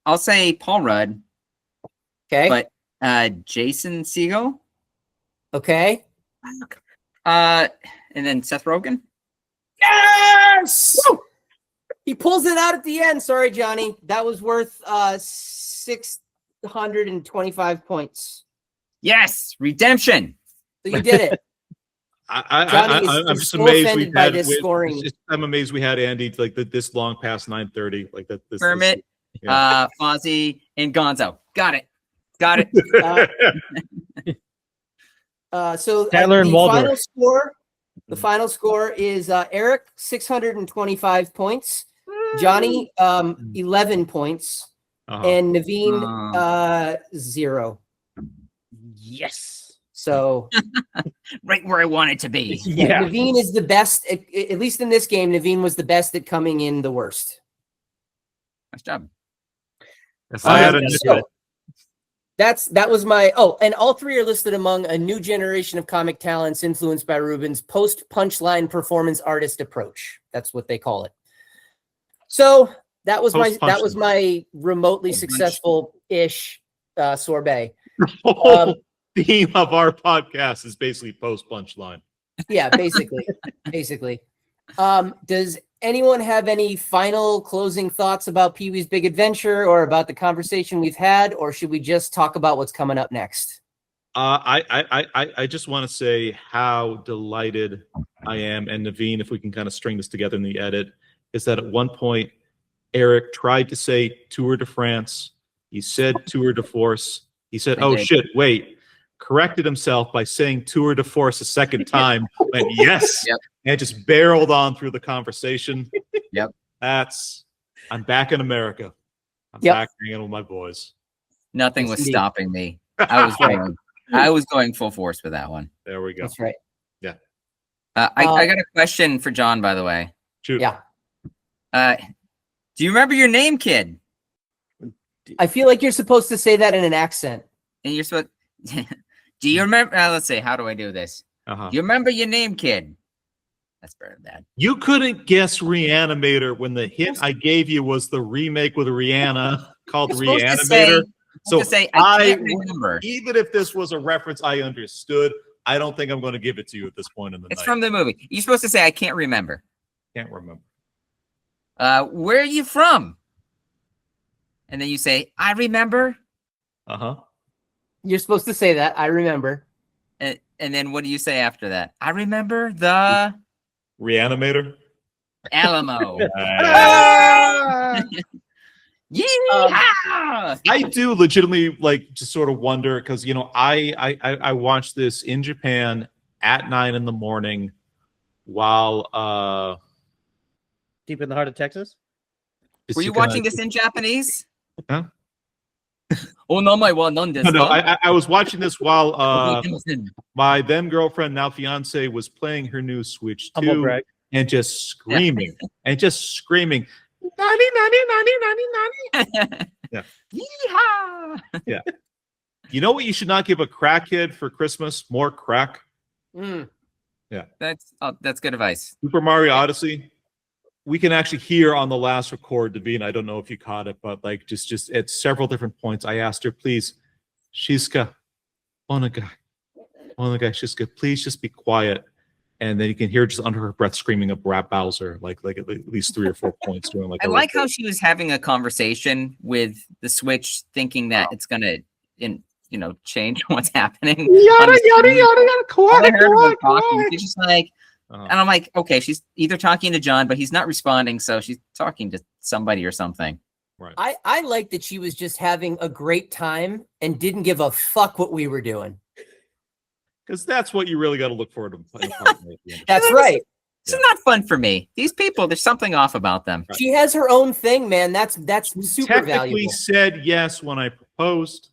I'll say Paul Rudd. Okay. But Jason Segel. Okay. And then Seth Rogen. Yes! Woo! He pulls it out at the end. Sorry, Johnny. That was worth 625 points. Yes, redemption. So you did it. I'm just so amazed offended we've by had. this scoring. I'm amazed we had Andy like this long past 9:30. Like that. Kermit, Fozzie, and Gonzo. Got it. So Tyler and Waldorf. The final score is Eric 625 points, Johnny 11 points, and Naveen 0. Yes. So right where I want it to be. Yeah. Naveen is the best, at least in this game. Naveen was the best at coming in the worst. Nice job. That was my and all three are listed among a new generation of comic talents influenced by Reubens' post-punchline performance artist approach. That's what they call it. So that was my remotely successful-ish sorbet. The theme of our podcast is basically post-punchline. Yeah, basically. Does anyone have any final closing thoughts about Pee-wee's Big Adventure or about the conversation we've had, or should we just talk about what's coming up next? I just want to say how delighted I am, and Naveen, if we can kind of string this together in the edit, is that at one point Eric tried to say Tour de France. He said Tour de Force. He said, "Oh shit, wait." Corrected himself by saying Tour de Force a second time. Went yes, and just barreled on through the conversation. Yep. I'm back in America. I'm back hanging with my boys. Nothing was stopping me. I was going full force with that one. There we go. That's right. Yeah. I got a question for John, by the way. Shoot. Yeah. Do you remember your name, kid? I feel like you're supposed to say that in an accent. And you're supposed. Do you remember? Let's see. How do I do this? Do you remember your name, kid? That's better than that. You couldn't guess Reanimator when the hit I gave you was the remake with Rihanna called Reanimator. I can't remember. Even if this was a reference I understood, I don't think I'm going to give it to you at this point in the night. It's from the movie. You're supposed to say, I can't remember. Can't remember. Where are you from? And then you say, I remember. You're supposed to say that. I remember. And then what do you say after that? I remember the Reanimator. Alamo. I do legitimately just sort of wonder because I watched this in Japan at 9 a.m. while deep in the heart of Texas. Were you watching this in Japanese? Huh? Oh no, I was watching this while my then girlfriend, now fiance, was playing her new Switch 2 and just screaming Nani, nani, nani, nani, nani. Yeah. Yeehaw! Yeah. You know what you should not give a crackhead for Christmas? More crack. Yeah. That's good advice. Super Mario Odyssey. We can actually hear on the last record, Davina, I don't know if you caught it, but just at several different points, I asked her, please, Shizuka, onagai, one of the guys just go, please just be quiet. And then you can hear just under her breath screaming of Brad Bowser, like at least 3 or 4 points doing like. I like how she was having a conversation with the Switch, thinking that it's gonna, change what's happening. Yada yada yada. Talking. She's just like, and I'm like, okay, she's either talking to John, but he's not responding, so she's talking to somebody or something. Right. I like that she was just having a great time and didn't give a fuck what we were doing. Because that's what you really got to look forward to. That's right. It's not fun for me. These people, there's something off about them. Right. She has her own thing, man. That's super technically valuable. Said yes when I proposed,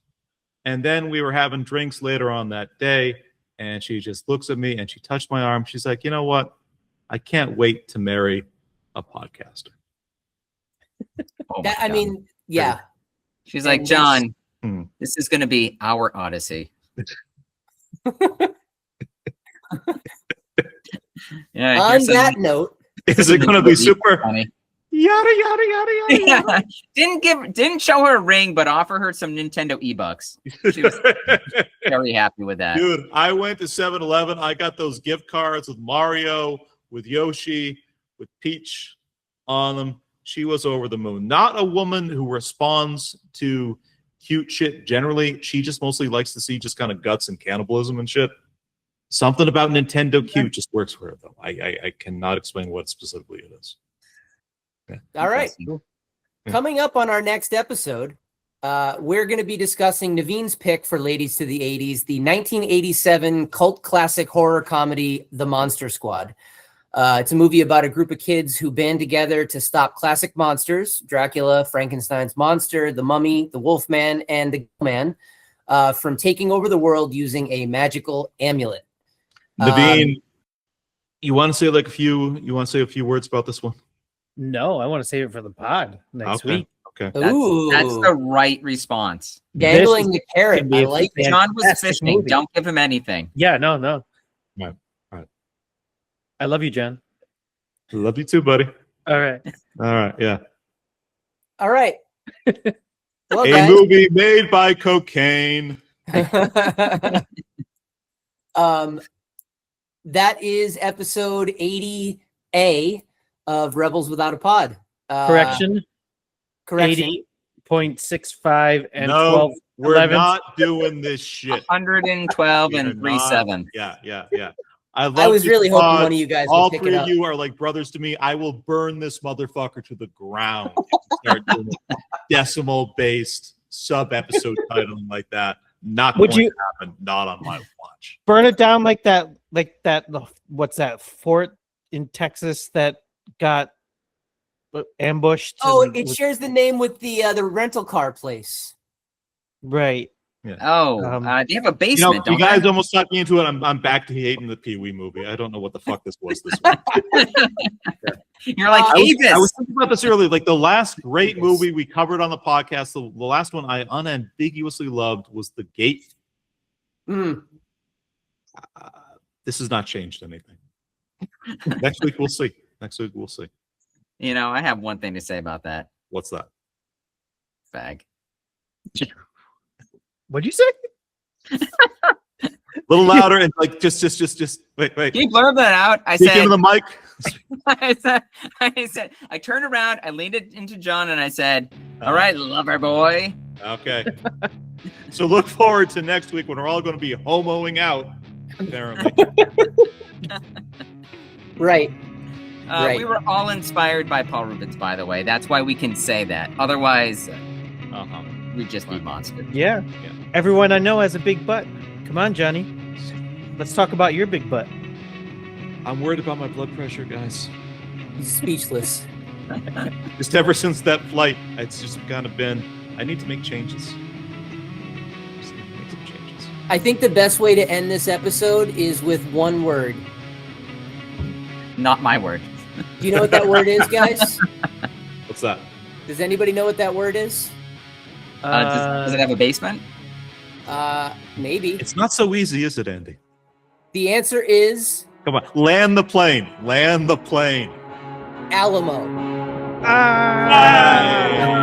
and then we were having drinks later on that day, and she just looks at me and she touched my arm. She's like, you know what? I can't wait to marry a podcaster. I mean, yeah. She's like, John, this is going to be our Odyssey. Yeah, on that note, is it going to be super funny? Yada yada yada yada. Didn't show her a ring, but offer her some Nintendo E-Bucks. She was very happy with that. Dude, I went to 7-Eleven. I got those gift cards with Mario, with Yoshi, with Peach on them. She was over the moon. Not a woman who responds to cute shit generally. She just mostly likes to see just kind of guts and cannibalism and shit. Something about Nintendo cute just works for her, though. I cannot explain what specifically it is. Yeah. All right. Coming up on our next episode, we're going to be discussing Naveen's pick for Ladies to the 80s, the 1987 cult classic horror comedy, The Monster Squad. It's a movie about a group of kids who band together to stop classic monsters, Dracula, Frankenstein's monster, the Mummy, the Wolfman, and the Man, from taking over the world using a magical amulet. Naveen, you want to say a few words about this one? No, I want to save it for the pod next week. Okay. That's the right response. Dangling the carrot. I like it. John was fishing. Movie. Don't give him anything. Yeah, no. Right. I love you, John. I love you too, buddy. All right. Yeah. All right. Well, a movie made by cocaine. That is episode 80A of Rebels Without a Pod. Correction. 80.65 and 12. We're 11. not doing this shit. 112 and 37. Yeah. I was really hoping one of you guys all would pick three it of up. you are like brothers to me. I will burn this motherfucker to the ground. Start doing decimal-based sub-episode titling like that. Not going to happen. Not on my watch. Burn it down like that. What's that fort in Texas that got ambushed? Oh, it shares the name with the rental car place. Right. Yeah. Oh, they have a basement. You guys almost talked me into it. I'm back to hating the Pee Wee movie. I don't know what the fuck this was this week. You're like, I was thinking about this earlier. Like the last great movie we covered on the podcast, the last one I unambiguously loved was The Gate. This has not changed anything. Next week we'll see. I have one thing to say about that. What's that? Fag. What'd you say? A little louder and like just wait. Can you blur that out? I Speak said into the mic. I said I turned around, I leaned it into John, and I said, "All right, lover boy." Okay. So look forward to next week when we're all going to be homoing out. Apparently. Right. We were all inspired by Paul Reubens, by the way. That's why we can say that. Otherwise, we'd just be monsters. Yeah. Everyone I know has a big butt. Come on, Johnny. Let's talk about your big butt. I'm worried about my blood pressure, guys. He's speechless. Just ever since that flight, it's just kind of been, I need to make changes. I think the best way to end this episode is with one word. Not my word. Do you know what that word is, guys? What's that? Does anybody know what that word is? Does it have a basement? Maybe. It's not so easy, is it, Andy? The answer is... Come on, land the plane. Alamo. Ah!